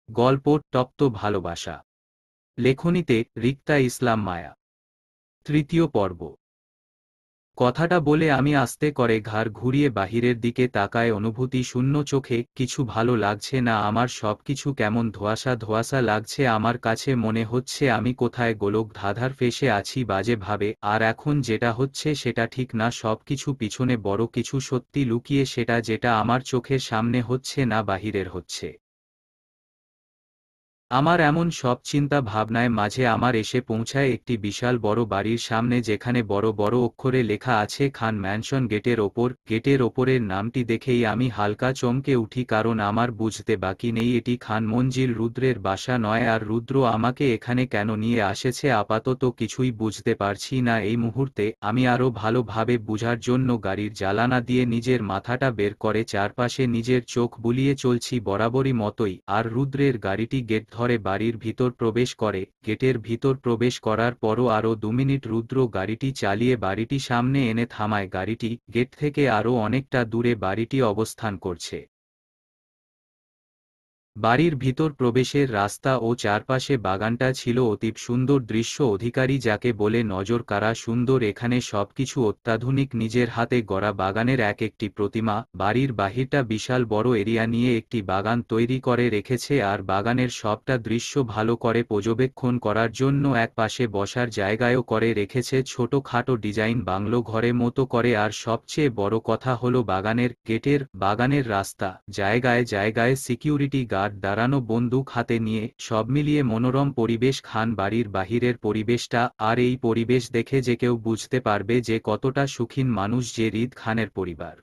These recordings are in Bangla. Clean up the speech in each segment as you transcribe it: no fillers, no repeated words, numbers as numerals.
গল্প তপ্ত ভালোবাসা। লেখনীতে রিক্তা ইসলাম মায়া। তৃতীয় পর্ব। কথাটা বলে আমি আস্তে করে ঘাড় ঘুরিয়ে বাহিরের দিকে তাকায়, অনুভূতি শূন্য চোখে। কিছু ভালো লাগছে না আমার, সবকিছু কেমন ধোঁয়াশা ধোঁয়াশা লাগছে। আমার কাছে মনে হচ্ছে আমি কোথায় গোলক ধাঁধার ফেঁসে আছি বাজে ভাবে। আর এখন যেটা হচ্ছে সেটা ঠিক না, সবকিছু পিছনে বড় কিছু সত্যি লুকিয়ে, সেটা যেটা আমার চোখের সামনে হচ্ছে না, বাহিরের হচ্ছে। আমার এমন সব চিন্তা ভাবনায় মাঝে আমার এসে পৌঁছায় একটি বিশাল বড় বাড়ির সামনে, যেখানে বড় বড় অক্ষরে লেখা আছে খান ম্যানশন গেটের ওপর। গেটের ওপরের নামটি দেখেই আমি হালকা চমকে উঠি, কারণ আমার বুঝতে বাকি নেই এটি খান মঞ্জিল রুদ্রের বাসা নয়। আর রুদ্র আমাকে এখানে কেন নিয়ে আসেছে আপাতত কিছুই বুঝতে পারছি না এই মুহূর্তে। আমি আরও ভালোভাবে বুঝার জন্য গাড়ির জানালা দিয়ে নিজের মাথাটা বের করে চারপাশে নিজের চোখ বুলিয়ে চলছি বরাবরই মতোই। আর রুদ্রের গাড়িটি গেট ধরে বাড়ির ভিতর প্রবেশ করে। গেটের ভিতর প্রবেশ করার পরও আরও 2 মিনিট রুদ্র গাড়িটি চালিয়ে বাড়িটি সামনে এনে থামায়। গাড়িটি গেট থেকে আরও অনেকটা দূরে বাড়িটি অবস্থান করছে। বাড়ির ভিতর প্রবেশের রাস্তা ও চারপাশে বাগানটা ছিল অতীব সুন্দর দৃশ্য, অধিকারী যাকে বলে নজর কাড়া সুন্দর। এখানে সবকিছু অত্যাধুনিক, নিজের হাতে গড়া বাগানের এক একটি প্রতিমা। বাড়ির বাহিরটা বিশাল বড় এরিয়া নিয়ে একটি বাগান তৈরি করে রেখেছে, আর বাগানের সবটা দৃশ্য ভালো করে পর্যবেক্ষণ করার জন্য এক পাশে বসার জায়গায়ও করে রেখেছে ছোটখাটো ডিজাইন বাংলো ঘরের মতো করে। আর সবচেয়ে বড় কথা হলো বাগানের রাস্তা, জায়গায় জায়গায় সিকিউরিটি গার্ড দাঁড়ানো বন্দুক হাতে নিয়ে। সব মিলিয়ে মনোরম পরিবেশ খান বাড়ির বাহিরের পরিবেশটা। আর এই পরিবেশ দেখে যে কেউ বুঝতে পারবে যে কতটা সুখীন মানুষ যে রিদ খানের পরিবার।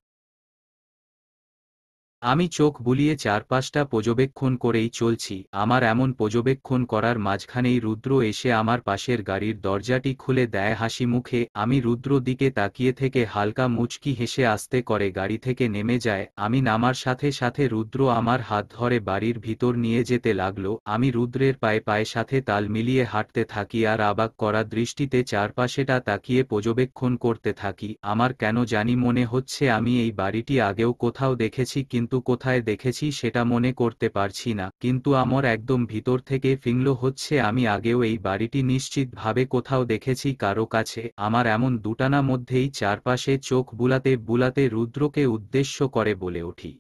আমি চোখ বুলিয়ে চারপাশটা পর্যবেক্ষণ করেই চলছি। আমার এমন পর্যবেক্ষণ করার মাঝখানেই রুদ্র এসে আমার পাশের গাড়ির দরজাটি খুলে দেয় হাসি মুখে। আমি রুদ্র দিকে তাকিয়ে থেকে হালকা মুচকি হেসে আস্তে করে গাড়ি থেকে নেমে যায়। আমি নামার সাথে সাথে রুদ্র আমার হাত ধরে বাড়ির ভিতর নিয়ে যেতে লাগলো। আমি রুদ্রের পায়ে পায়ে সাথে তাল মিলিয়ে হাঁটতে থাকি, আর অবাক করা দৃষ্টিতে চারপাশেটা তাকিয়ে পর্যবেক্ষণ করতে থাকি। আমার কেন জানি মনে হচ্ছে আমি এই বাড়িটি আগেও কোথাও দেখেছি, কিন্তু কোথায় দেখেছি সেটা মনে করতে পারছি না। কিন্তু আমার একদম ভিতর থেকে ফিংলো হচ্ছে আমি আগেও এই বাড়িটি নিশ্চিতভাবে কোথাও দেখেছি কারো কাছে। আমার এমন দুটানা মধ্যেই চারপাশে চোখ বুলাতে বুলাতে রুদ্রকে উদ্দেশ্য করে বলে উঠি,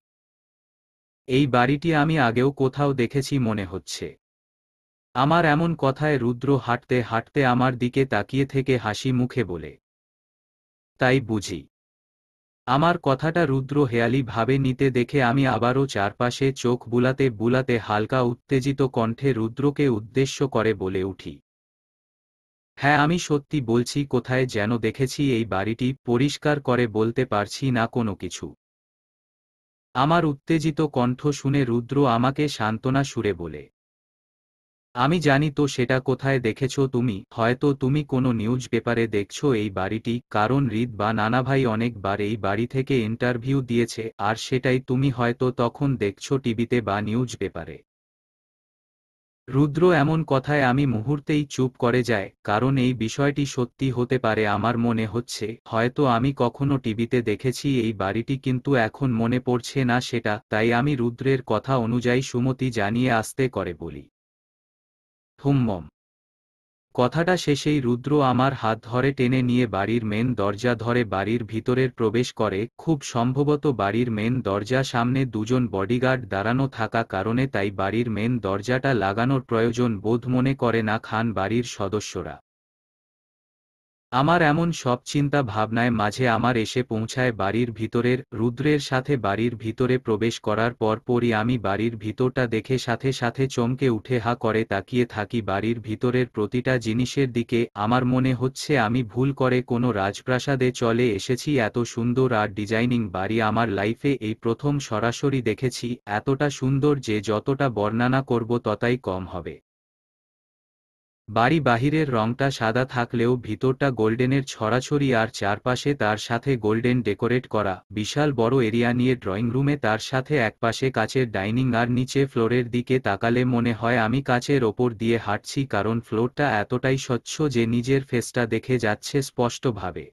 এই বাড়িটি আমি আগেও কোথাও দেখেছি মনে হচ্ছে। আমার এমন কথায় রুদ্র হাঁটতে হাঁটতে আমার দিকে তাকিয়ে থেকে হাসি মুখে বলে, তাই বুঝি? আমার কথাটা রুদ্র হেয়ালি ভাবে নিতে দেখে আমি আবারও চারপাশে চোখ বুলাতে বুলাতে হালকা উত্তেজিত কণ্ঠে রুদ্রকে উদ্দেশ্য করে বলে উঠি, হ্যাঁ আমি সত্যি বলছি, কোথায় যেন দেখেছি এই বাড়িটি, পরিষ্কার করে বলতে পারছি না কোনো কিছু। আমার উত্তেজিত কণ্ঠ শুনে রুদ্র আমাকে সান্ত্বনা সুরে বলে, আমি জানি তো সেটা কোথায় দেখেছো তুমি, হয়তো তুমি কোনো নিউজ পেপারে দেখছো এই বাড়িটি, কারণ রিদ বা নানাভাই অনেকবার এই বাড়ি থেকে ইন্টারভিউ দিয়েছে, আর সেটাই তুমি হয়তো তখন দেখছো টিভিতে বা নিউজ পেপারে। রুদ্র এমন কথায় আমি মুহূর্তেই চুপ করে যায়, কারণ এই বিষয়টি সত্যি হতে পারে। আমার মনে হচ্ছে হয়তো আমি কখনো টিভিতে দেখেছি এই বাড়িটি, কিন্তু এখন মনে পড়ছে না সেটা। তাই আমি রুদ্রের কথা অনুযায়ী সুমতি জানিয়ে আস্তে করে বলি, হুম্মম। কথাটা শেষেই রুদ্র আমার হাত ধরে টেনে নিয়ে বাড়ির মেন দরজা ধরে বাড়ির ভিতরের প্রবেশ করে। খুব সম্ভবত বাড়ির মেন দরজা সামনে দুজন বডিগার্ড দাঁড়ানো থাকা কারণে তাই বাড়ির মেন দরজাটা লাগানোর প্রয়োজন বোধ মনে করে না খান বাড়ির সদস্যরা। আমার এমন সব চিন্তা ভাবনায় মাঝে আমার এসে পৌঁছায় বাড়ির ভিতরের রুদ্রের সাথে। বাড়ির ভিতরে প্রবেশ করার পরপরই আমি বাড়ির ভিতরটা দেখে সাথে সাথে চমকে উঠে হা করে তাকিয়ে থাকি বাড়ির ভিতরের প্রতিটা জিনিসের দিকে। আমার মনে হচ্ছে আমি ভুল করে কোনো রাজপ্রাসাদে চলে এসেছি। এত সুন্দর আর ডিজাইনিং বাড়ি আমার লাইফে এই প্রথম সরাসরি দেখেছি। এতটা সুন্দর যে যতটা বর্ণনা করব ততই কম হবে। বাড়ি বাহিরের রংটা সাদা থাকলেও ভিতরটা গোল্ডেনের ছড়াছড়ি, আর চারপাশে তার সাথে গোল্ডেন ডেকোরেট করা বিশাল বড় এরিয়া নিয়ে ড্রয়িং রুমে, তার সাথে একপাশে কাচের ডাইনিং, আর নিচে ফ্লোরের দিকে তাকালে মনে হয় আমি কাচের ওপর দিয়ে হাঁটছি, কারণ ফ্লোরটা এতটাই স্বচ্ছ যে নিজের ফেসটা দেখে যাচ্ছে স্পষ্টভাবে।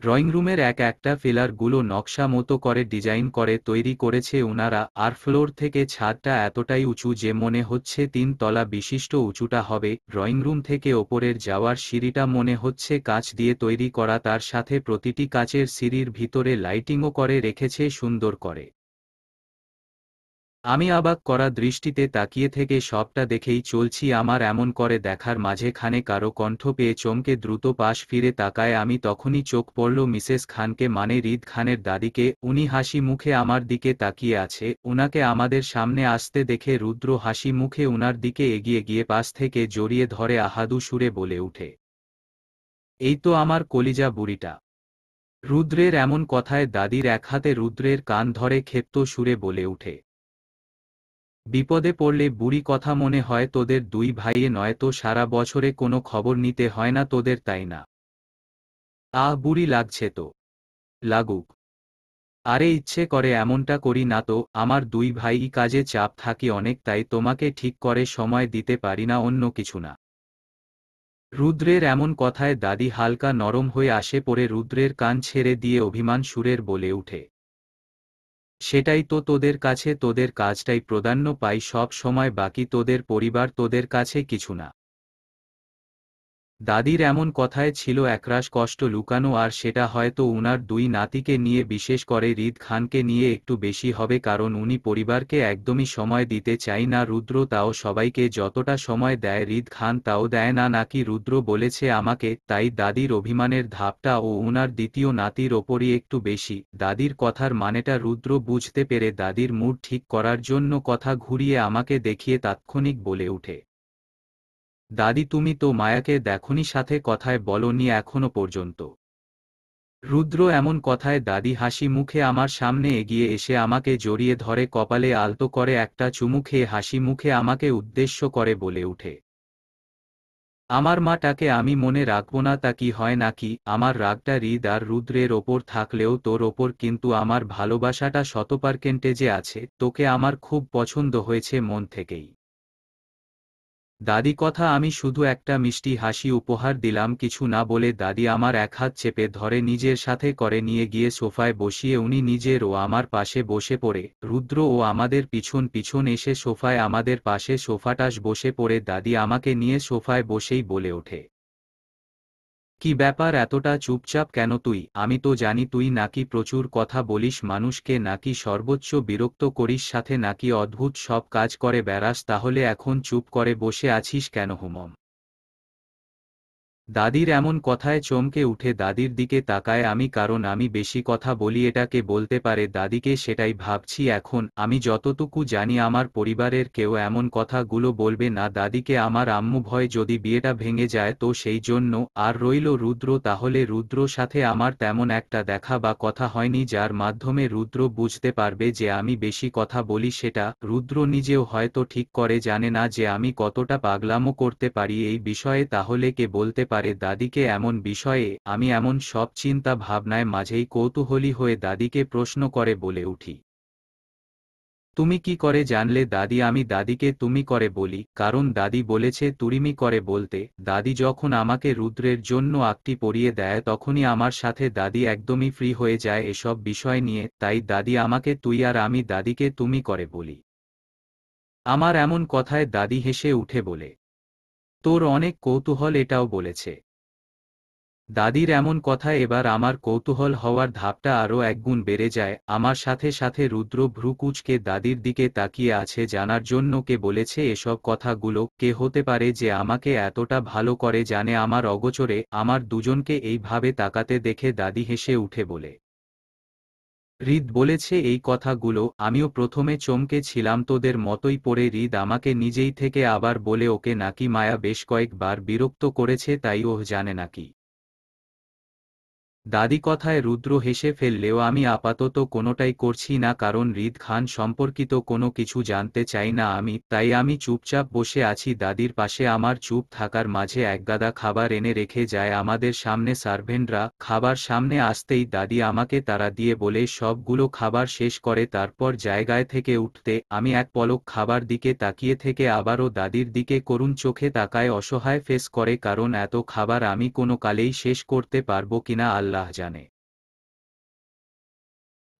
ড্রয়িং রুমের একটা ফিলারগুলো নকশা মতো করে ডিজাইন করে তৈরি করেছে উনারা, আর ফ্লোর থেকে ছাদটা এতটাই উঁচু যে মনে হচ্ছে 3 তলা বিশিষ্ট উঁচুটা হবে। ড্রয়িং রুম থেকে ওপরের যাওয়ার সিঁড়িটা মনে হচ্ছে কাঁচ দিয়ে তৈরি করা, তার সাথে প্রতিটি কাচের সিঁড়ির ভিতরে লাইটিংও করে রেখেছে সুন্দর করে। আমি অবাক করা দৃষ্টিতে তাকিয়ে থেকে সবটা দেখেই চলছি, আমার এমন করে দেখার মাঝেখানে কারো কণ্ঠ পেয়ে চমকে দ্রুত পাশ ফিরে তাকায় আমি, তখনই চোখ পড়ল মিসেস খানকে, মানে রিদ খানের দাদিকে। উনি হাসি মুখে আমার দিকে তাকিয়ে আছে। উনাকে আমাদের সামনে আসতে দেখে রুদ্র হাসি মুখে উনার দিকে এগিয়ে গিয়ে পাশ থেকে জড়িয়ে ধরে আহাদু সুরে বলে উঠে, এই তো আমার কলিজা বুড়িটা। রুদ্রের এমন কথায় দাদির এক হাতে রুদ্রের কান ধরে ক্ষেপ্ত সুরে বলে উঠে, বিপদে পড়লে বুড়ি কথা মনে হয় তোদের দুই ভাইয়ে, নয়তো সারা বছরে কোনো খবর নিতে হয় না তোদের, তাই না? আহ, বুড়ি লাগছে তো। লাগুক। আরে ইচ্ছে করে এমনটা করি না তো, আমার দুই ভাই কাজে চাপ থাকি অনেক, তাই তোমাকে ঠিক করে সময় দিতে পারি না, অন্য কিছু না। রুদ্রের এমন কথায় দাদি হালকা নরম হয়ে আসে পড়ে রুদ্রের কান ছেড়ে দিয়ে অভিমান সুরের বলে উঠে, সেটাই তো তোদের কাছে, তোদের কাজটাই প্রাধান্য পাই সব সময়, বাকি তোদের পরিবার তোদের কাছে কিছু না। দাদির এমন কথায় ছিল একরাশ কষ্ট লুকানো, আর সেটা হয়তো উনার দুই নাতিকে নিয়ে, বিশেষ করে রিদ খানকে নিয়ে একটু বেশি হবে, কারণ উনি পরিবারকে একদমই সময় দিতে চাই না। রুদ্র তাও সবাইকে যতটা সময় দেয় রিদ খান তাও দেয় না নাকি রুদ্র বলেছে আমাকে, তাই দাদির অভিমানের ধাপটা ও উনার দ্বিতীয় নাতির ওপরই একটু বেশি। দাদির কথার মানেটা রুদ্র বুঝতে পেরে দাদির মুড ঠিক করার জন্য কথা ঘুরিয়ে আমাকে দেখিয়ে তাৎক্ষণিক বলে উঠে, দাদি তুমি তো মায়াকে দেখোনি, সাথে কথায় বলনি এখনো পর্যন্ত। রুদ্র এমন কথায় দাদি হাসি মুখে আমার সামনে এগিয়ে এসে আমাকে জড়িয়ে ধরে কপালে আলতো করে একটা চুমু খেয়ে হাসি মুখে আমাকে উদ্দেশ্য করে বলে উঠে, আমার মাটাকে আমি মনে রাখবো না তা কি হয় নাকি? আমার রাগটা হৃদ আর রুদ্রের ওপর থাকলেও তোর ওপর কিন্তু আমার ভালোবাসাটা শতপার্সেন্টেজে আছে, তোকে আমার খুব পছন্দ হয়েছে মন থেকেই। দাদি কথা আমি শুধু একটা মিষ্টি হাসি উপহার দিলাম, কিছু না বলে দাদি আমার এক হাত চেপে ধরে নিজের সাথে করে নিয়ে গিয়ে সোফায় বসিয়ে উনি নিজের ও আমার পাশে বসে পড়ে। রুদ্র ও আমাদের পিছন পিছন এসে সোফায় আমাদের পাশে সোফাটাস বসে পড়ে দাদি আমাকে নিয়ে সোফায় বসেই বলে ওঠে, কি ব্যাপার এতটা চুপচাপ কেন তুই? আমি তো জানি তুই নাকি প্রচুর কথা বলিস মানুষকে, নাকি সর্বোচ্চ বিরক্ত করিস, সাথে নাকি অদ্ভুত সব কাজ করে বেড়াস, তাহলে এখন চুপ করে বসে আছিস কেন হুমম? দাদির এমন কথায় চমকে উঠে দাদির দিকে তাকায় আমি, কারণ আমি বেশি কথা বলি এটাকে বলতে পারে দাদিকে, সেটাই ভাবছি এখন। আমি যতটুকু জানি আমার পরিবারের কেউ এমন কথাগুলো বলবে না দাদিকে, আমার আম্মু ভয় যদি বিয়েটা ভেঙে যায় তো সেই জন্য। আর রইল রুদ্র, তাহলে রুদ্র সাথে আমার তেমন একটা দেখা বা কথা হয়নি যার মাধ্যমে রুদ্র বুঝতে পারবে যে আমি বেশি কথা বলি সেটা। রুদ্র নিজেও হয়তো ঠিক করে জানে না যে আমি কতটা পাগলামো করতে পারি এই বিষয়ে, তাহলে কে বলতে পারে দাদিকে এমন বিষয়ে? আমি এমন সব চিন্তা ভাবনায় মাঝেই কৌতূহলী হয়ে দাদিকে প্রশ্ন করে বলে উঠি, তুমি কি করে জানলে দাদি? আমি দাদিকে তুমি করে বলি কারণ দাদি বলেছে তুরিমি করে বলতে। দাদি যখন আমাকে রুদ্রের জন্য আকটি পরিয়ে দেয় তখনই আমার সাথে দাদি একদমই ফ্রি হয়ে যায় এসব বিষয় নিয়ে, তাই দাদি আমাকে তুই আর আমি দাদিকে তুমি করে বলি। আমার এমন কথায় দাদি হেসে উঠে বলে, তোর অনেক কৌতূহল, এটাও বলেছে। দাদির এমন কথায় এবার আমার কৌতূহল হওয়ার ধাপটা আরও একগুণ বেড়ে যায়। আমার সাথে সাথে রুদ্র ভ্রু কুঁচকে দাদির দিকে তাকিয়ে আছে, জানার জন্য কে বলেছে এসব কথাগুলো, কে হতে পারে যে আমাকে এতটা ভালো করে জানে আমার অগোচরে। আমার দুজনকে এইভাবে তাকাতে দেখে দাদি হেসে উঠে বলে, হৃদ বলেছে এই কথাগুলো? আমিও প্রথমে চমকে ছিলাম তোদের মতোই, পড়ে হৃদ আমাকে নিজেই থেকে আবার বলে ওকে নাকি মায়া বেশ কয়েকবার বিরক্ত করেছে, তাই ও জানে নাকি। দাদি কথায় রুদ্র হেসে ফেললেও আমি আপাতত কোনোটাই করছি না, কারণ হৃদ খান সম্পর্কিত কোনো কিছু জানতে চাই না আমি, তাই আমি চুপচাপ বসে আছি দাদির পাশে। আমার চুপ থাকার মাঝে একগাদা খাবার এনে রেখে যায় আমাদের সামনে সার্ভেন্টরা। খাবার সামনে আসতেই দাদি আমাকে তাড়া দিয়ে বলে সবগুলো খাবার শেষ করে তারপর জায়গায় থেকে উঠতে। আমি এক পলক খাবার দিকে তাকিয়ে থেকে আবারও দাদির দিকে করুণ চোখে তাকায়, অসহায় ফেস করে, কারণ এত খাবার আমি কোনো কালেই শেষ করতে পারবো কিনা আল্লাহ আল্লাহ জানে।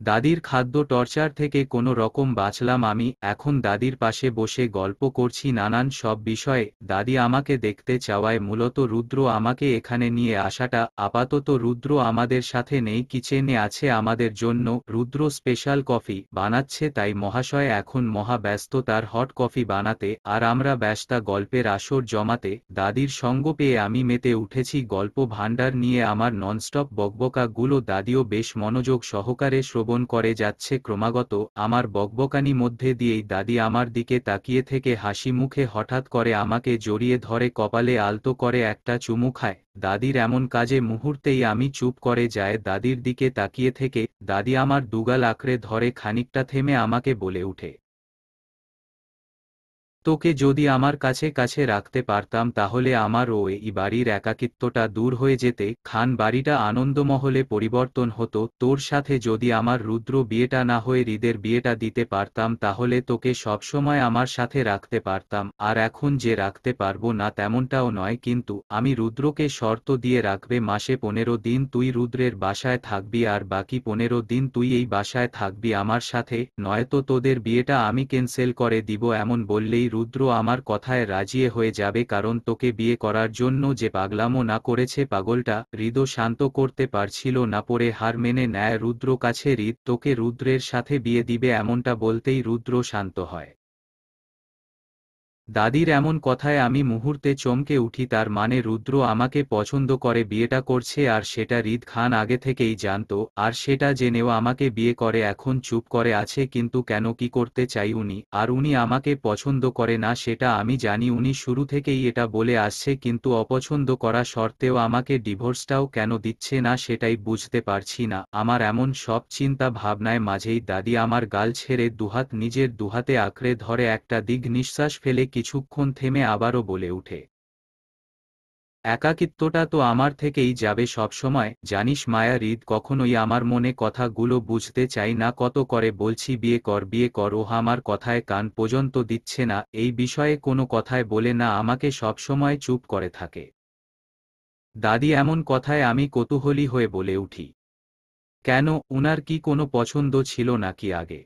দাদির খাদ্য টর্চার থেকে কোনো রকম বাঁচলাম আমি। এখন দাদির পাশে বসে গল্প করছি নানান সব বিষয়ে। দাদি আমাকে দেখতে চাওয়ায় মূলত রুদ্র আমাকে এখানে নিয়ে আসাটা। আপাতত রুদ্র আমাদের সাথে নেই, কিচেনে আছে আমাদের জন্য। রুদ্র স্পেশাল কফি বানাচ্ছে, তাই মহাশয় এখন মহা ব্যস্ত তার হট কফি বানাতে, আর আমরা ব্যস্তা গল্পের আসর জমাতে। দাদির সঙ্গ পেয়ে আমি মেতে উঠেছি গল্প ভাণ্ডার নিয়ে। আমার ননস্টপ বকবকাগুলো দাদিও বেশ মনোযোগ সহকারে শ্রবণ করে যাচ্ছে ক্রমাগত। আমার বকবকানি মধ্যে দিয়েই দাদি আমার দিকে তাকিয়ে থেকে হাসি মুখে হঠাৎ করে আমাকে জড়িয়ে ধরে কপালে আলতো করে একটা চুমু খায়। দাদির এমন কাজে মুহূর্তেই আমি চুপ করে যায় দাদির দিকে তাকিয়ে থেকে। দাদি আমার দুগাল আঁকড়ে ধরে খানিকটা থেমে আমাকে বলে উঠে, তোকে যদি আমার কাছে কাছে রাখতে পারতাম তাহলে আমার ও এই বাড়ির একাকিত্বটা দূর হয়ে যেতে, খান বাড়িটা আনন্দমহলে পরিবর্তন হতো। তোর সাথে যদি আমার রুদ্র বিয়েটা না হয়ে হৃদের বিয়েটা দিতে পারতাম তাহলে তোকে সবসময় আমার সাথে রাখতে পারতাম। আর এখন যে রাখতে পারবো না তেমনটাও নয়, কিন্তু আমি রুদ্রকে শর্ত দিয়ে রাখবে মাসে 15 দিন তুই রুদ্রের বাসায় থাকবি আর বাকি 15 দিন তুই এই বাসায় থাকবি আমার সাথে, নয়তো তোদের বিয়েটা আমি ক্যান্সেল করে দিব। এমন বললেই রুদ্র আমার কথায় রাজি হয়ে যাবে, কারণ তোকে বিয়ে করার জন্য যে পাগলামো না করেছে পাগলটা। হৃদ শান্ত করতে পারছিল না, পরে হার মেনে নেয় রুদ্র কাছে। হৃদ তোকে রুদ্রের সাথে বিয়ে দিবে এমনটা বলতেই রুদ্র শান্ত হয়। দাদির এমন কথায় আমি মুহূর্তে চমকে উঠি। তার মানে রুদ্র আমাকে পছন্দ করে বিয়েটা করছে, আর সেটা হৃদ খান আগে থেকেই জানত। আর সেটা জেনেও আমাকে বিয়ে করে এখন চুপ করে আছে। কিন্তু কেন, কি করতে চাই উনি? আর উনি আমাকে পছন্দ করে না সেটা আমি জানি, উনি শুরু থেকেই এটা বলে আসছে। কিন্তু অপছন্দ করা সত্ত্বেও আমাকে ডিভোর্সটাও কেন দিচ্ছে না সেটাই বুঝতে পারছি না। আমার এমন সব চিন্তা ভাবনায় মাঝেই দাদি আমার গাল ছেড়ে দুহাত নিজের দুহাতে আঁকড়ে ধরে একটা দীর্ঘ নিঃশ্বাস ফেলে কিছুক্ষণ থেমে আবারও বলে উঠে, একাকিত্বটা তো আমার থেকেই যাবে সবসময়, জানিস মায়া। হৃদ কখনোই আমার মনে কথাগুলো বুঝতে চাই না। কত করে বলছি বিয়ে কর বিয়ে কর, ও আমার কথায় কান পর্যন্ত দিচ্ছে না। এই বিষয়ে কোনো কথায় বলে না, আমাকে সবসময় চুপ করে থাকে। দাদি এমন কথায় আমি কৌতূহলী হয়ে বলে উঠি, কেন, উনার কি কোনো পছন্দ ছিল নাকি আগে?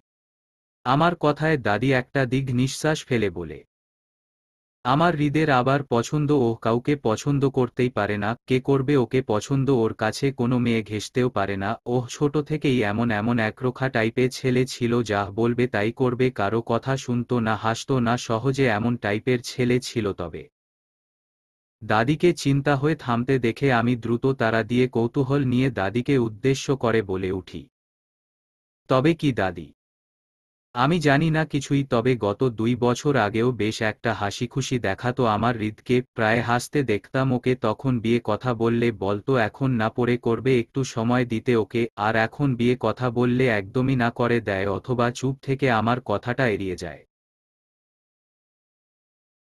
আমার কথায় দাদি একটা দীর্ঘ নিঃশ্বাস ফেলে বলে, আমার হৃদের আবার পছন্দ। ও কাউকে পছন্দ করতেই পারে না। কে করবে ওকে পছন্দ? ওর কাছে কোনো মেয়ে ঘেঁষতেও পারে না। ও ছোট থেকেই এমন এমন একরোখা টাইপের ছেলে ছিল, যা বলবে তাই করবে, কারো কথা শুনতো না, হাসতো না, সহজে এমন টাইপের ছেলে ছিল। তবে দাদিকে চিন্তা হয়ে থামতে দেখে আমি দ্রুত তাড়া দিয়ে কৌতূহল নিয়ে দাদিকে উদ্দেশ্য করে বলে উঠি, তবে কি দাদি? আমি জানি না কিছুই, তবে গত 2 বছর আগেও বেশ একটা হাসিখুশি দেখাতো আমার হৃদকে। প্রায় হাসতে দেখতাম ওকে তখন। বিয়ে কথা বললে বলতো এখন না, পরে করবে, একটু সময় দিতে ওকে। আর এখন বিয়ে কথা বললে একদমই না করে দেয়, অথবা চুপ থেকে আমার কথাটা এড়িয়ে যায়।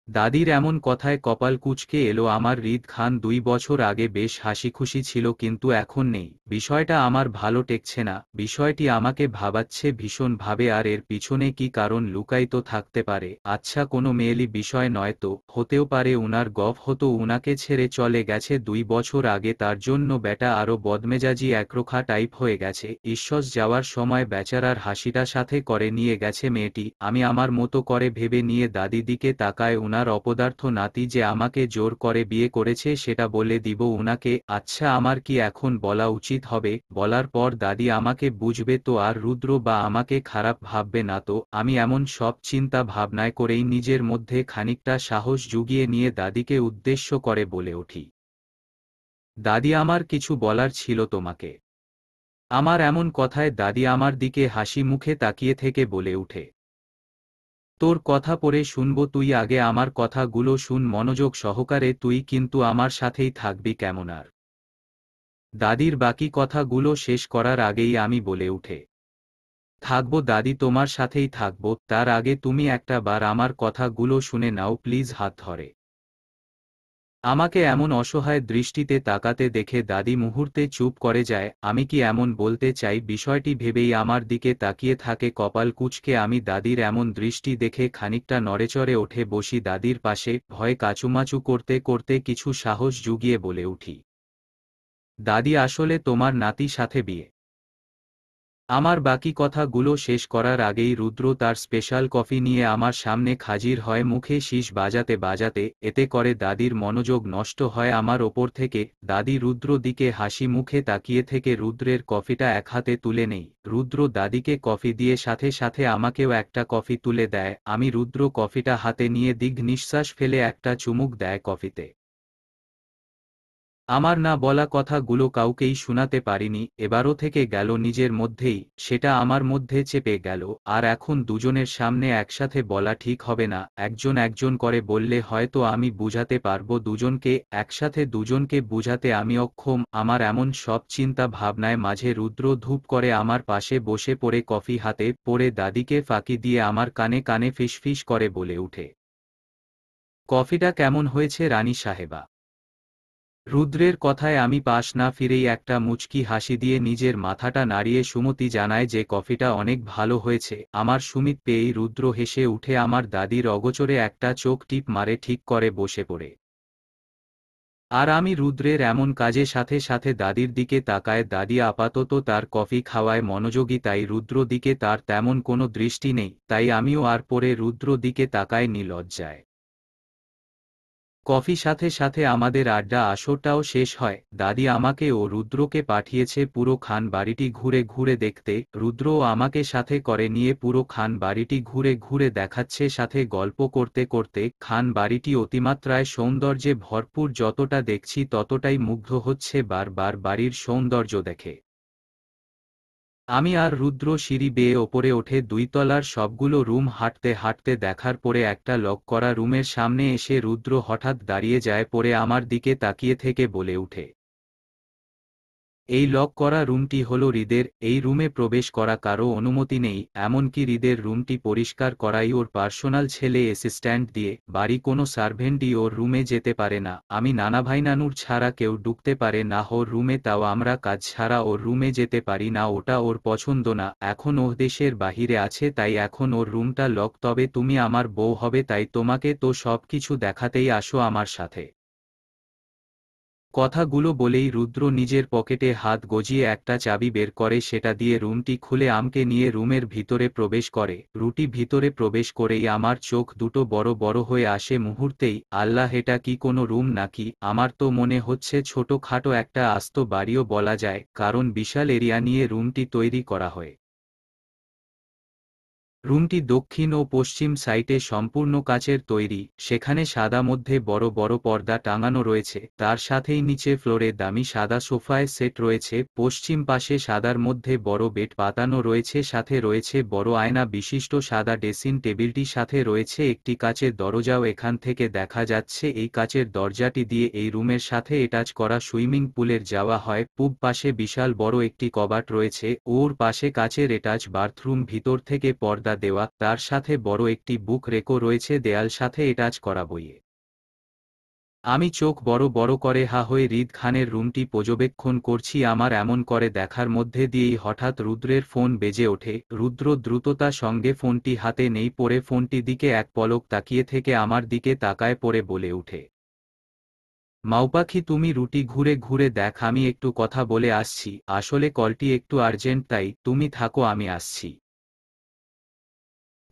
দাদির এমন কথায় কপাল কুঁচকে এলো আমার। হৃদ খান 2 বছর আগে বেশ হাসিখুশি ছিল, কিন্তু এখন নেই। বিষয়টা আমার ভালো টেকছে না। বিষয়টি আমাকে ভাবাচ্ছে ভীষণ ভাবে। আর এর পিছনে কি কারণ লুকায়িত থাকতে পারে? আচ্ছা, কোনো মেয়েলি বিষয় নয় তো? হতেও পারে উনার গফ হতো, উনাকে ছেড়ে চলে গেছে 2 বছর আগে, তার জন্য বেটা আরো বদমেজাজি একরোখা টাইপ হয়ে গেছে। ঈশ্বর যাওয়ার সময় বেচারার হাসিটা সাথে করে নিয়ে গেছে মেয়েটি। আমি আমার মতো করে ভেবে নিয়ে দাদি দিকে তাকায়। উনার অপদার্থ নাতি যে আমাকে জোর করে বিয়ে করেছে সেটা বলে দিব উনাকে। আচ্ছা, আমার কি এখন বলা উচিত হবে? বলার পর দাদি আমাকে বুঝবে তো, আর রুদ্র বা আমাকে খারাপ ভাববে না তো? আমি এমন সব চিন্তা ভাবনায় করেই নিজের মধ্যে খানিকটা সাহস জুগিয়ে নিয়ে দাদিকে উদ্দেশ্য করে বলে উঠি, দাদি আমার কিছু বলার ছিল তোমাকে। আমার এমন কথায় দাদি আমার দিকে হাসি মুখে তাকিয়ে থেকে বলে উঠে, তোর কথা পরে শুনবো, তুই আগে আমার কথাগুলো শুন মনোযোগ সহকারে। তুই কিন্তু আমার সাথেই থাকবি কেমন? আর দাদির বাকি কথাগুলো শেষ করার আগেই আমি বলে উঠে, থাকবো দাদি, তোমার সাথেই থাকবো। তার আগে তুমি একটা বার আমার কথাগুলো শুনে নাও প্লিজ। হাত ধরে আমাকে এমন অসহায় দৃষ্টিতে তাকাতে দেখে দাদি মুহূর্তে চুপ করে যায়। আমি কি এমন বলতে চাই বিষয়টি ভেবেই আমার দিকে তাকিয়ে থাকে কপাল কুঁচকে। আমি দাদির এমন দৃষ্টি দেখে খানিকটা নড়েচড়ে ওঠে বসি দাদির পাশে। ভয়ে কাচুমাচু করতে করতে কিছু সাহস জুগিয়ে বলে উঠি, দাদি আসলে তোমার নাতি সাথে বিয়ে। আমার বাকি কথাগুলো শেষ করার আগেই রুদ্র তার স্পেশাল কফি নিয়ে আমার সামনে হাজির হয়, মুখে শীষ বাজাতে বাজাতে। এতে করে দাদির মনোযোগ নষ্ট হয় আমার ওপর থেকে। দাদি রুদ্র দিকে হাসি মুখে তাকিয়ে থেকে রুদ্রের কফিটা এক হাতে তুলে নেই। রুদ্র দাদিকে কফি দিয়ে সাথে সাথে আমাকেও একটা কফি তুলে দেয়। আমি রুদ্র কফিটা হাতে নিয়ে দীর্ঘ নিঃশ্বাস ফেলে একটা চুমুক দেয় কফিতে। আমার না বলা কথাগুলো কাউকেই শোনাতে পারিনি, এবারও থেকে গেল নিজের মধ্যেই, সেটা আমার মধ্যে চেপে গেল। আর এখন দুজনের সামনে একসাথে বলা ঠিক হবে না, একজন একজন করে বললে হয়তো আমি বুঝাতে পারবো দুজনকে, একসাথে দুজনকে বুঝাতে আমি অক্ষম। আমার এমন সব চিন্তা ভাবনায় মাঝে রুদ্র ধূপ করে আমার পাশে বসে পড়ে কফি হাতে পড়ে দাদিকে ফাঁকি দিয়ে আমার কানে কানে ফিসফিস করে বলে উঠে, কফিটা কেমন হয়েছে রানী সাহেবা? রুদ্রের কথায় আমি পাশ না ফিরেই একটা মুচকি হাসি দিয়ে নিজের মাথাটা নাড়িয়ে সুমতি জানায় যে কফিটা অনেক ভালো হয়েছে। আমার সুমিত পেয়েই রুদ্র হেসে উঠে আমার দাদির অগোচরে একটা চোখ টিপ মারে ঠিক করে বসে পড়ে। আর আমি রুদ্রের এমন কাজে সাথে সাথে দাদির দিকে তাকায়। দাদি আপাতত তার কফি খাওয়ায় মনোযোগী, তাই রুদ্র দিকে তার তেমন কোনো দৃষ্টি নেই, তাই আমিও আর পরে রুদ্র দিকে তাকায় নির্লজ্জায়। কফি সাথে সাথে আমাদের আড্ডা আসরটাও শেষ হয়। দাদি আমাকে ও রুদ্রকে পাঠিয়েছে পুরো খান বাড়িটি ঘুরে ঘুরে দেখতে। রুদ্রও আমাকে সাথে করে নিয়ে পুরো খান বাড়িটি ঘুরে ঘুরে দেখাচ্ছে, সাথে গল্প করতে করতে। খান বাড়িটি অতিমাত্রায় সৌন্দর্যে ভরপুর, যতটা দেখছি ততটাই মুগ্ধ হচ্ছে বারবার বাড়ির সৌন্দর্য দেখে। আমি আর রুদ্র সিঁড়ি বেয়ে ওপরে ওঠে, 2 তলার সবগুলো রুম হাঁটতে হাঁটতে দেখার পরে একটা লক করা রুমের সামনে এসে রুদ্র হঠাৎ দাঁড়িয়ে যায়, পরে আমার দিকে তাকিয়ে থেকে বলে উঠে, এই লক করা রুমটি হলো হৃদের, এই রুমে প্রবেশ করা কারো অনুমতি নেই, এমনকি হৃদের রুমটি পরিষ্কার করাই ওর পার্সোনাল ছেলে অ্যাসিস্ট্যান্ট দিয়ে। বাড়ি কোনো সার্ভেন্টই ওর রুমে যেতে পারে না, আমি নানাভাই নানুর ছাড়া কেউ ঢুকতে পারে না ওর রুমে, তাও আমরা কাজ ছাড়া ওর রুমে যেতে পারি না, ওটা ওর পছন্দ না। এখন ও দেশের বাহিরে আছে, তাই এখন ওর রুমটা লক। তবে তুমি আমার বউ হবে, তাই তোমাকে তো সব কিছু দেখাতেই আসো আমার সাথে। কথাগুলো বলেই রুদ্র নিজের পকেটে হাত গজিয়ে একটা চাবি বের করে, সেটা দিয়ে রুমটি খুলে আমকে নিয়ে রুমের ভিতরে প্রবেশ করে। রুটি ভিতরে প্রবেশ করেই আমার চোখ দুটো বড় বড় হয়ে আসে মুহূর্তেই। আল্লাহ, এটা কি কোনো রুম নাকি? আমার তো মনে হচ্ছে ছোটখাটো একটা আস্ত বাড়িও বলা যায়, কারণ বিশাল এরিয়া নিয়ে রুমটি তৈরি করা হয়। রুমটি দক্ষিণ ও পশ্চিম সাইটে সম্পূর্ণ কাচের তৈরি, সেখানে সাদা মধ্যে বড় বড় পর্দা টাঙানো রয়েছে, তার সাথেই নিচে ফ্লোরে দামি সাদা সোফায় সেট রয়েছে। পশ্চিম পাশে সাদার মধ্যে বড় বেড পাতানো রয়েছে, সাথে রয়েছে বড় আয়না বিশিষ্ট সাদা ড্রেসিং টেবিলটি, সাথে রয়েছে একটি কাচের দরজাও এখান থেকে দেখা যাচ্ছে। এই কাচের দরজাটি দিয়ে এই রুমের সাথে অ্যাটাচ করা সুইমিং পুলের যাওয়া হয়। পূব পাশে বিশাল বড় একটি কবাট রয়েছে, ওর পাশে কাচের অ্যাটাচ বাথরুম, ভিতর থেকে পর্দা দেওয়া, তার সাথে বড় একটি বুক রেকও রয়েছে দেয়াল সাথে অ্যাটাচ করা বইয়ে। আমি চোখ বড় বড় করে হা হয়ে হৃদ খানের রুমটি পর্যবেক্ষণ করছি। আমার এমন করে দেখার মধ্যে দিয়েই হঠাৎ রুদ্রের ফোন বেজে ওঠে। রুদ্র দ্রুততা সঙ্গে ফোনটি হাতে নেই, পরে ফোনটি দিকে এক পলক তাকিয়ে থেকে আমার দিকে তাকায় পরে বলে উঠে, মাউপাখি তুমি রুটি ঘুরে ঘুরে দেখ, আমি একটু কথা বলে আসছি, আসলে কলটি একটু আর্জেন্ট, তাই তুমি থাকো আমি আসছি।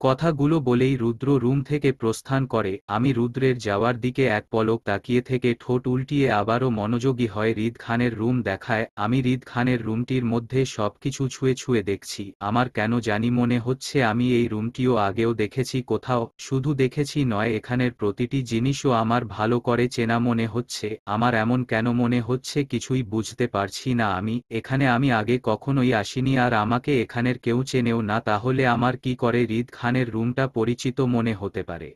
কথাগুলো বলেই রুদ্র রুম থেকে প্রস্থান করে। আমি রুদ্রের যাওয়ার দিকে এক পলক তাকিয়ে থেকে ঠোঁট উল্টিয়ে আবারও মনোযোগী হয় হৃদ খানের রুম দেখায়। আমি হৃদ খানের রুমটির মধ্যে সবকিছু ছুঁয়ে ছুঁয়ে দেখছি। আমার কেন জানি মনে হচ্ছে আমি এই রুমটিও আগেও দেখেছি কোথাও। শুধু দেখেছি নয়, এখানের প্রতিটি জিনিসও আমার ভালো করে চেনা মনে হচ্ছে। আমার এমন কেন মনে হচ্ছে কিছুই বুঝতে পারছি না। আমি আগে কখনোই আসিনি, আর আমাকে এখানের কেউ চেনেও না, তাহলে আমার কি করে হৃদ খানের রুমটা পরিচিত মনে হতে পারে?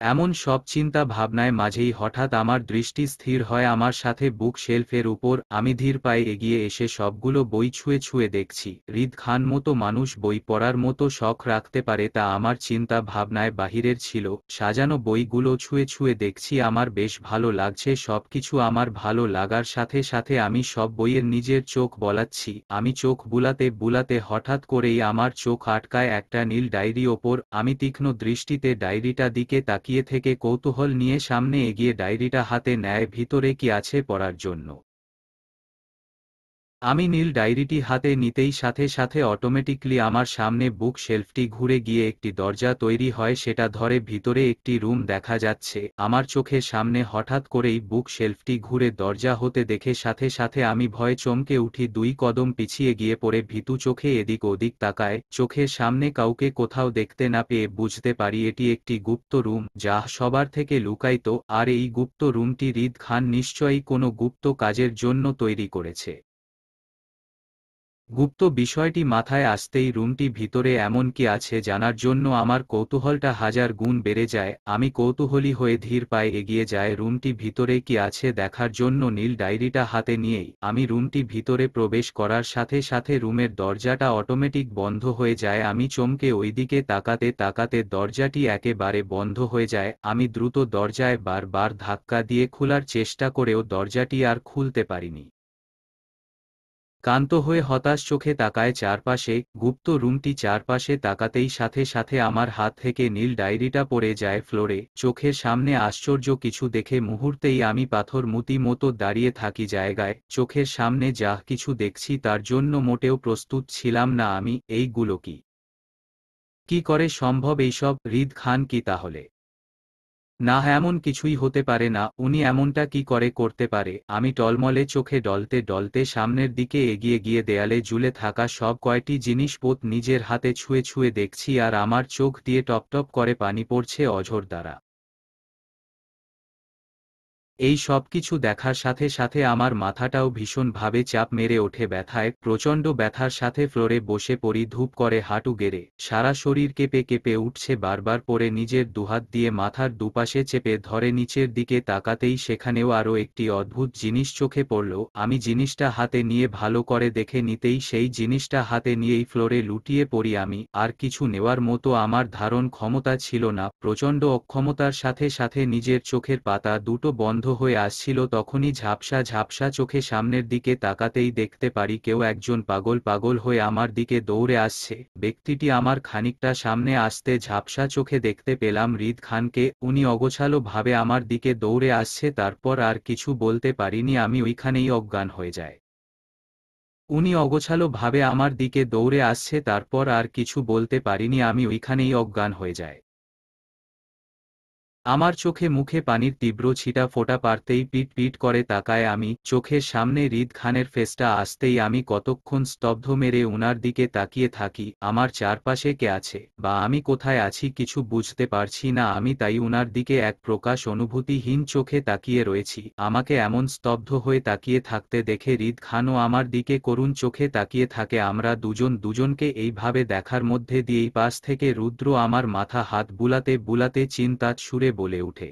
এমন সব চিন্তা ভাবনায় মাঝেই হঠাৎ আমার দৃষ্টি স্থির হয় আমার সাথে বুক শেলফের উপর। আমি ধীর পায়ে এগিয়ে এসে সবগুলো বই ছুঁয়ে ছুঁয়ে দেখছি। হৃদ খান মতো মানুষ বই পড়ার মতো শখ রাখতে পারে, তা আমার চিন্তা ভাবনায় বাহিরের ছিল। সাজানো বইগুলো ছুঁয়ে ছুঁয়ে দেখছি, আমার বেশ ভালো লাগছে সবকিছু। আমার ভালো লাগার সাথে সাথে আমি সব বইয়ের নিজের চোখ বলাচ্ছি। আমি চোখ বুলাতে বুলাতে হঠাৎ করেই আমার চোখ আটকায় একটা নীল ডায়েরি ওপর। আমি তীক্ষ্ণ দৃষ্টিতে ডায়েরিটা দিকে তাকিয়ে তাকিয়ে থেকে কৌতূহল নিয়ে সামনে এগিয়ে ডায়েরিটা হাতে নেয় ভিতরে কি আছে পড়ার জন্য। আমি নীল ডায়েরিটি হাতে নিতেই সাথে সাথে অটোমেটিকলি আমার সামনে বুক শেলফটি ঘুরে গিয়ে একটি দরজা তৈরি হয়, সেটা ধরে ভিতরে একটি রুম দেখা যাচ্ছে। আমার চোখের সামনে হঠাৎ করেই বুক শেলফটি ঘুরে দরজা হতে দেখে সাথে সাথে আমি ভয়ে চমকে উঠি, 2 কদম পিছিয়ে গিয়ে পড়ে ভীতু চোখে এদিক ওদিক তাকায়। চোখের সামনে কাউকে কোথাও দেখতে না পেয়ে বুঝতে পারি এটি একটি গুপ্ত রুম, যা সবার থেকে লুকায়িত। আর এই গুপ্ত রুমটি হৃদ খান নিশ্চয়ই কোনো গুপ্ত কাজের জন্য তৈরি করেছে। গুপ্ত বিষয়টি মাথায় আসতেই রুমটি ভিতরে এমন কি আছে জানার জন্য আমার কৌতূহলটা 1000 গুণ বেড়ে যায়। আমি কৌতূহলী হয়ে ধীর পায়ে এগিয়ে যায় রুমটি ভিতরে কি আছে দেখার জন্য। নীল ডায়েরিটা হাতে নিয়েই আমি রুমটি ভিতরে প্রবেশ করার সাথে সাথে রুমের দরজাটা অটোমেটিক বন্ধ হয়ে যায়। আমি চমকে ওইদিকে তাকাতে তাকাতে দরজাটি একেবারে বন্ধ হয়ে যায়। আমি দ্রুত দরজায় বারবার ধাক্কা দিয়ে খোলার চেষ্টা করেও দরজাটি আর খুলতে পারিনি। ক্লান্ত হয়ে হতাশ চোখে তাকায় চারপাশে। গুপ্ত রুমটি চারপাশে তাকাতেই সাথে সাথে আমার হাত থেকে নীল ডায়েরিটা পড়ে যায় ফ্লোরে। চোখের সামনে আশ্চর্য কিছু দেখে মুহূর্তেই আমি পাথর মুতি মতো দাঁড়িয়ে থাকি জায়গায়। চোখের সামনে যা কিছু দেখছি তার জন্য মোটেও প্রস্তুত ছিলাম না আমি। এইগুলো কি করে সম্ভব এইসব? হৃদ খান কি তাহলে? না, এমন কিছুই হতে পারে না। উনি এমনটা কি করে করতে পারে? আমি টলমলে চোখে ডলতে ডলতে সামনের দিকে এগিয়ে গিয়ে দেয়ালে ঝুলে থাকা সব কয়টি জিনিসপত্র নিজের হাতে ছুঁয়ে ছুঁয়ে দেখছি, আর আমার চোখ দিয়ে টপটপ করে পানি পড়ছে অঝোর দ্বারা। এই সব কিছু দেখার সাথে সাথে আমার মাথাটাও ভীষণভাবে চাপ মেরে ওঠে ব্যথায়। প্রচণ্ড ব্যথার সাথে ফ্লোরে বসে পড়ি ধূপ করে হাঁটু গেড়ে। সারা শরীর কেঁপে কেঁপে উঠছে। বারবার পরে নিজের দুহাত দিয়ে মাথার দুপাশে চেপে ধরে নিচের দিকে তাকাতেই সেখানেও আরও একটি অদ্ভুত জিনিস চোখে পড়ল। আমি জিনিসটা হাতে নিয়ে ভালো করে দেখে নিতেই সেই জিনিসটা হাতে নিয়েই ফ্লোরে লুটিয়ে পড়ি আমি। আর কিছু নেওয়ার মতো আমার ধারণ ক্ষমতা ছিল না। প্রচণ্ড অক্ষমতার সাথে সাথে নিজের চোখের পাতা দুটো বন্ধ হয়ে আসছিল। তখনই ঝাপসা ঝাপসা চোখে সামনের দিকে তাকাতেই দেখতে পারি কেউ একজন পাগল পাগল হয়ে আমার দিকে দৌড়ে আসছে। ব্যক্তিটি আমার খানিকটা সামনে আসতে ঝাপসা চোখে দেখতে পেলাম হৃদ খানকে। উনি অগোছালো ভাবে আমার দিকে দৌড়ে আসছে। তারপর আর কিছু বলতে পারিনি, আমি ওইখানেই অজ্ঞান হয়ে যায়। উনি অগোছালো ভাবে আমার দিকে দৌড়ে আসছে, তারপর আর কিছু বলতে পারিনি, আমি ওইখানেই অজ্ঞান হয়ে যায়। আমার চোখে মুখে পানির তীব্র ছিটা ফোঁটা পারতেই পিট পিট করে তাকায় আমি। চোখের সামনে হৃদ খানের ফেসটা আসতেই আমি কতক্ষণ স্তব্ধ মেরে উনার দিকে তাকিয়ে থাকি। আমার চারপাশে কে আছে বা আমি কোথায় আছি কিছু বুঝতে পারছি না আমি, তাই উনার দিকে এক প্রকাশ অনুভূতিহীন চোখে তাকিয়ে রয়েছি। আমাকে এমন স্তব্ধ হয়ে তাকিয়ে থাকতে দেখে হৃদ খানও আমার দিকে করুণ চোখে তাকিয়ে থাকে। আমরা দুজন দুজনকে এইভাবে দেখার মধ্যে দিয়েই পাশ থেকে রুদ্র আমার মাথা হাত বুলাতে বুলাতে চিন্তার সুরে বলে ওঠে,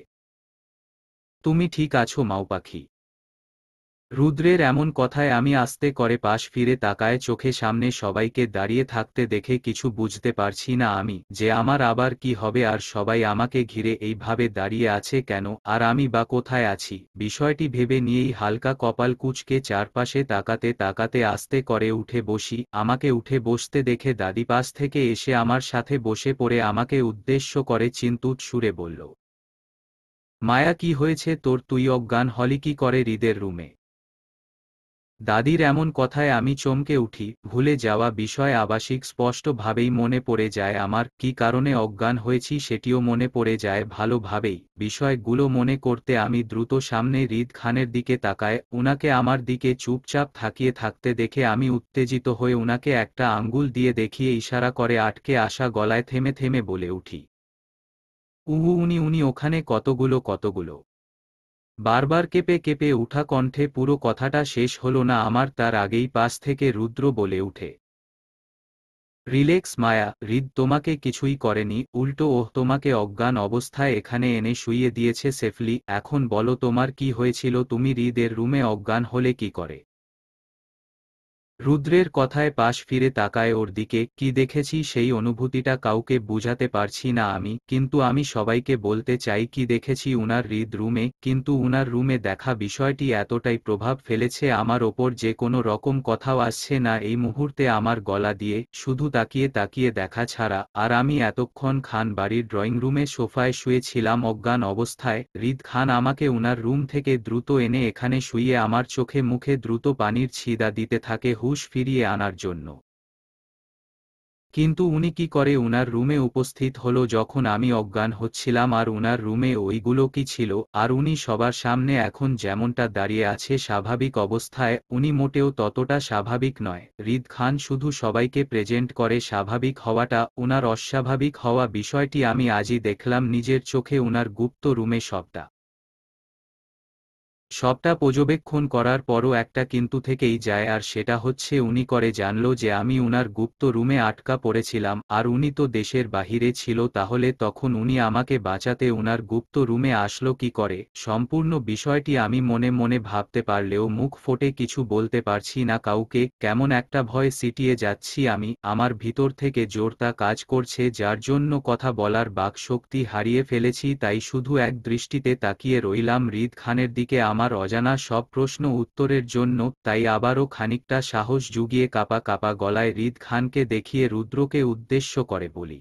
তুমি ঠিক আছো মাউপাখি? রুদ্রের এমন কথায় আমি আস্তে করে পাশ ফিরে তাকায়। চোখে সামনে সবাইকে দাঁড়িয়ে থাকতে দেখে কিছু বুঝতে পারছি না আমি যে আমার আবার কি হবে, আর সবাই আমাকে ঘিরে এইভাবে দাঁড়িয়ে আছে কেন, আর আমি বা কোথায় আছি। বিষয়টি ভেবে নিয়েই হালকা কপাল কুঁচকে চারপাশে তাকাতে তাকাতে আস্তে করে উঠে বসি। আমাকে উঠে বসতে দেখে দাদি পাশ থেকে এসে আমার সাথে বসে পড়ে আমাকে উদ্দেশ্য করে চিন্তুত সুরে বলল, মায়া কি হয়েছে তোর? তুই অজ্ঞান হলি কি করে হৃদের রুমে? দাদির এমন কথায় আমি চমকে উঠি। ভুলে যাওয়া বিষয় আবাসিক স্পষ্টভাবেই মনে পড়ে যায় আমার। কী কারণে অজ্ঞান হয়েছি সেটিও মনে পড়ে যায় ভালোভাবেই। বিষয়গুলো মনে করতে আমি দ্রুত সামনে হৃদ খানের দিকে তাকায়। উনাকে আমার দিকে চুপচাপ থাকিয়ে থাকতে দেখে আমি উত্তেজিত হয়ে উনাকে একটা আঙ্গুল দিয়ে দেখিয়ে ইশারা করে আটকে আসা গলায় থেমে থেমে বলে উঠি, উহু উনি উনি ওখানে কতগুলো। বারবার কেঁপে কেঁপে উঠা কণ্ঠে পুরো কথাটা শেষ হলো না আমার, তার আগেই পাশ থেকে রুদ্র বলে উঠে, রিল্যাক্স মায়া, হৃদ তোমাকে কিছুই করেনি, উল্টো ওহ তোমাকে অজ্ঞান অবস্থায় এখানে এনে শুইয়ে দিয়েছে সেফলি। এখন বলো তোমার কি হয়েছিল? তুমি হৃদের রুমে অজ্ঞান হলে কি করে? রুদ্রের কথায় পাশ ফিরে তাকায় ওর দিকে। কি দেখেছি সেই অনুভূতিটা কাউকে বুঝাতে পারছি না আমি, কিন্তু আমি সবাইকে বলতে চাই কি দেখেছি উনার রুমে। কিন্তু উনার রুমে দেখা বিষয়টি এতটাই প্রভাব ফেলেছে আমার ওপর যে কোনো রকম কথাও আসছে না এই মুহূর্তে আমার গলা দিয়ে, শুধু তাকিয়ে তাকিয়ে দেখা ছাড়া। আর আমি এতক্ষণ খান বাড়ির ড্রয়িং রুমে সোফায় শুয়েছিলাম অজ্ঞান অবস্থায়। হৃদ খান আমাকে উনার রুম থেকে দ্রুত এনে এখানে শুইয়ে আমার চোখে মুখে দ্রুত পানির ছিদা দিতে থাকে হুঁশ ফিরিয়ে আনার জন্য। কিন্তু উনি কি করে উনার রুমে উপস্থিত হলো যখন আমি অজ্ঞান হচ্ছিলাম? আর উনার রুমে ওইগুলো কি ছিল? আর উনি সবার সামনে এখন যেমনটা দাঁড়িয়ে আছে স্বাভাবিক অবস্থায়, উনি মোটেও ততটা স্বাভাবিক নয়। হৃদ খান শুধু সবাইকে প্রেজেন্ট করে স্বাভাবিক হওয়াটা, উনার অস্বাভাবিক হওয়া বিষয়টি আমি আজই দেখলাম নিজের চোখে উনার গুপ্ত রুমে সবটা পর্যবেক্ষণ করার পরও একটা কিন্তু থেকেই যায়, আর সেটা হচ্ছে উনি করে জানলো যে আমি উনার গুপ্ত রুমে আটকা পড়েছিলাম। আর উনি তো দেশের বাহিরে ছিল, তাহলে তখন উনি আমাকে বাঁচাতে উনার গুপ্ত রুমে আসলো কি করে? সম্পূর্ণ বিষয়টি আমি মনে মনে ভাবতে পারলেও মুখ ফুটে কিছু বলতে পারছি না কাউকে। কেমন একটা ভয় সিটিয়ে যাচ্ছি আমি, আমার ভিতর থেকে জোরতা কাজ করছে যার জন্য কথা বলার বাকশক্তি হারিয়ে ফেলেছি। তাই শুধু এক দৃষ্টিতে তাকিয়ে রইলাম হৃদ খানের দিকে আমার অজানা সব প্রশ্ন উত্তরের জন্য। তাই আবারও খানিকটা সাহস জুগিয়ে কাঁপা কাঁপা গলায় হৃদ খানকে দেখিয়ে রুদ্রকে উদ্দেশ্য করে বলি,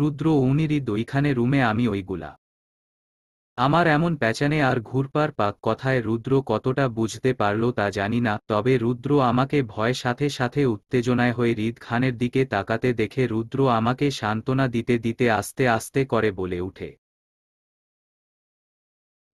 রুদ্র উনিরই ওইখানে রুমে আমি ওইগুলা। আমার এমন প্যাঁচানে আর ঘুরপার পাক কথায় রুদ্র কতটা বুঝতে পারল তা জানি না, তবে রুদ্র আমাকে ভয় সাথে সাথে উত্তেজনায় হয়ে হৃদ খানের দিকে তাকাতে দেখে রুদ্র আমাকে সান্ত্বনা দিতে দিতে আস্তে আস্তে করে বলে উঠে,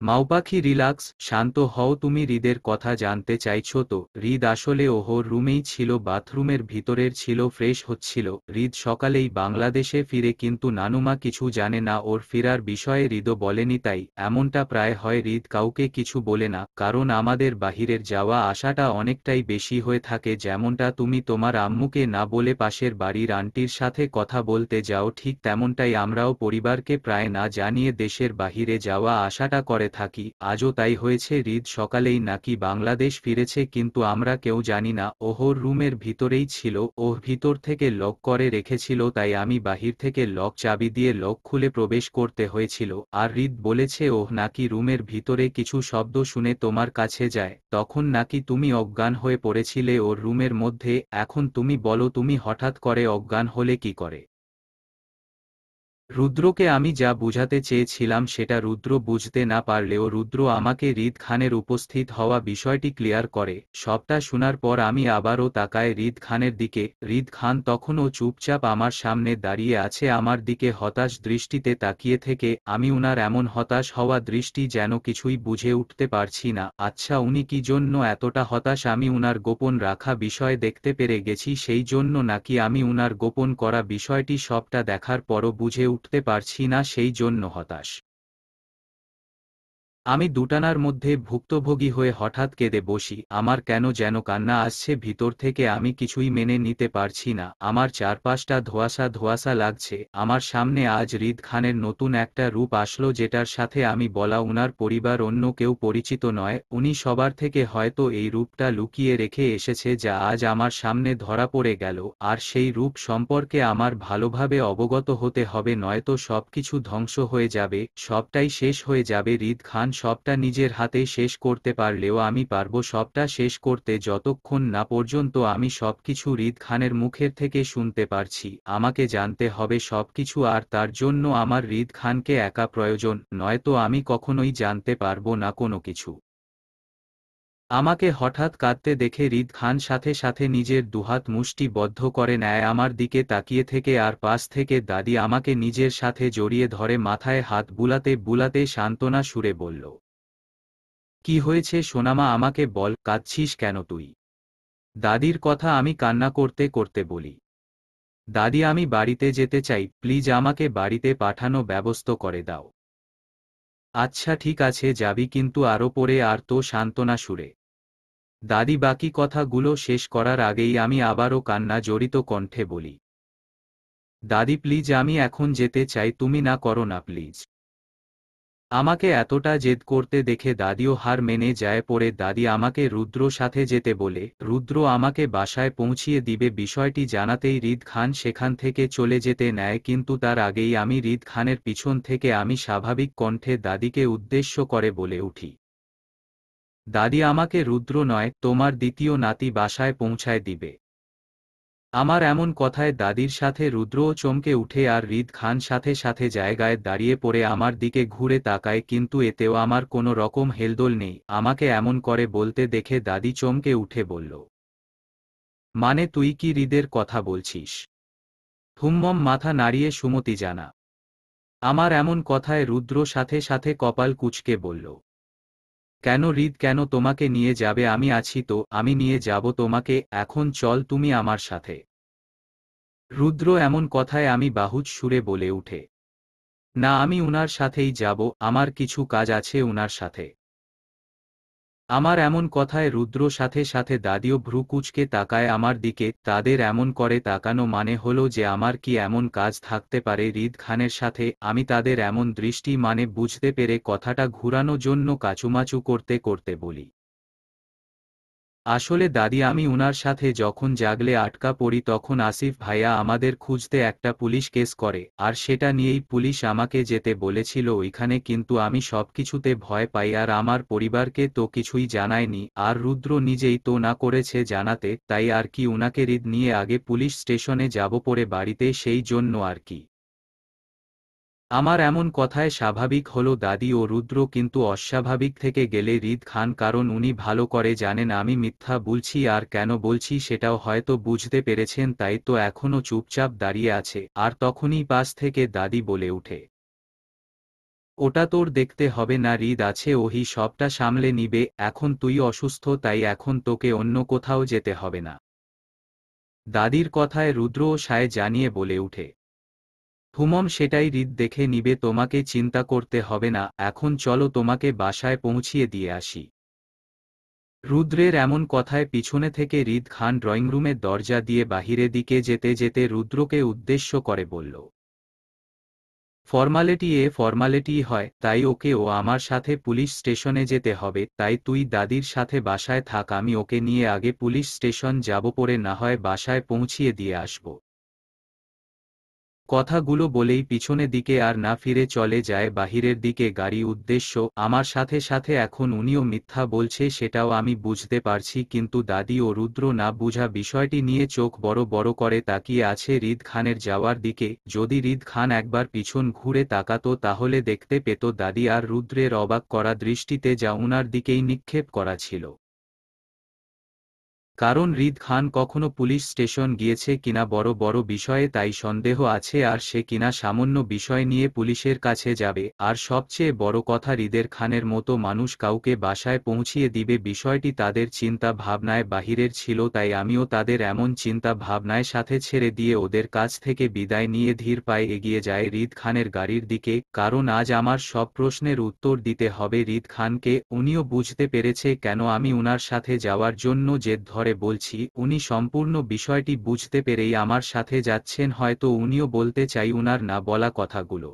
মাউপাখি রিল্যাক্স, শান্ত হও তুমি। হৃদের কথা জানতে চাইছো তো? হৃদ আসলে ওহর রুমেই ছিল, বাথরুমের ভিতরের ছিল, ফ্রেশ হচ্ছিল। হৃদ সকালেই বাংলাদেশে ফিরে, কিন্তু নানুমা কিছু জানে না ওর ফেরার বিষয়ে, হৃদও বলেনি। তাই এমনটা প্রায় হয় হৃদ কাউকে কিছু বলে না, কারণ আমাদের বাহিরের যাওয়া আসাটা অনেকটাই বেশি হয়ে থাকে। যেমনটা তুমি তোমার আম্মুকে না বলে পাশের বাড়ির আন্টির সাথে কথা বলতে যাও, ঠিক তেমনটাই আমরাও পরিবারকে প্রায় না জানিয়ে দেশের বাহিরে যাওয়া আসাটা করে থাকি। আজও তাই হয়েছে। হৃদ সকালেই নাকি বাংলাদেশ ফিরেছে, কিন্তু আমরা কেউ জানি না। ওহর রুমের ভিতরেই ছিল, ওহ ভিতর থেকে লক করে রেখেছিল, তাই আমি বাহির থেকে লক চাবি দিয়ে লক খুলে প্রবেশ করতে হয়েছিল। আর হৃদ বলেছে ওহ নাকি রুমের ভিতরে কিছু শব্দ শুনে তোমার কাছে যায়, তখন নাকি তুমি অজ্ঞান হয়ে পড়েছিলে ওর রুমের মধ্যে। এখন তুমি বলো তুমি হঠাৎ করে অজ্ঞান হলে কি করে? রুদ্রকে আমি যা বুঝাতে চেয়েছিলাম সেটা রুদ্র বুঝতে না পারলেও রুদ্র আমাকে হৃদ খানের উপস্থিত হওয়া বিষয়টি ক্লিয়ার করে। সবটা শোনার পর আমি আবারও তাকায় হৃদ খানের দিকে। হৃদ খান তখনও চুপচাপ আমার সামনে দাঁড়িয়ে আছে, আমার দিকে হতাশ দৃষ্টিতে তাকিয়ে থেকে। আমি উনার এমন হতাশ হওয়া দৃষ্টি যেন কিছুই বুঝে উঠতে পারছি না। আচ্ছা উনি কি জন্য এতটা হতাশ? আমি উনার গোপন রাখা বিষয় দেখতে পেরে গেছি সেই জন্য, নাকি আমি উনার গোপন করা বিষয়টি সবটা দেখার পরও বুঝে উঠতে পারছি না সেই জন্য হতাশ? আমি দুটানার মধ্যে ভুক্তভোগী হয়ে হঠাৎ কেঁদে বসি। আমার কেন যেন কান্না আসছে ভিতর থেকে, আমি কিছুই মেনে নিতে পারছি না। আমার চারপাশটা ধোঁয়াশা ধোঁয়াশা লাগছে। আমার সামনে আজ হৃদ খানের নতুন একটা রূপ আসলো, যেটার সাথে আমি বলা উনার পরিবার অন্য কেউ পরিচিত নয়। উনি সবার থেকে হয়তো এই রূপটা লুকিয়ে রেখে এসেছে, যা আজ আমার সামনে ধরা পড়ে গেল। আর সেই রূপ সম্পর্কে আমার ভালোভাবে অবগত হতে হবে, নয়তো সবকিছু ধ্বংস হয়ে যাবে, সবটাই শেষ হয়ে যাবে। হৃদ খান সবটা নিজের হাতে শেষ করতে পারলেও আমি পারবো সবটা শেষ করতে যতক্ষণ না পর্যন্ত আমি সবকিছু হৃদ খানের মুখের থেকে শুনতে পারছি। আমাকে জানতে হবে সবকিছু, আর তার জন্য আমার হৃদ খানকে একা প্রয়োজন, নয়তো আমি কখনোই জানতে পারবো না কোনো কিছু। আমাকে হঠাৎ কাঁদতে দেখে হৃদ খান সাথে সাথে নিজের দুহাত মুষ্টি বদ্ধ করে নেয় আমার দিকে তাকিয়ে থেকে, আর পাশ থেকে দাদি আমাকে নিজের সাথে জড়িয়ে ধরে মাথায় হাত বুলাতে বুলাতে সান্ত্বনা সুরে বলল, কি হয়েছে সোনামা, আমাকে বল, কাঁদছিস কেন তুই? দাদির কথা আমি কান্না করতে করতে বলি, দাদি আমি বাড়িতে যেতে চাই, প্লিজ আমাকে বাড়িতে পাঠানো ব্যবস্থা করে দাও। আচ্ছা ঠিক আছে যাবি, কিন্তু আরও পরে। আর তো সান্ত্বনা সুরে দাদি বাকি কথাগুলো শেষ করার আগেই আমি আবারও কান্না জড়িত কণ্ঠে বলি, দাদি প্লিজ আমি এখন যেতে চাই, তুমি না করো না প্লিজ। আমাকে এতটা জেদ করতে দেখে দাদিও হার মেনে যায় পড়ে দাদি আমাকে রুদ্র সাথে যেতে বলে রুদ্র আমাকে বাসায় পৌঁছিয়ে দিবে বিষয়টি জানাতেই হৃদ খান সেখান থেকে চলে যেতে নেয় কিন্তু তার আগেই আমি হৃদ খানের পিছন থেকে আমি স্বাভাবিক কণ্ঠে দাদিকে উদ্দেশ্য করে বলে উঠি, দাদি আমাকে রুদ্র নয় তোমার দ্বিতীয় নাতি বাসায় পৌঁছায় দিবে। আমার এমন কথায় দাদির সাথে রুদ্রও চমকে উঠে আর হৃদ খান সাথে সাথে জায়গায় দাঁড়িয়ে পড়ে আমার দিকে ঘুরে তাকায় কিন্তু এতেও আমার কোনো রকম হেলদোল নেই। আমাকে এমন করে বলতে দেখে দাদি চমকে উঠে বলল, মানে তুই কি হৃদের কথা বলছিস? হুম্মম মাথা নাড়িয়ে সুমতি জানা। আমার এমন কথায় রুদ্র সাথে সাথে কপাল কুঁচকে বলল, কেন হৃদ কেন তোমাকে নিয়ে যাবে? আমি আছি তো, আমি নিয়ে যাব তোমাকে, এখন চল তুমি আমার সাথে। রুদ্র এমন কথায় আমি বাহুজ সুরে বলে উঠে, না আমি উনার সাথেই যাব, আমার কিছু কাজ আছে উনার সাথে। আমার এমন কথায় রুদ্র সাথে সাথে দাদিও ভ্রু কুঁচকে তাকায় আমার দিকে, তাদের এমন করে তাকানো মানে হলো যে আমার কি এমন কাজ থাকতে পারে হৃদ খানের সাথে। আমি তাদের এমন দৃষ্টি মানে বুঝতে পেরে কথাটা ঘুরানো জন্য কাচুমাচু করতে করতে বলি, আসলে দাদি আমি উনার সাথে যখন জাগলে আটকা পড়ি তখন আসিফ ভাইয়া আমাদের খুঁজতে একটা পুলিশ কেস করে আর সেটা নিয়েই পুলিশ আমাকে যেতে বলেছিল ওইখানে কিন্তু আমি সবকিছুতে ভয় পাই আর আমার পরিবারকে তো কিছুই জানায়নি আর রুদ্র নিজেই তো না করেছে জানাতে, তাই আর কি উনাকে হৃদ নিয়ে আগে পুলিশ স্টেশনে যাব পরে বাড়িতে সেই জন্য আর কি। আমার এমন কথায় স্বাভাবিক হলো দাদি ও রুদ্র কিন্তু অস্বাভাবিক থেকে গেলে হৃদ খান, কারণ উনি ভালো করে জানেন আমি মিথ্যা বলছি আর কেন বলছি সেটাও হয়তো বুঝতে পেরেছেন, তাই তো এখনও চুপচাপ দাঁড়িয়ে আছে। আর তখনই পাশ থেকে দাদি বলে উঠে, ওটা তোর দেখতে হবে না, হৃদ আছে ওহি সবটা সামলে নিবে, এখন তুই অসুস্থ তাই এখন তোকে অন্য কোথাও যেতে হবে না। দাদির কথায় রুদ্রও সায় জানিয়ে বলে উঠে, হুমম সেটাই হৃদ দেখে নিবে, তোমাকে চিন্তা করতে হবে না, এখন চলো তোমাকে বাসায় পৌঁছিয়ে দিয়ে আসি। রুদ্রের এমন কথায় পিছনে থেকে হৃদ খান ড্রয়িংরুমের দরজা দিয়ে বাহিরে দিকে যেতে যেতে রুদ্রকে উদ্দেশ্য করে বলল, ফর্মালিটি হয়, তাই ওকে ও আমার সাথে পুলিশ স্টেশনে যেতে হবে, তাই তুই দাদির সাথে বাসায় থাক, আমি ওকে নিয়ে আগে পুলিশ স্টেশন যাব পরে না হয় বাসায় পৌঁছিয়ে দিয়ে আসব। কথাগুলো বলেই পিছনে দিকে আর না ফিরে চলে যায় বাহিরের দিকে গাড়ি উদ্দেশ্য। আমার সাথে সাথে এখন উনিও মিথ্যা বলছে সেটাও আমি বুঝতে পারছি কিন্তু দাদি ও রুদ্র না বুঝা বিষয়টি নিয়ে চোখ বড় বড় করে তাকিয়ে আছে হৃদ খানের যাওয়ার দিকে। যদি হৃদ খান একবার পিছন ঘুরে তাকাতো তাহলে দেখতে পেত দাদি আর রুদ্রের অবাক করা দৃষ্টিতে যা উনার দিকেই নিক্ষেপ করা ছিল। কারণ হৃদ খান কখনো পুলিশ স্টেশন গিয়েছে কিনা বড় বড় বিষয়ে তাই সন্দেহ আছে আর সে কিনা সামান্য বিষয় নিয়ে পুলিশের কাছে যাবে, আর সবচেয়ে বড় কথা হৃদের খানের মতো মানুষ কাউকে বাসায় পৌঁছিয়ে দিবে বিষয়টি তাদের চিন্তা ভাবনায় বাহিরের ছিল, তাই আমিও তাদের এমন চিন্তা ভাবনায় সাথে ছেড়ে দিয়ে ওদের কাছ থেকে বিদায় নিয়ে ধীর পায়ে এগিয়ে যায় হৃদ খানের গাড়ির দিকে। কারণ আজ আমার সব প্রশ্নের উত্তর দিতে হবে হৃদ খানকে। উনিও বুঝতে পেরেছে কেন আমি উনার সাথে যাওয়ার জন্য জেদ ধরে বলছি, উনি সম্পূর্ণ বিষয়টি বুঝতে পেরেই আমার সাথে যাচ্ছেন, হয়তো উনিও বলতে চাই উনার না বলা কথাগুলো।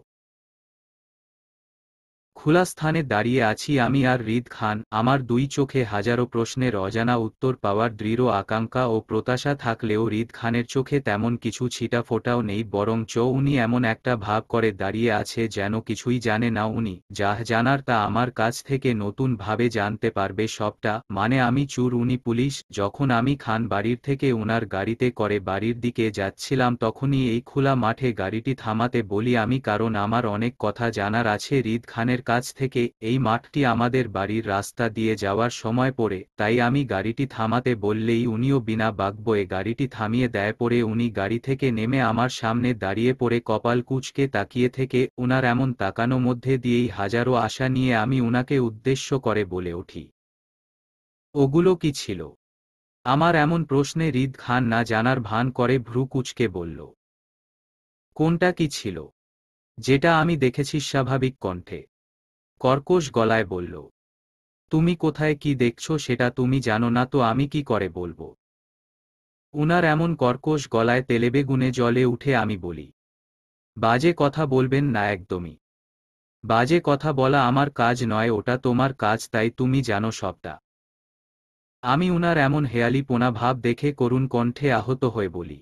খোলা স্থানে দাঁড়িয়ে আছি আমি আর হৃদ খান, আমার দুই চোখে হাজারো প্রশ্নের অজানা উত্তর পাওয়ার দৃঢ় আকাঙ্ক্ষা ও প্রত্যাশা থাকলেও হৃদ খানের চোখে তেমন কিছু ছিটাফোঁটাও নেই, বরঞ্চ উনি এমন একটা ভাব করে দাঁড়িয়ে আছে যেন কিছুই জানে না উনি, যা জানার তা আমার কাছ থেকে নতুন ভাবে জানতে পারবে সবটা। মানে আমি চুর উনি পুলিশ। যখন আমি খান বাড়ির থেকে উনার গাড়িতে করে বাড়ির দিকে যাচ্ছিলাম তখনই এই খোলা মাঠে গাড়িটি থামাতে বলি আমি, কারণ আমার অনেক কথা জানার আছে হৃদ খানের কাছ থেকে। এই মাঠটি আমাদের বাড়ির রাস্তা দিয়ে যাওয়ার সময় পড়ে, তাই আমি গাড়িটি থামাতে বললেই উনিও বিনা বাক্বয়ে গাড়িটি থামিয়ে দেয়। পরে উনি গাড়ি থেকে নেমে আমার সামনে দাঁড়িয়ে পড়ে কপাল কুঁচকে তাকিয়ে থেকে উনার এমন তাকানো মধ্যে দিয়েই হাজারো আশা নিয়ে আমি উনাকে উদ্দেশ্য করে বলে উঠি, ওগুলো কি ছিল? আমার এমন প্রশ্নে হৃদ খান না জানার ভান করে ভ্রু কুঁচকে বলল, কোনটা কি ছিল? যেটা আমি দেখেছি স্বাভাবিক কণ্ঠে কর্কশ গলায় বলল, তুমি কোথায় কি দেখছো সেটা তুমি জানো না তো আমি কি করে বলবো? উনার এমন কর্কশ গলায় তেলেবেগুনে জ্বলে উঠে আমি বলি, বাজে কথা বলবেন না একদমই। বাজে কথা বলা আমার কাজ নয়, ওটা তোমার কাজ, তাই তুমি জানো সবটা। আমি উনার এমন হেয়ালিপোনা ভাব দেখে করুণ কণ্ঠে আহত হয়ে বলি,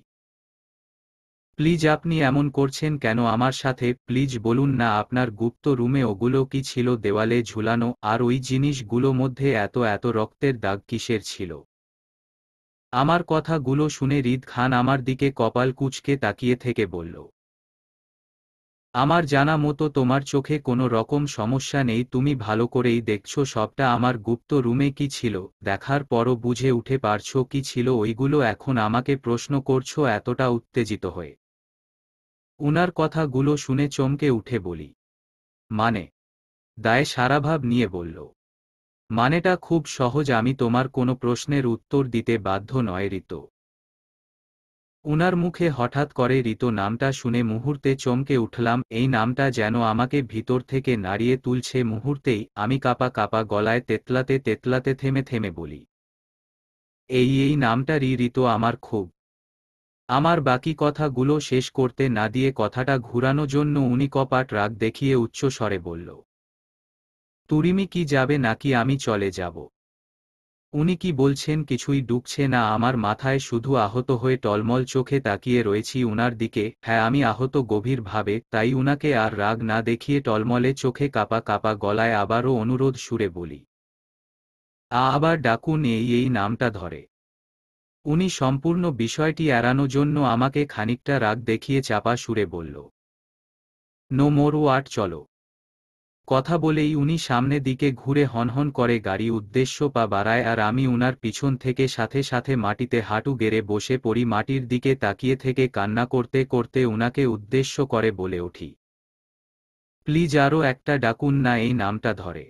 প্লিজ আপনি এমন করছেন কেন আমার সাথে? প্লিজ বলুন না আপনার গুপ্ত রুমে ওগুলো কি ছিল দেওয়ালে ঝুলানো, আর ওই জিনিসগুলো মধ্যে এত এত রক্তের দাগ কিসের ছিল? আমার কথাগুলো শুনে হৃদ খান আমার দিকে কপাল কুঁচকে তাকিয়ে থেকে বলল, আমার জানা মতো তোমার চোখে কোনো রকম সমস্যা নেই, তুমি ভালো করেই দেখছো সবটা। আমার গুপ্ত রুমে কি ছিল দেখার পরও বুঝে উঠে পারছো কি ছিল ওইগুলো, এখন আমাকে প্রশ্ন করছো এতটা উত্তেজিত হয়ে? উনার কথাগুলো শুনে চমকে উঠে বলি, মানে? দায়ে সারাভাব নিয়ে বলল, মানেটা খুব সহজ, আমি তোমার কোনো প্রশ্নের উত্তর দিতে বাধ্য নয় ঋতো। উনার মুখে হঠাৎ করে ঋতো নামটা শুনে মুহূর্তে চমকে উঠলাম, এই নামটা যেন আমাকে ভিতর থেকে নাড়িয়ে তুলছে। মুহূর্তেই আমি কাপা কাপা গলায় তেতলাতে তেতলাতে থেমে থেমে বলি, এই নামটা ঋতো আমার খুব। আমার বাকি কথাগুলো শেষ করতে না দিয়ে কথাটা ঘুরানো জন্য উনি কপাট রাগ দেখিয়ে উচ্চ স্বরে বলল, তুরিমি কি যাবে নাকি আমি চলে যাব? উনি কি বলছেন কিছুই ঢুকছে না আমার মাথায়, শুধু আহত হয়ে টলমল চোখে তাকিয়ে রয়েছি উনার দিকে। হ্যাঁ, আমি আহত গভীরভাবে, তাই উনাকে আর রাগ না দেখিয়ে টলমলে চোখে কাপা কাপা গলায় আবারও অনুরোধ সুরে বলি, আবার ডাকুন এই নামটা ধরে। উনি সম্পূর্ণ বিষয়টি এড়ানো জন্য আমাকে খানিকটা রাগ দেখিয়ে চাপা সুরে বলল, নো মোর ওয়াট, চলো। কথা বলেই উনি সামনে দিকে ঘুরে হনহন করে গাড়ি উদ্দেশ্য পা বাড়ায়, আর আমি উনার পিছন থেকে সাথে সাথে মাটিতে হাঁটু গেড়ে বসে পড়ি। মাটির দিকে তাকিয়ে থেকে কান্না করতে করতে উনাকে উদ্দেশ্য করে বলে উঠি, প্লিজ আরও একটা ডাকুন না এই নামটা ধরে।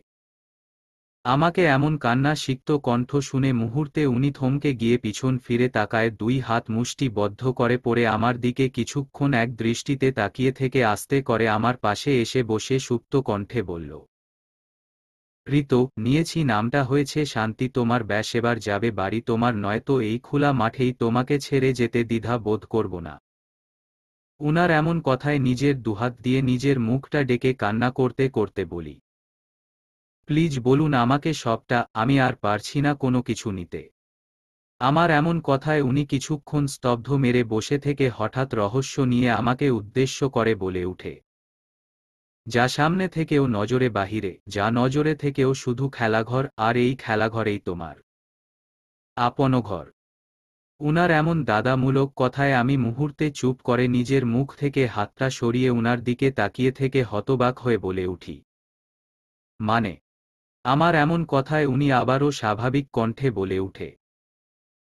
আমাকে এমন কান্না সিক্ত কণ্ঠ শুনে মুহূর্তে উনি থমকে গিয়ে পিছন ফিরে তাকায়, দুই হাত মুষ্টি বদ্ধ করে পড়ে আমার দিকে কিছুক্ষণ এক দৃষ্টিতে তাকিয়ে থেকে আস্তে করে আমার পাশে এসে বসে সুপ্ত কণ্ঠে বলল, ঋতো, নিয়েছি নামটা, হয়েছে শান্তি তোমার, ব্যাস এবার যাবে বাড়ি, তোমার নয়তো এই খোলা মাঠেই তোমাকে ছেড়ে যেতে দ্বিধা বোধ করব না। উনার এমন কথায় নিজের দুহাত দিয়ে নিজের মুখটা ডেকে কান্না করতে করতে বলি, প্লিজ বলুন আমাকে সবটা, আমি আর পারছি না কোনো কিছু নিতে। আমার এমন কথায় উনি কিছুক্ষণ স্তব্ধ মেরে বসে থেকে হঠাৎ রহস্য নিয়ে আমাকে উদ্দেশ্য করে বলে উঠে, যা সামনে থেকেও নজরে বাহিরে, যা নজরে থেকেও শুধু খেলাঘর, আর এই খেলাঘরেই তোমার আপন ঘর। উনার এমন দাদামূলক কথায় আমি মুহূর্তে চুপ করে নিজের মুখ থেকে হাতটা সরিয়ে উনার দিকে তাকিয়ে থেকে হতবাক হয়ে বলে উঠি, মানে? আমার এমন কথায় উনি আবারও স্বাভাবিক কণ্ঠে বলে উঠে,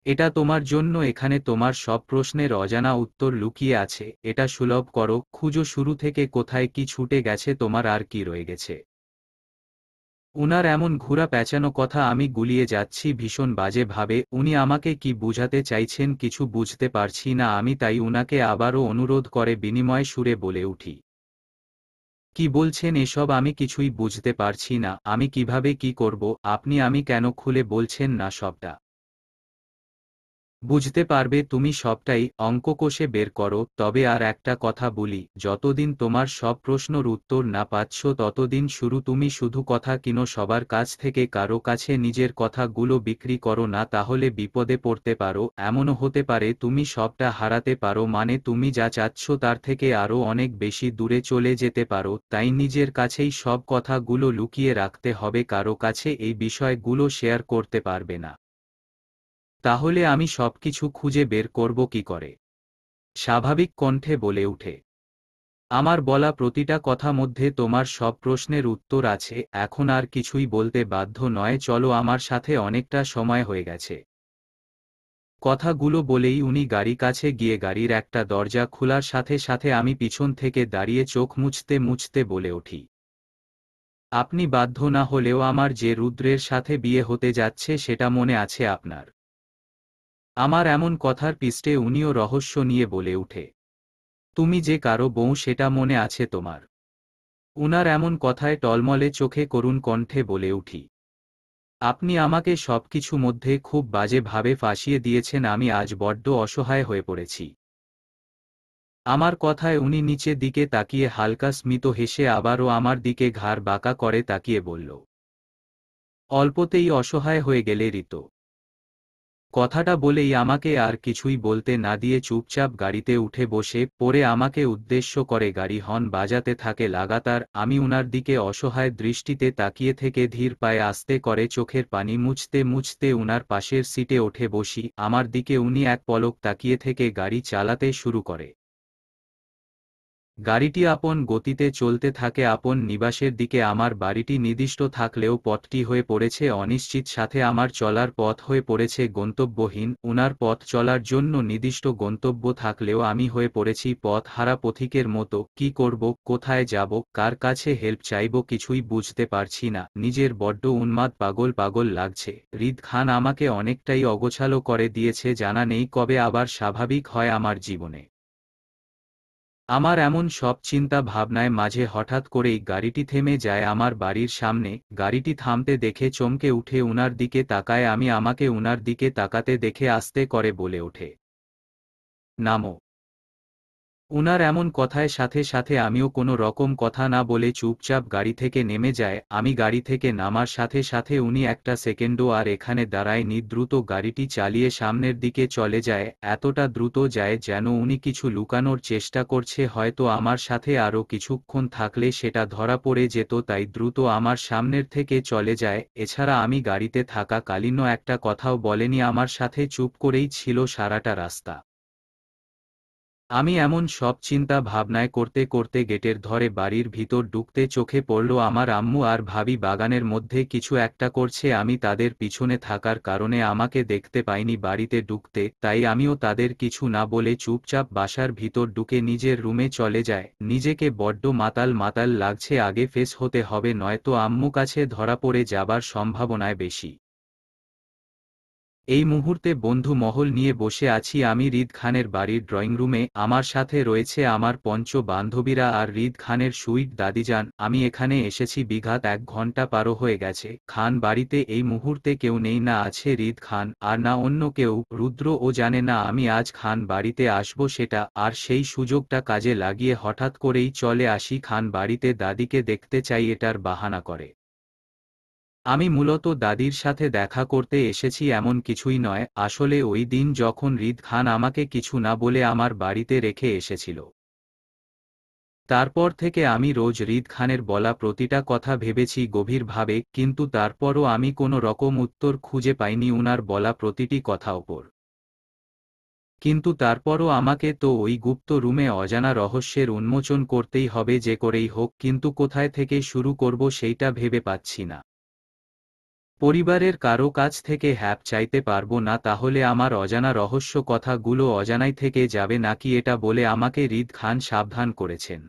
এটা তোমার জন্য, এখানে তোমার সব প্রশ্নের অজানা উত্তর লুকিয়ে আছে, এটা সুলভ করো, খুঁজো শুরু থেকে কোথায় কি ছুটে গেছে তোমার, আর কি রয়ে গেছে। উনার এমন ঘুরা পেঁচানো কথা আমি গুলিয়ে যাচ্ছি ভীষণ বাজে ভাবে। উনি আমাকে কি বুঝাতে চাইছেন কিছু বুঝতে পারছি না আমি, তাই উনাকে আবারও অনুরোধ করে বিনিময় সুরে বলে উঠি, কি বলছেন এসব? আমি কিছুই বুঝতে পারছি না, আমি কিভাবে কি করব? আমি কেন খুলে বলছেন না সবটা? বুঝতে পারবে তুমি সবটাই, অঙ্ক কষে বের করো। তবে আর একটা কথা বলি, যতদিন তোমার সব প্রশ্নর উত্তর না পাচ্ছ ততদিন তুমি শুধু কথা কিনো সবার কাছ থেকে, কারো কাছে নিজের কথাগুলো বিক্রি করো না, তাহলে বিপদে পড়তে পারো। এমনও হতে পারে তুমি সবটা হারাতে পারো, মানে তুমি যা চাচ্ছ তার থেকে আরও অনেক বেশি দূরে চলে যেতে পারো। তাই নিজের কাছেই সব কথাগুলো লুকিয়ে রাখতে হবে, কারো কাছে এই বিষয়গুলো শেয়ার করতে পারবে না। তাহলে আমি সবকিছু খুঁজে বের করব কি করে? স্বাভাবিক কণ্ঠে বলে উঠে, আমার বলা প্রতিটা কথা মধ্যে তোমার সব প্রশ্নের উত্তর আছে, এখন আর কিছুই বলতে বাধ্য নয়, চলো আমার সাথে, অনেকটা সময় হয়ে গেছে। কথাগুলো বলেই উনি গাড়ি কাছে গিয়ে গাড়ির একটা দরজা খোলার সাথে সাথে আমি পিছন থেকে দাঁড়িয়ে চোখ মুছতে মুছতে বলে উঠি, আপনি বাধ্য না হলেও আমার যে রুদ্রের সাথে বিয়ে হতে যাচ্ছে সেটা মনে আছে আপনার? আমার এমন কথার পিষ্টে উনিও রহস্য নিয়ে বলে উঠে, তুমি যে কারো বউ সেটা মনে আছে তোমার? উনার এমন কথায় টলমলে চোখে করুণ কণ্ঠে বলে উঠি, আপনি আমাকে সবকিছু মধ্যে খুব বাজে ভাবে ফাঁসিয়ে দিয়েছেন, আমি আজ বড্ড অসহায় হয়ে পড়েছি। আমার কথায় উনি নিচে দিকে তাকিয়ে হালকা স্মিত হেসে আবারও আমার দিকে ঘাড় বাঁকা করে তাকিয়ে বলল, অল্পতেই অসহায় হয়ে গেলে ঋতো। কথাটা বলেই আমাকে আর কিছুই বলতে না দিয়ে চুপচাপ গাড়িতে উঠে বসে পড়ে আমাকে উদ্দেশ্য করে গাড়ি হর্ন বাজাতে থাকে লাগাতার। আমি উনার দিকে অসহায় দৃষ্টিতে তাকিয়ে থেকে ধীর পায়ে আস্তে করে চোখের পানি মুছতে মুছতে উনার পাশের সিটে উঠে বসি। আমার দিকে উনি এক পলক তাকিয়ে থেকে গাড়ি চালাতে শুরু করে। গাড়িটি আপন গতিতে চলতে থাকে আপন নিবাসের দিকে। আমার বাড়িটি নির্দিষ্ট থাকলেও পথটি হয়ে পড়েছে অনিশ্চিত, সাথে আমার চলার পথ হয়ে পড়েছে গন্তব্যহীন। উনার পথ চলার জন্য নির্দিষ্ট গন্তব্য থাকলেও আমি হয়ে পড়েছি পথ হারা পথিকের মতো। কি করব, কোথায় যাব, কার কাছে হেল্প চাইব কিছুই বুঝতে পারছি না। নিজের বড্ড উন্মাদ পাগল পাগল লাগছে। হৃদ খান আমাকে অনেকটাই অগোছালো করে দিয়েছে, জানা নেই কবে আবার স্বাভাবিক হয় আমার জীবনে। আমার এমন সব চিন্তা ভাবনায় মাঝে হঠাৎ করেই গাড়িটি থেমে যায় আমার বাড়ির সামনে। গাড়িটি থামতে দেখে চমকে উঠে উনার দিকে তাকায় আমি। আমাকে উনার দিকে তাকাতে দেখে আস্তে করে বলে ওঠে, নামো। উনার এমন কথায় সাথে সাথে আমিও কোনো রকম কথা না বলে চুপচাপ গাড়ি থেকে নেমে যায়। আমি গাড়ি থেকে নামার সাথে সাথে উনি একটা সেকেন্ডও আর এখানে দাঁড়ায়নি, দ্রুত গাড়িটি চালিয়ে সামনের দিকে চলে যায়। এতটা দ্রুত যায় যেন উনি কিছু লুকানোর চেষ্টা করছে, হয়তো আমার সাথে আরও কিছুক্ষণ থাকলে সেটা ধরা পড়ে যেত, তাই দ্রুত আমার সামনের থেকে চলে যায়। এছাড়া আমি গাড়িতে থাকা কালীনও একটা কথাও বলেনি, আমার সাথে চুপ করেই ছিল সারাটা রাস্তা। আমি এমন সব চিন্তা ভাবনায় করতে করতে গেটের ধরে বাড়ির ভিতর ঢুকতে চোখে পড়ল আমার আম্মু আর ভাবি বাগানের মধ্যে কিছু একটা করছে। আমি তাদের পিছনে থাকার কারণে আমাকে দেখতে পাইনি বাড়িতে ঢুকতে, তাই আমিও তাদের কিছু না বলে চুপচাপ বাসার ভিতর ঢুকে নিজের রুমে চলে যায়। নিজেকে বড্ড মাতাল মাতাল লাগছে, আগে ফেস হতে হবে, নয়তো আম্মু কাছে ধরা পড়ে যাবার সম্ভাবনায় বেশি। এই মুহূর্তে বন্ধু মহল নিয়ে বসে আছি আমি হৃদ খানের বাড়ির ড্রয়িং রুমে। আমার সাথে রয়েছে আমার পঞ্চ বান্ধবীরা আর হৃদ খানের সুইট দাদিজান। আমি এখানে এসেছি বিঘাত 1 ঘন্টা পারো হয়ে গেছে। খান বাড়িতে এই মুহূর্তে কেউ নেই, না আছে হৃদ খান আর না অন্য কেউ। রুদ্র ও জানে না আমি আজ খান বাড়িতে আসবো সেটা, আর সেই সুযোগটা কাজে লাগিয়ে হঠাৎ করেই চলে আসি খান বাড়িতে। দাদিকে দেখতে চাই এটার বাহানা করে। আমি মূলত দাদির সাথে দেখা করতে এসেছি এমন কিছুই নয়, আসলে ওই দিন যখন হৃদ খান আমাকে কিছু না বলে আমার বাড়িতে রেখে এসেছিল, তারপর থেকে আমি রোজ হৃদ খানের বলা প্রতিটা কথা ভেবেছি গভীরভাবে, কিন্তু তারপরও আমি কোনো রকম উত্তর খুঁজে পাইনি উনার বলা প্রতিটি কথা ওপর। কিন্তু তারপরও আমাকে তো ওই গুপ্ত রুমে অজানা রহস্যের উন্মোচন করতেই হবে যে করেই হোক, কিন্তু কোথায় থেকে শুরু করব সেইটা ভেবে পাচ্ছি না। পরিবারের কারো কাছ থেকে হ্যাপ চাইতে পারবো না, তাহলে আমার অজানা রহস্য কথাগুলো অজানাই থেকে যাবে নাকি, এটা বলে আমাকে হৃদ খান সাবধান করেছেন।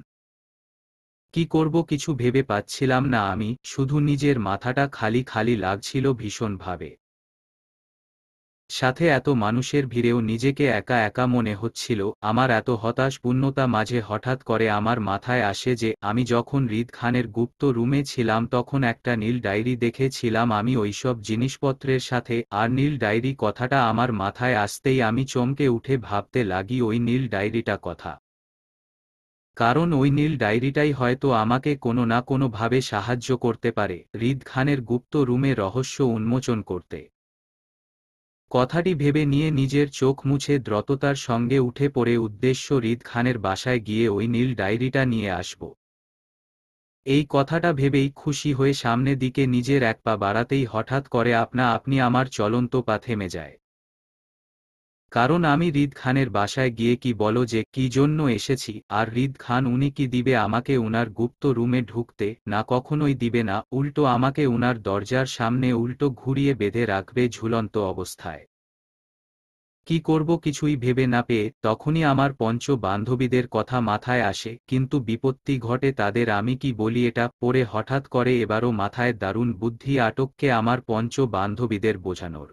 কি করব কিছু ভেবে পাচ্ছিলাম না আমি, শুধু নিজের মাথাটা খালি খালি লাগছিল ভীষণভাবে। সাথে এত মানুষের ভিড়েও নিজেকে একা একা মনে হচ্ছিল। আমার এত হতাশপূর্ণতা মাঝে হঠাৎ করে আমার মাথায় আসে যে আমি যখন হৃদ খানের গুপ্ত রুমে ছিলাম তখন একটা নীল ডায়েরি দেখেছিলাম আমি ওইসব জিনিসপত্রের সাথে। আর নীল ডায়েরি কথাটা আমার মাথায় আসতেই আমি চমকে উঠে ভাবতে লাগি ওই নীল ডায়েরিটা কথা। কারণ ওই নীল ডায়েরিটাই হয়তো আমাকে কোনো না কোনো ভাবে সাহায্য করতে পারে হৃদ খানের গুপ্ত রুমে রহস্য উন্মোচন করতে। কথাটি ভেবে নিয়ে নিজের চোখ মুছে দ্রুততার সঙ্গে উঠে পড়ে উদ্দেশ্য হৃদ খানের বাসায় গিয়ে ওই নীল ডায়েরিটা নিয়ে আসব। এই কথাটা ভেবেই খুশি হয়ে সামনে দিকে নিজের এক পা বাড়াতেই হঠাৎ করে আপনা আপনি আমার চলন্ত পা থেমে যায়। কারণ আমি হৃদ খানের বাসায় গিয়ে কি বলো যে কি জন্য এসেছি, আর হৃদ খান উনি কি দিবে আমাকে উনার গুপ্ত রুমে ঢুকতে? না, কখনোই দিবে না, উল্টো আমাকে উনার দরজার সামনে উল্টো ঘুরিয়ে বেঁধে রাখবে ঝুলন্ত অবস্থায়। কি করব কিছুই ভেবে না পেয়ে তখনই আমার পঞ্চ বান্ধবীদের কথা মাথায় আসে, কিন্তু বিপত্তি ঘটে তাদের। আমি কি বলি এটা পরে হঠাৎ করে এবারও মাথায় দারুণ বুদ্ধি আটকে আমার পঞ্চ বান্ধবীদের বোঝানোর।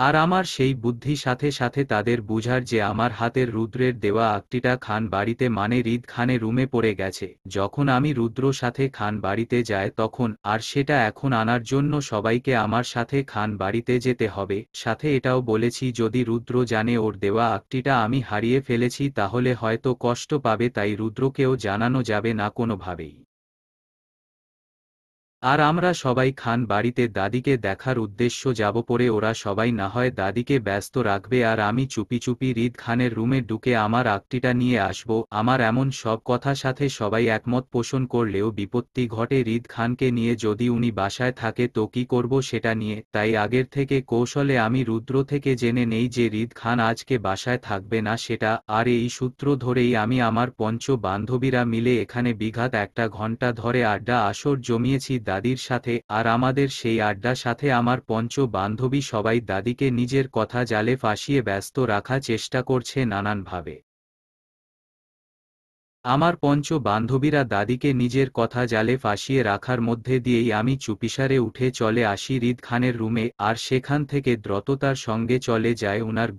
আর আমার সেই বুদ্ধি সাথে সাথে তাদের বুঝার যে আমার হাতের রুদ্রের দেওয়া আকটিটা খান বাড়িতে মানে হৃদ খানে রুমে পড়ে গেছে। যখন আমি রুদ্র সাথে খান বাড়িতে যায় তখন আর সেটা এখন আনার জন্য সবাইকে আমার সাথে খান বাড়িতে যেতে হবে। সাথে এটাও বলেছি যদি রুদ্র জানে ওর দেওয়া আকটিটা আমি হারিয়ে ফেলেছি তাহলে হয়তো কষ্ট পাবে, তাই রুদ্রকেও জানানো যাবে না কোনোভাবেই। আর আমরা সবাই খান বাড়িতে দাদিকে দেখার উদ্দেশ্য যাব পরে ওরা সবাই না হয় দাদিকে ব্যস্ত রাখবে আর আমি চুপি চুপি হৃদ খানের রুমে ঢুকে আমার আকটিটা নিয়ে আসব। আমার এমন সব কথা সাথে সবাই একমত পোষণ করলেও বিপত্তি ঘটে হৃদ খানকে নিয়ে, যদি উনি বাসায় থাকে তো কি করব সেটা নিয়ে। তাই আগের থেকে কৌশলে আমি রুদ্র থেকে জেনে নেই যে হৃদ খান আজকে বাসায় থাকবে না সেটা, আর এই সূত্র ধরেই আমি আমার পঞ্চ বান্ধবীরা মিলে এখানে বিঘাত 1 ঘন্টা ধরে আড্ডা আসর জমিয়েছি দাদির সাথে। আর আমাদের সেই আড্ডা সাথে আমার পঞ্চ বান্ধবী সবাই দাদিকে নিজের কথা জালে ফাঁসিয়ে ব্যস্ত রাখা চেষ্টা করছে নানানভাবে। আমার পঞ্চ বান্ধবীরা দাদিকে নিজের কথা জালে ফাঁসিয়ে রাখার মধ্যে দিয়েই আমি চুপিসারে উঠে চলে আসি হৃদ খানের রুমে, আর সেখান থেকে দ্রুততার সঙ্গে চলে যায় উনার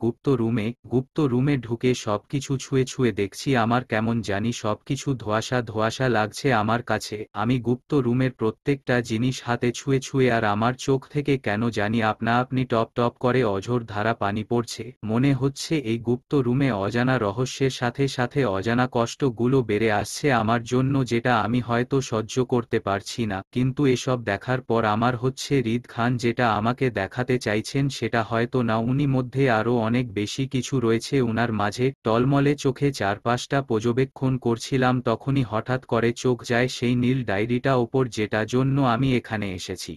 গুপ্ত রুমে ঢুকে সবকিছু ছুঁয়ে ছুঁয়ে দেখছি আমার কেমন জানি সবকিছু ধোঁয়াশা ধোঁয়াশা লাগছে আমার কাছে। আমি গুপ্ত রুমের প্রত্যেকটা জিনিস হাতে ছুঁয়ে ছুঁয়ে আর আমার চোখ থেকে কেন জানি আপনা আপনি টপ টপ করে অঝোর ধারা পানি পড়ছে। মনে হচ্ছে এই গুপ্ত রুমে অজানা রহস্যের সাথে সাথে অজানা কষ্টগুলো বেড়ে আসছে আমার জন্য, যেটা আমি হয়তো সহ্য করতে পারছি না। কিন্তু এসব দেখার পর আমার হচ্ছে হৃদ খান যেটা আমাকে দেখাতে চাইছেন সেটা হয়তো না, উনি মধ্যে আরও অনেক বেশি কিছু রয়েছে উনার মাঝে। টলমলে চোখে চারপাশটা পর্যবেক্ষণ করছিলাম তখনই হঠাৎ করে চোখ যায় সেই নীল ডায়েরিটা ওপর, যেটা জন্য আমি এখানে এসেছি।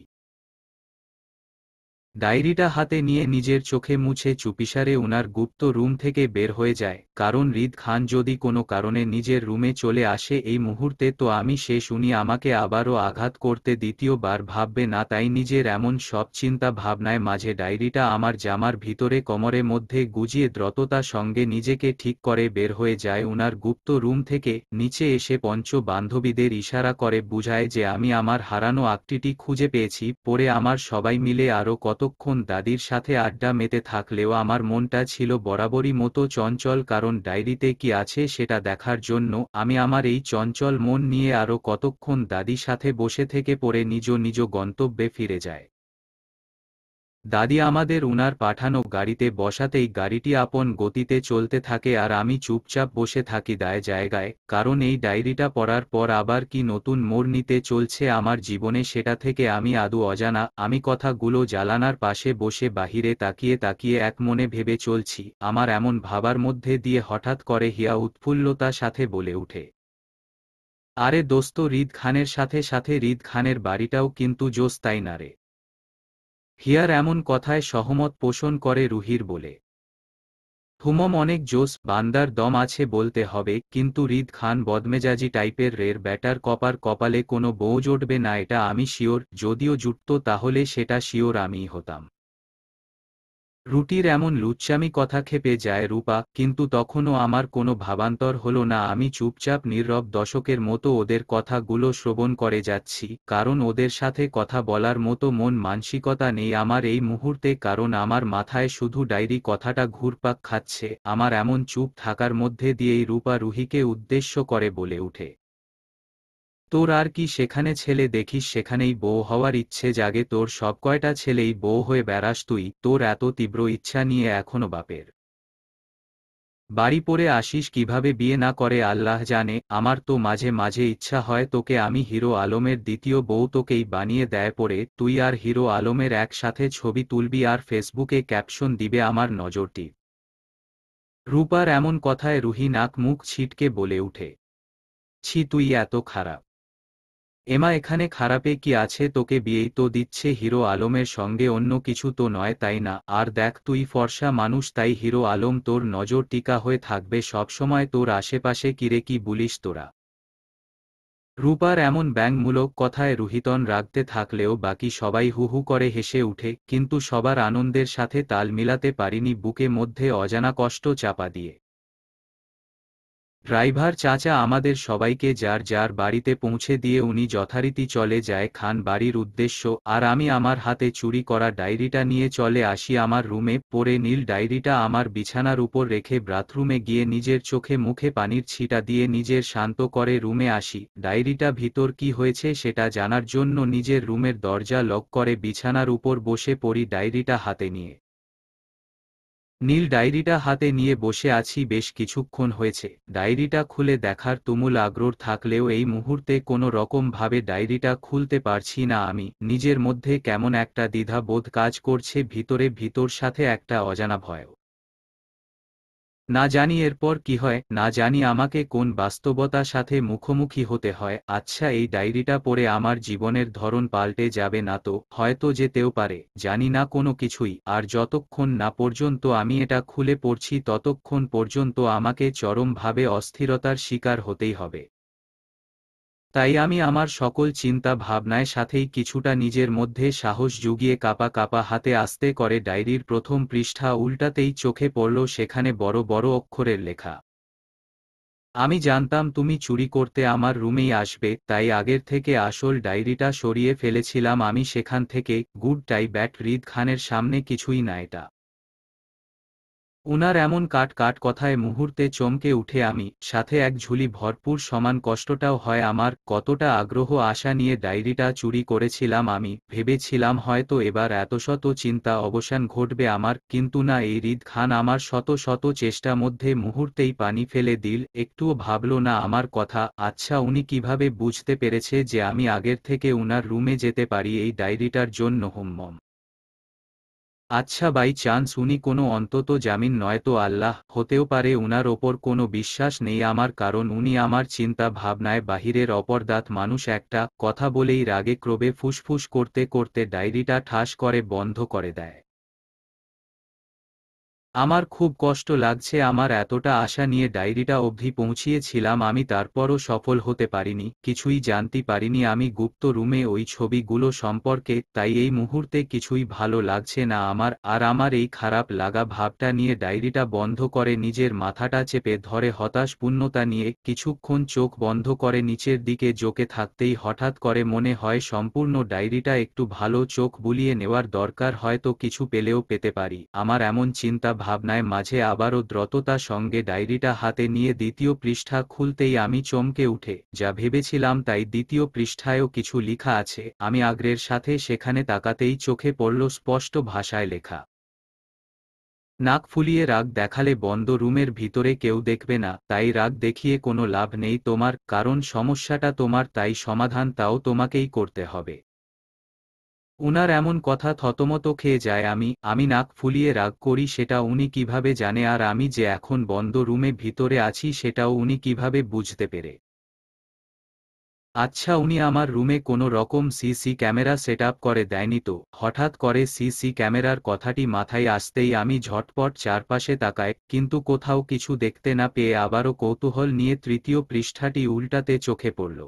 ডায়েরিটা হাতে নিয়ে নিজের চোখে মুছে চুপিসারে উনার গুপ্ত রুম থেকে বের হয়ে যায়, কারণ হৃদ খান যদি কোনো কারণে নিজের রুমে চলে আসে এই মুহূর্তে তো আমি শেষ, উনি আমাকে আবারও আঘাত করতে দ্বিতীয়বার ভাববে না। তাই নিজের এমন সব চিন্তা ভাবনায় মাঝে ডায়েরিটা আমার জামার ভিতরে কোমরের মধ্যে গুজিয়ে দ্রুততার সঙ্গে নিজেকে ঠিক করে বের হয়ে যায় উনার গুপ্ত রুম থেকে। নিচে এসে পঞ্চ বান্ধবীদের ইশারা করে বুঝায় যে আমি আমার হারানো আকটিটি খুঁজে পেয়েছি। পরে আমার সবাই মিলে আরও কতক্ষণ দাদির সাথে আড্ডা মেতে থাকলেও আমার মনটা ছিল বরাবরই মতো চঞ্চল, কারণ ডায়েরিতে কি আছে সেটা দেখার জন্য আমি আমার এই চঞ্চল মন নিয়ে আরও কতক্ষণ দাদির সাথে বসে থেকে পরে নিজ নিজ গন্তব্যে ফিরে যায়। দাদি আমাদের উনার পাঠানো গাড়িতে বসাতেই গাড়িটি আপন গতিতে চলতে থাকে আর আমি চুপচাপ বসে থাকি দায় জায়গায়, কারণ এই ডায়েরিটা পড়ার পর আবার কি নতুন মোড় নিতে চলছে আমার জীবনে সেটা থেকে আমি আদৌ অজানা। আমি কথাগুলো জানালার পাশে বসে বাহিরে তাকিয়ে তাকিয়ে এক মনে ভেবে চলছি। আমার এমন ভাবার মধ্যে দিয়ে হঠাৎ করে হিয়া উৎফুল্লতার সাথে বলে উঠে, আরে দোস্ত, হৃদ খানের সাথে সাথে হৃদ খানের বাড়িটাও কিন্তু জোস, তাই না রে? হিয়ার এমন কথায় সহমত পোষণ করে রুহির বলে, হুমম অনেক জোস, বান্দার দম আছে বলতে হবে, কিন্তু হৃদ খান বদমেজাজি টাইপের রের ব্যাটার, কপালে কোনো বউ জুটবে না এটা আমি শিওর, যদিও জুটত তাহলে সেটা শিওর আমিই হতাম। রুটির এমন লুচ্চামি কথা খেপে যায় রূপা, কিন্তু তখনও আমার কোনো ভাবান্তর হলো না। আমি চুপচাপ নীরব দর্শকের মতো ওদের কথাগুলো শ্রবণ করে যাচ্ছি, কারণ ওদের সাথে কথা বলার মতো মন মানসিকতা নেই আমার এই মুহূর্তে, কারণ আমার মাথায় শুধু ডায়েরি কথাটা ঘুরপাক খাচ্ছে। আমার এমন চুপ থাকার মধ্যে দিয়েই রূপা রুহিকে উদ্দেশ্য করে বলে ওঠে, তোর আর কি সেখানে ছেলে দেখিস সেখানেই বউ হওয়ার ইচ্ছে জাগে তোর, সব কয়টা ছেলেই বউ হয়ে বেড়াস তুই, তোর এত তীব্র ইচ্ছা নিয়ে এখনো বাপের বাড়ি পড়ে আসিস, কিভাবে বিয়ে না করে আল্লাহ জানে। আমার তো মাঝে মাঝে ইচ্ছা হয় তোকে আমি হিরো আলমের দ্বিতীয় বউ তোকেই বানিয়ে দেয়, পড়ে তুই আর হিরো আলমের একসাথে ছবি তুলবি আর ফেসবুকে ক্যাপশন দিবে আমার নজরটি। রূপার এমন কথায় রুহি নাক মুখ ছিটকে বলে উঠে, ছি তুই এত খারাপ। এমা এখানে খারাপে কি আছে, তোকে বিয়েই তো দিচ্ছে হিরো আলমের সঙ্গে, অন্য কিছু তো নয় তাই না? আর দেখ তুই ফর্সা মানুষ, তাই হিরো আলম তোর নজর টিকা হয়ে থাকবে সবসময় তোর আশেপাশে, কিরে কি বলিস তোরা? রূপার এমন ব্যঙ্গমূলক কথায় রুহিতন রাগতে থাকলেও বাকি সবাই হু হু করে হেসে উঠে, কিন্তু সবার আনন্দের সাথে তাল মিলাতে পারিনি বুকে মধ্যে অজানা কষ্ট চাপা দিয়ে। ড্রাইভার চাচা আমাদের সবাইকে যার যার বাড়িতে পৌঁছে দিয়ে উনি যথারীতি চলে যায় খান বাড়ির উদ্দেশ্য, আর আমি আমার হাতে চুরি করা ডায়েরিটা নিয়ে চলে আসি আমার রুমে। পরে নীল ডায়েরিটা আমার বিছানার উপর রেখে বাথরুমে গিয়ে নিজের চোখে মুখে পানির ছিটা দিয়ে নিজের শান্ত করে রুমে আসি। ডায়েরিটা ভিতর কি হয়েছে সেটা জানার জন্য নিজের রুমের দরজা লক করে বিছানার উপর বসে পড়ি ডায়েরিটা হাতে নিয়ে। নীল ডায়েরিটা হাতে নিয়ে বসে আছি বেশ কিছুক্ষণ হয়েছে। ডায়েরিটা খুলে দেখার তুমুল আগ্রহ থাকলেও এই মুহূর্তে কোনো রকম ভাবে ডায়েরিটা খুলতে পারছি না আমি। নিজের মধ্যে কেমন একটা দ্বিধা বোধ কাজ করছে, ভিতর সাথে একটা অজানা ভয়। না জানি এরপর কি হয়, না জানি আমাকে কোন বাস্তবতার সাথে মুখোমুখি হতে হয়। আচ্ছা, এই ডায়েরিটা পড়ে আমার জীবনের ধরন পাল্টে যাবে না তো? হয়তো যেতেও পারে, জানি না কোনো কিছুই। আর যতক্ষণ না পর্যন্ত আমি এটা খুলে পড়ছি ততক্ষণ পর্যন্ত আমাকে চরমভাবে অস্থিরতার শিকার হতেই হবে। তাই আমি আমার সকল চিন্তা ভাবনায় সাথেই কিছুটা নিজের মধ্যে সাহস জুগিয়ে কাঁপা কাঁপা হাতে আস্তে করে ডায়েরির প্রথম পৃষ্ঠা উল্টাতেই চোখে পড়ল সেখানে বড় বড় অক্ষরের লেখা। আমি জানতাম তুমি চুরি করতে আমার রুমেই আসবে, তাই আগের থেকে আসল ডায়েরিটা সরিয়ে ফেলেছিলাম আমি সেখান থেকে। গুড টাই ব্যাট রিদ খানের সামনে কিছুই না এটা। উনার এমন কাট কাট কথায় মুহূর্তে চমকে উঠে আমি, সাথে এক ঝুলি ভরপুর সমান কষ্টটাও হয় আমার। কতটা আগ্রহ আশা নিয়ে ডায়েরিটা চুরি করেছিলাম আমি, ভেবেছিলাম হয়তো এবার এতশত চিন্তা অবসান ঘটবে আমার। কিন্তু না, এই রিদ খান আমার শত শত চেষ্টা মধ্যে মুহূর্তেই পানি ফেলে দিল, একটুও ভাবল না আমার কথা। আচ্ছা, উনি কিভাবে বুঝতে পেরেছে যে আমি আগের থেকে উনার রুমে যেতে পারি এই ডায়েরিটার জন্য? হুম্মম। আচ্ছা, বাই চান্স উনি কোনো অন্তত জামিন নয়তো আল্লাহ, হতেও পারে উনার ওপর কোনো বিশ্বাস নেই আমার, কারণ উনি আমার চিন্তা ভাবনায় বাহিরের অপরদাত মানুষ একটা। কথা বলেই রাগে ক্রোধে ফুসফুস করতে করতে ডায়েরিটা ঠাস করে বন্ধ করে দেয়। আমার খুব কষ্ট লাগছে, আমার এতটা আশা নিয়ে ডায়েরিটা অবধি পৌঁছিয়েছিলাম আমি, তারপরও সফল হতে পারিনি, কিছুই জানতে পারিনি আমি গুপ্ত রুমে ওই ছবিগুলো সম্পর্কে। তাই এই মুহূর্তে কিছুই ভালো লাগছে না আমার। আর আমার এই খারাপ লাগা ভাবটা নিয়ে ডায়েরিটা বন্ধ করে নিজের মাথাটা চেপে ধরে হতাশ পূর্ণতা নিয়ে কিছুক্ষণ চোখ বন্ধ করে নিচের দিকে জোকে থাকতেই হঠাৎ করে মনে হয় সম্পূর্ণ ডায়েরিটা একটু ভালো চোখ বুলিয়ে নেওয়ার দরকার, হয়তো কিছু পেলেও পেতে পারি। আমার এমন চিন্তা ভাবনায় মাঝে আবারও দ্রুততার সঙ্গে ডায়েরিটা হাতে নিয়ে দ্বিতীয় পৃষ্ঠা খুলতেই আমি চমকে উঠে, যা ভেবেছিলাম তাই দ্বিতীয় পৃষ্ঠায়ও কিছু লেখা আছে। আমি আগ্রহের সাথে সেখানে তাকাতেই চোখে পড়ল স্পষ্ট ভাষায় লেখা। নাক ফুলিয়ে রাগ দেখালে বন্ধ রুমের ভিতরে কেউ দেখবে না, তাই রাগ দেখিয়ে কোনো লাভ নেই তোমার, কারণ সমস্যাটা তোমার, তাই সমাধান তাও তোমাকেই করতে হবে। উনার এমন কথা থতমত খেয়ে যায় আমি নাক ফুলিয়ে রাগ করি সেটা উনি কিভাবে জানে? আর আমি যে এখন বন্ধ রুমে ভিতরে আছি সেটাও উনি কিভাবে বুঝতে পেরে? আচ্ছা, উনি আমার রুমে কোনো রকম সিসি ক্যামেরা সেটআপ করে দেয়নি তো? হঠাৎ করে সিসি ক্যামেরার কথাটি মাথায় আসতেই আমি ঝটপট চারপাশে তাকাই, কিন্তু কোথাও কিছু দেখতে না পেয়ে আবারও কৌতূহল নিয়ে তৃতীয় পৃষ্ঠাটি উল্টাতে চোখে পড়ল।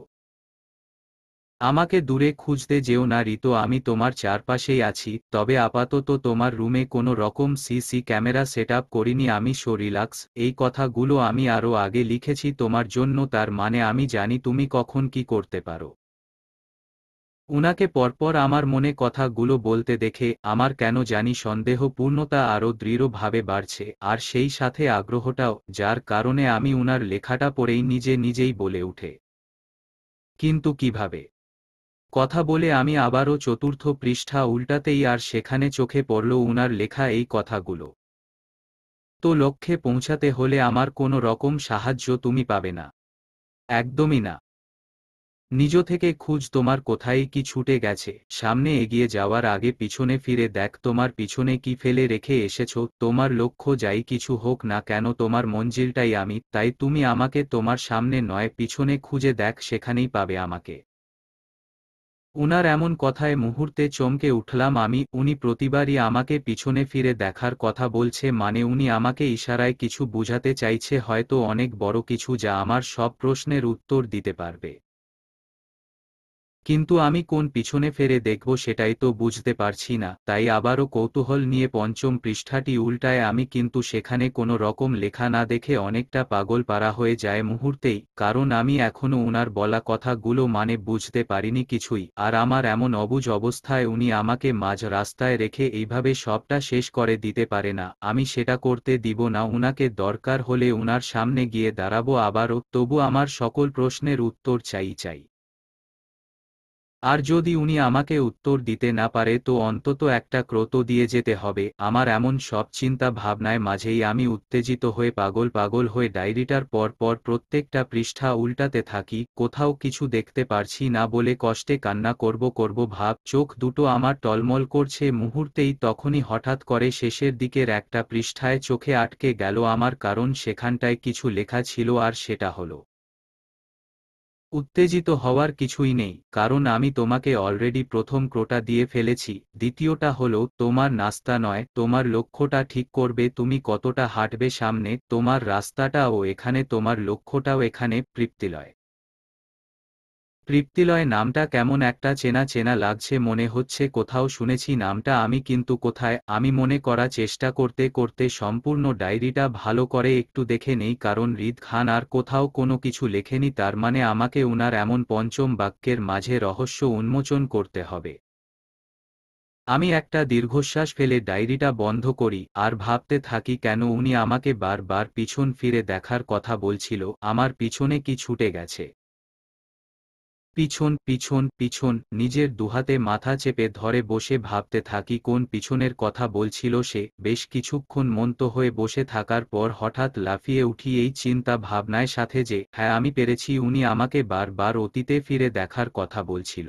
আমাকে দূরে খুঁজতে যেও না রিতো, আমি তোমার চারপাশেই আছি, তবে আপাতত তোমার রুমে কোনো রকম সিসি ক্যামেরা সেটআপ করিনি আমি। So relax. এই কথাগুলো আমি আরও আগে লিখেছি তোমার জন্য, তার মানে আমি জানি তুমি কখন কি করতে পারো। উনাকে পরপর আমার মনে কথাগুলো বলতে দেখে আমার কেন জানি সন্দেহপূর্ণতা আরও দৃঢ়ভাবে বাড়ছে, আর সেই সাথে আগ্রহটাও, যার কারণে আমি উনার লেখাটা পড়েই নিজেই বলে উঠে, কিন্তু কিভাবে? কথা বলে আমি আবারও চতুর্থ পৃষ্ঠা উল্টাতেই আর সেখানে চোখে পড়ল উনার লেখা এই কথাগুলো। তো লক্ষ্যে পৌঁছাতে হলে আমার কোনো রকম সাহায্য তুমি পাবে না। একদমই না। নিজ থেকে খুঁজ, তোমার কোথায় কি ছুটে গেছে। সামনে এগিয়ে যাওয়ার আগে পিছনে ফিরে দেখ তোমার পিছনে কি ফেলে রেখে এসেছো। তোমার লক্ষ্য যাই কিছু হোক না কেন, তোমার মঞ্জিলটাই আমি, তাই তুমি আমাকে তোমার সামনে নয় পিছনে খুঁজে দেখ, সেখানেই পাবে আমাকে। উনার এমন কথায় মুহূর্তে চমকে উঠলাম আমি। উনি প্রতিবারই আমাকে পিছনে ফিরে দেখার কথা বলছে, মানে উনি আমাকে ইশারায় কিছু বোঝাতে চাইছে, হয়তো অনেক বড় কিছু, যা আমার সব প্রশ্নের উত্তর দিতে পারবে। কিন্তু আমি কোন পিছনে ফেরে দেখব সেটাই তো বুঝতে পারছি না, তাই আবারও কৌতূহল নিয়ে পঞ্চম পৃষ্ঠাটি উল্টায় আমি, কিন্তু সেখানে কোনো রকম লেখা না দেখে অনেকটা পাগল পারা হয়ে যায় মুহূর্তেই, কারণ আমি এখনও উনার বলা কথাগুলো মানে বুঝতে পারিনি কিছুই। আর আমার এমন অবুঝ অবস্থায় উনি আমাকে মাঝ রাস্তায় রেখে এইভাবে সবটা শেষ করে দিতে পারে না, আমি সেটা করতে দিব না উনাকে, দরকার হলে উনার সামনে গিয়ে দাঁড়াবো আবারও, তবু আমার সকল প্রশ্নের উত্তর চাই। আর যদি উনি আমাকে উত্তর দিতে না পারে তো অন্তত একটা ক্রোত দিয়ে যেতে হবে। আমার এমন সব চিন্তা ভাবনায় মাঝেই আমি উত্তেজিত হয়ে পাগল হয়ে ডায়েরিটার পর প্রত্যেকটা পৃষ্ঠা উল্টাতে থাকি, কোথাও কিছু দেখতে পারছি না বলে কষ্টে কান্না করব ভাব, চোখ দুটো আমার টলমল করছে মুহূর্তেই। তখনই হঠাৎ করে শেষের দিকের একটা পৃষ্ঠায় চোখে আটকে গেল আমার, কারণ সেখানটায় কিছু লেখা ছিল, আর সেটা হলো, উত্তেজিত হওয়ার কিছুই নেই, কারণ আমি তোমাকে অলরেডি প্রথম ক্রোটা দিয়ে ফেলেছি। দ্বিতীয়টা হলো, তোমার নাস্তা নয়, তোমার লক্ষ্যটা ঠিক করবে তুমি কতটা হাঁটবে সামনে, তোমার রাস্তাটাও এখানে, তোমার লক্ষ্যটাও এখানে। তৃপ্তিলয়। তৃপ্তিলয় নামটা কেমন একটা চেনা চেনা লাগছে, মনে হচ্ছে কোথাও শুনেছি নামটা আমি, কিন্তু কোথায়। আমি মনে করা চেষ্টা করতে করতে সম্পূর্ণ ডায়েরিটা ভালো করে একটু দেখে নেই, কারণ হৃদ খান আর কোথাও কোনো কিছু লেখেনি, তার মানে আমাকে উনার এমন পঞ্চম বাক্যের মাঝে রহস্য উন্মোচন করতে হবে। আমি একটা দীর্ঘশ্বাস ফেলে ডায়েরিটা বন্ধ করি, আর ভাবতে থাকি কেন উনি আমাকে বারবার পিছন ফিরে দেখার কথা বলছিল, আমার পিছনে কি ছুটে গেছে। পিছন, নিজের দুহাতে মাথা চেপে ধরে বসে ভাবতে থাকি কোন পিছনের কথা বলছিল সে। বেশ কিছুক্ষণ মন্ত হয়ে বসে থাকার পর হঠাৎ লাফিয়ে উঠি এই চিন্তা ভাবনায় সাথে যে, হ্যাঁ আমি পেরেছি, উনি আমাকে বারবার অতীতে ফিরে দেখার কথা বলছিল।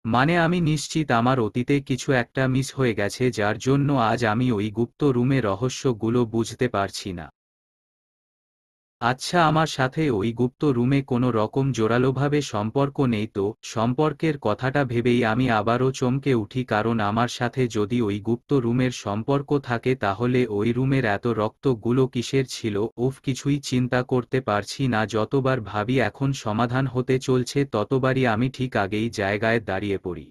মানে আমি নিশ্চিত আমার অতীতে কিছু একটা মিস হয়ে গেছে, যার জন্য আজ আমি ওই গুপ্ত রুমে রহস্যগুলো বুঝতে পারছি না। আচ্ছা, আমার সাথে ওই গুপ্ত রুমে কোনো রকম জোরালোভাবে সম্পর্ক নেই তো? সম্পর্কের কথাটা ভেবেই আমি আবারও চমকে উঠি, কারণ আমার সাথে যদি ওই গুপ্ত রুমের সম্পর্ক থাকে তাহলে ওই রুমের এত রক্তগুলো কিসের ছিল? উফ, কিছুই চিন্তা করতে পারছি না। যতবার ভাবি এখন সমাধান হতে চলছে ততবারই আমি ঠিক আগেই জায়গায় দাঁড়িয়ে পড়ি।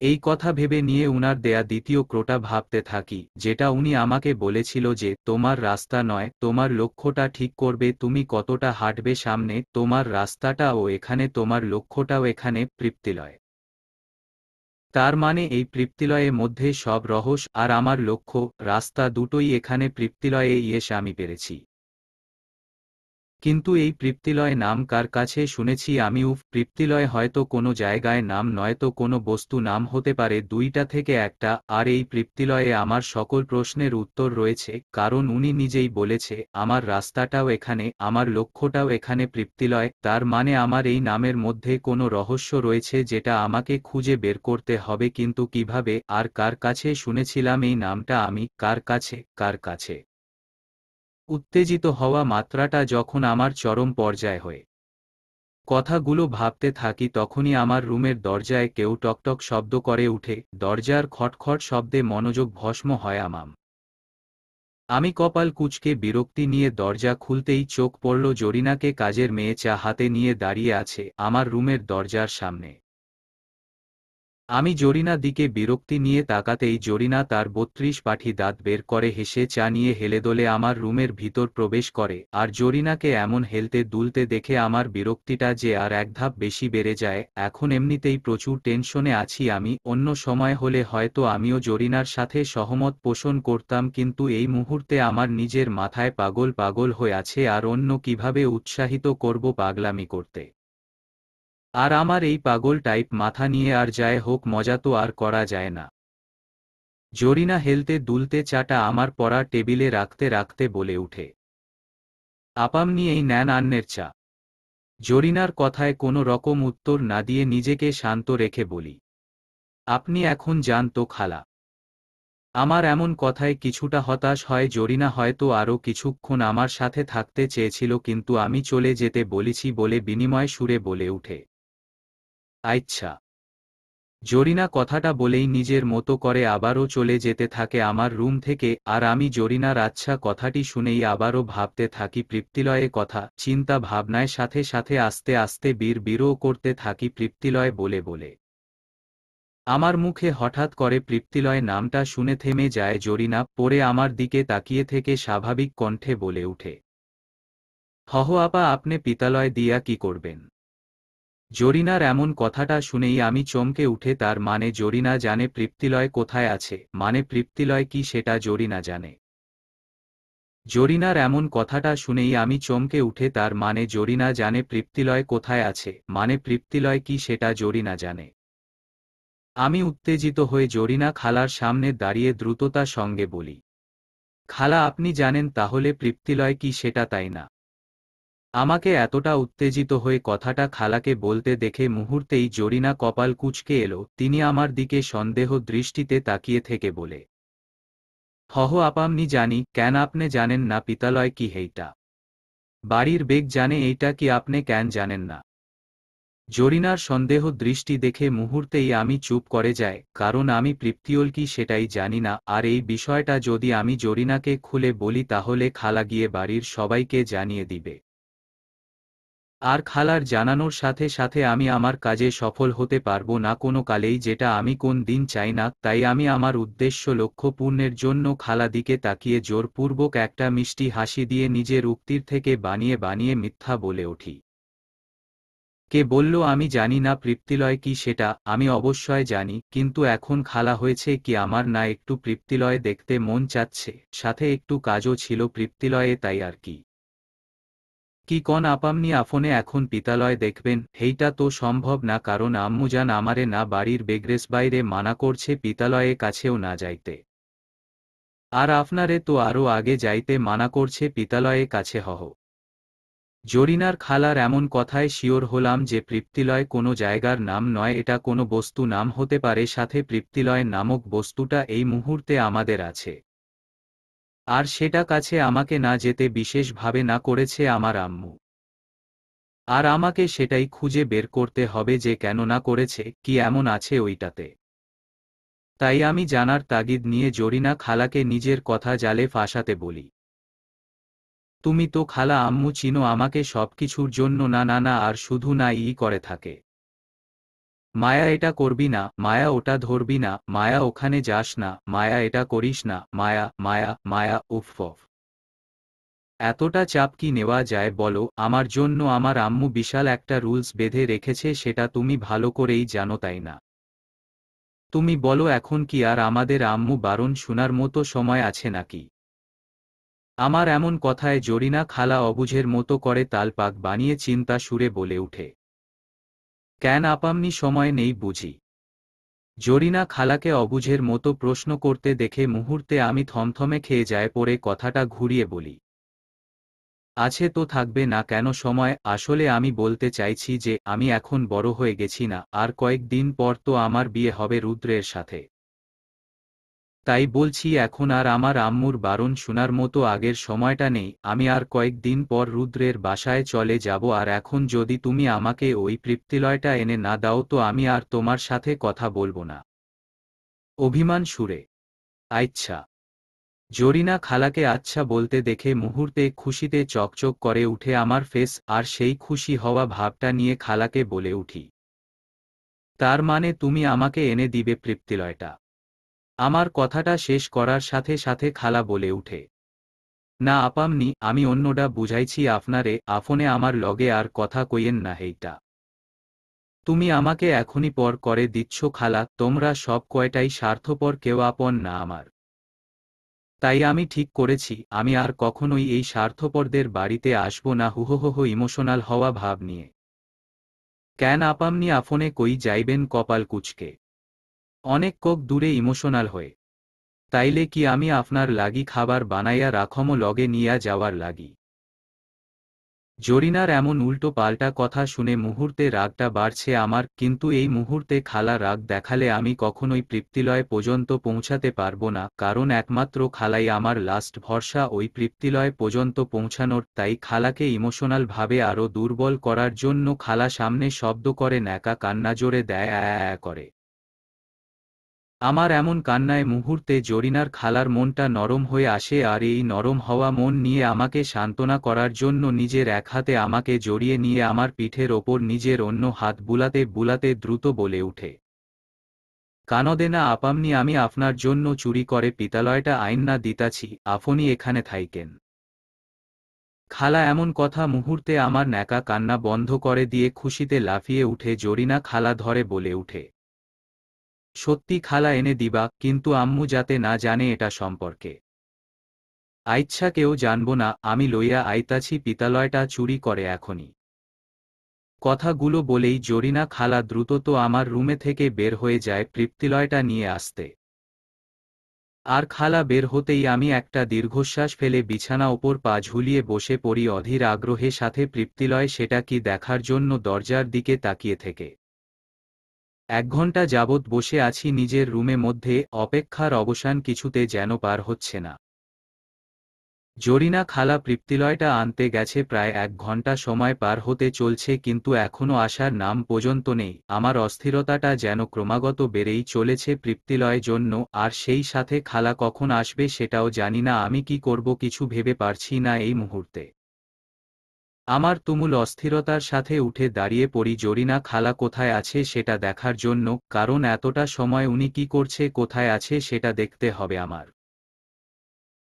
এই কথা ভেবে নিয়ে উনার দেয়া দ্বিতীয় ক্রোটা ভাবতে থাকি, যেটা উনি আমাকে বলেছিল যে, তোমার রাস্তা নয়, তোমার লক্ষ্যটা ঠিক করবে তুমি কতটা হাঁটবে সামনে, তোমার রাস্তাটাও এখানে, তোমার লক্ষ্যটাও এখানে। তৃপ্তিলয়। তার মানে এই তৃপ্তিলয়ের মধ্যে সব রহস্য, আর আমার লক্ষ্য, রাস্তা দুটোই এখানে। তৃপ্তিলয়ে এসে আমি পেরেছি। কিন্তু এই তৃপ্তিলয় নাম কার কাছে শুনেছি আমি? উফ, তৃপ্তিলয় হয়তো কোনো জায়গায় নাম, নয়তো কোনো বস্তু নাম হতে পারে, দুইটা থেকে একটা। আর এই তৃপ্তিলয়ে আমার সকল প্রশ্নের উত্তর রয়েছে, কারণ উনি নিজেই বলেছে, আমার রাস্তাটাও এখানে, আমার লক্ষ্যটাও এখানে। তৃপ্তিলয়, তার মানে আমার এই নামের মধ্যে কোনো রহস্য রয়েছে যেটা আমাকে খুঁজে বের করতে হবে, কিন্তু কিভাবে? আর কার কাছে শুনেছিলাম এই নামটা আমি? কার কাছে? উত্তেজিত হওয়া মাত্রাটা যখন আমার চরম পর্যায়ে হয়, কথাগুলো ভাবতে থাকি, তখনই আমার রুমের দরজায় কেউ টকটক শব্দ করে উঠে। দরজার খটখট শব্দে মনোযোগ ভস্ম হয় আমাম। আমি কপাল কুঁচকে বিরক্তি নিয়ে দরজা খুলতেই চোখ পড়ল জরিনাকে, কাজের মেয়ে, চা হাতে নিয়ে দাঁড়িয়ে আছে আমার রুমের দরজার সামনে। আমি জরিনা দিকে বিরক্তি নিয়ে তাকাতেই জরিনা তার ৩২ পাঠি দাঁত বের করে হেসে চা নিয়ে হেলেদোলে আমার রুমের ভিতর প্রবেশ করে। আর জরিনাকে এমন হেলতে দুলতে দেখে আমার বিরক্তিটা যে আর এক ধাপ বেশি বেড়ে যায়। এখন এমনিতেই প্রচুর টেনশনে আছি আমি, অন্য সময় হলে হয়তো আমিও জরিনার সাথে সহমত পোষণ করতাম, কিন্তু এই মুহূর্তে আমার নিজের মাথায় পাগল হয়ে আছে, আর অন্য কিভাবে উৎসাহিত করব পাগলামি করতে। আর আমার এই পাগল টাইপ মাথা নিয়ে আর যায় হোক মজা তো আর করা যায় না। জরিনা হেলতে দুলতে চাটা আমার পড়ার টেবিলে রাখতে রাখতে বলে উঠে, আপাম নিয়েই নেন আন্নের চা। জরিনার কথায় কোনো রকম উত্তর না দিয়ে নিজেকে শান্ত রেখে বলি, আপনি এখন যান তো খালা। আমার এমন কথায় কিছুটা হতাশ হয় জরিনা, হয়তো আরও কিছুক্ষণ আমার সাথে থাকতে চেয়েছিল, কিন্তু আমি চলে যেতে বলেছি বলে বিনিময় সুরে বলে উঠে, আচ্ছা। জরিনা কথাটা বলেই নিজের মতো করে আবারও চলে যেতে থাকে আমার রুম থেকে, আর আমি জরিনার আচ্ছা কথাটি শুনেই আবারও ভাবতে থাকি তৃপ্তিলয়ে কথা, চিন্তা ভাবনায় সাথে সাথে আস্তে আস্তে বিড়বিড়ও করতে থাকি তৃপ্তিলয় বলে বলে। আমার মুখে হঠাৎ করে তৃপ্তিলয় নামটা শুনে থেমে যায় জরিনা, পরে আমার দিকে তাকিয়ে থেকে স্বাভাবিক কণ্ঠে বলে উঠে, হহ আপা, আপনি পিতালয় দিয়া কি করবেন? জরিনার এমন কথাটা শুনেই আমি চমকে উঠে, তার মানে জরিনা জানে তৃপ্তিলয় কোথায় আছে, মানে তৃপ্তিলয় কি সেটা জরিনা জানে? জরিনার এমন কথাটা শুনেই আমি চমকে উঠে, তার মানে জরিনা জানে তৃপ্তিলয় কোথায় আছে, মানে তৃপ্তিলয় কি সেটা জরিনা জানে? আমি উত্তেজিত হয়ে জরিনা খালার সামনে দাঁড়িয়ে দ্রুততার সঙ্গে বলি, খালা আপনি জানেন তাহলে তৃপ্তিলয় কি সেটা, তাই না? আমাকে এতটা উত্তেজিত হয়ে কথাটা খালাকে বলতে দেখে মুহূর্তেই জরিনা কপাল কুঁচকে এলো, তিনি আমার দিকে সন্দেহ দৃষ্টিতে তাকিয়ে থেকে বলে, হহ আপামনি জানি, কেন আপনি জানেন না পিতালয় কি হেইটা? বাড়ির বেগ জানে এইটা কি আপনি কেন জানেন না? জরিনার সন্দেহ দৃষ্টি দেখে মুহূর্তেই আমি চুপ করে যায়, কারণ আমি তৃপ্তিল কি সেটাই জানি না, আর এই বিষয়টা যদি আমি জরিনাকে খুলে বলি তাহলে খালা গিয়ে বাড়ির সবাইকে জানিয়ে দিবে। আর খালার জানানোর সাথে সাথে আমি আমার কাজে সফল হতে পারবো না কোনো কালেই, যেটা আমি কোন দিন চাই না। তাই আমি আমার উদ্দেশ্য লক্ষ্য পূর্ণের জন্য খালা দিকে তাকিয়ে জোরপূর্বক একটা মিষ্টি হাসি দিয়ে নিজের উক্তির থেকে বানিয়ে বানিয়ে মিথ্যা বলে উঠি, কে বলল আমি জানি না তৃপ্তিলয় কি সেটা? আমি অবশ্যই জানি, কিন্তু এখন খালা হয়েছে কি আমার না একটু তৃপ্তিলয় দেখতে মন চাচ্ছে, সাথে একটু কাজও ছিল তৃপ্তিলয়ে, তাই আর কি। কি কন আপামনি আফনে এখন পিতালয় দেখবেন? হেইটা তো সম্ভব না, কারণ আম্মুজান আমারে না বাড়ির বেগরেস বাইরে মানা করছে পিতালয়ে কাছেও না যাইতে। আর আপনারে তো আরও আগে যাইতে মানা করছে পিতালয়ে কাছে হহ। জরিনার খালার এমন কথায় শিওর হলাম যে তৃপ্তিলয় কোনো জায়গার নাম নয়, এটা কোনো বস্তু নাম হতে পারে, সাথে তৃপ্তিলয় নামক বস্তুটা এই মুহূর্তে আমাদের আছে। আর সেটা কাছে আমাকে না যেতে বিশেষভাবে না করেছে আমার আম্মু। আর আমাকে সেটাই খুঁজে বের করতে হবে যে কেন না করেছে, কি এমন আছে ওইটাতে। তাই আমি জানার তাগিদ নিয়ে জরিনা খালাকে নিজের কথা জালে ফাঁসাতে বলি, তুমি তো খালা আম্মু চিনো আমাকে সবকিছুর জন্য না না না, আর শুধু না ই করে থাকে, মায়া এটা করবি না, মায়া ওটা ধরবি না, মায়া ওখানে যাস না, মায়া এটা করিস না, মায়া মায়া মায়া, উফ উফ। এতটা চাপ কি নেওয়া যায় বলো? আমার জন্য আমার আম্মু বিশাল একটা রুলস বেঁধে রেখেছে, সেটা তুমি ভালো করেই জানো তাই না? তুমি বলো এখন কি আর আমাদের আম্মু বারণ শোনার মতো সময় আছে নাকি? আমার এমন কথায় জরিনা খালা অবুঝের মতো করে তালপাক বানিয়ে চিন্তা সুরে বলে উঠে, কেন আপামনি সময় নেই বুঝি? জরিনা খালাকে অবুঝের মতো প্রশ্ন করতে দেখে মুহূর্তে আমি থমথমে খেয়ে যায়, পরে কথাটা ঘুরিয়ে বলি, আছে তো থাকবে না কেন সময়? আসলে আমি বলতে চাইছি যে আমি এখন বড় হয়ে গেছি না, আর কয়েকদিন পর তো আমার বিয়ে হবে রুদ্রের সাথে। তাই বলছি এখন আর আমার আম্মুর বারণ শোনার মতো আগের সময়টা নেই, আমি আর কয়েকদিন পর রুদ্রের বাসায় চলে যাব, আর এখন যদি তুমি আমাকে ওই তৃপ্তিলয়টা এনে না দাও তো আমি আর তোমার সাথে কথা বলবো না। অভিমান সুরে। আচ্ছা। জরিনা খালাকে আচ্ছা বলতে দেখে মুহূর্তে খুশিতে চকচক করে উঠে আমার ফেস, আর সেই খুশি হওয়া ভাবটা নিয়ে খালাকে বলে উঠি, তার মানে তুমি আমাকে এনে দিবে তৃপ্তিলয়টা? আমার কথাটা শেষ করার সাথে সাথে খালা বলে উঠে, না আপামনি, আমি অন্যটা বুঝাইছি আপনারে, আফনে আমার লগে আর কথা কইয়েন না হেইটা। তুমি আমাকে এখনই পর করে দিচ্ছ খালা, তোমরা সব কয়টাই স্বার্থপর, কেউ আপন না আমার। তাই আমি ঠিক করেছি আমি আর কখনোই এই স্বার্থপরদের বাড়িতে আসব না হুহোহো ইমোশনাল হওয়া ভাব নিয়ে। কেন আপামনি আফনে কই যাইবেন কপাল কুচকে? অনেক কক দূরে ইমোশনাল হয়ে? তাইলে কি আমি আপনার লাগি খাবার বানাইয়া রাখমো লগে নিয়া যাওয়ার লাগি? জরিনার এমন উল্টো পাল্টা কথা শুনে মুহূর্তে রাগটা বাড়ছে আমার, কিন্তু এই মুহূর্তে খালা রাগ দেখালে আমি কখনোই তৃপ্তিলয় পর্যন্ত পৌঁছাতে পারবো না, কারণ একমাত্র খালাই আমার লাস্ট ভরসা ওই তৃপ্তিলয় পর্যন্ত পৌঁছানোর। তাই খালাকে ইমোশনাল ভাবে আরও দুর্বল করার জন্য খালা সামনে শব্দ করে ন্যাকা কান্না জোরে দেয়, করে। আমার এমন কান্নায় মুহূর্তে জরিনার খালার মনটা নরম হয়ে আসে, আর এই নরম হওয়া মন নিয়ে আমাকে সান্ত্বনা করার জন্য নিজের এক হাতে আমাকে জড়িয়ে নিয়ে আমার পিঠের ওপর নিজের অন্য হাত বুলাতে বুলাতে দ্রুত বলে উঠে, কানদে না আপামনি, আমি আপনার জন্য চুরি করে পিতালয়টা আইন না দিতাছি, আপনি এখানে থাইকেন। খালা এমন কথা মুহূর্তে আমার ন্যাকা কান্না বন্ধ করে দিয়ে খুশিতে লাফিয়ে উঠে জরিনা খালা ধরে বলে উঠে, সত্যি খালা এনে দিবা, কিন্তু আম্মু যাতে না জানে এটা সম্পর্কে। আইচ্ছা কেউ জানব না, আমি লইয়া আইতাছি পিতালয়টা চুরি করে এখনই। কথাগুলো বলেই জরিনা খালা দ্রুতত আমার রুমে থেকে বের হয়ে যায় পিতলয়টা নিয়ে আসতে। আর খালা বের হতেই আমি একটা দীর্ঘশ্বাস ফেলে বিছানা ওপর পা ঝুলিয়ে বসে পড়ি, অধীর আগ্রহের সাথে পিতলয় সেটা কি দেখার জন্য দরজার দিকে তাকিয়ে থেকে। 1 ঘন্টা যাবৎ বসে আছি নিজের রুমে মধ্যে, অপেক্ষার অবসান কিছুতে যেন পার হচ্ছে না। জরিনা খালা পিতলয়টা আনতে গেছে, প্রায় 1 ঘন্টা সময় পার হতে চলছে, কিন্তু এখনো আসার নাম পর্যন্ত নেই। আমার অস্থিরতাটা যেন ক্রমাগত বেড়েই চলেছে পিতলয়ের জন্য, আর সেই সাথে খালা কখন আসবে সেটাও জানি না। আমি কি করব কিছু ভেবে পারছি না এই মুহূর্তে। আমার তুমুল অস্থিরতার সাথে উঠে দাঁড়িয়ে পড়ি জরিনা খালা কোথায় আছে সেটা দেখার জন্য, কারণ এতটা সময় উনি কি করছে, কোথায় আছে সেটা দেখতে হবে আমার।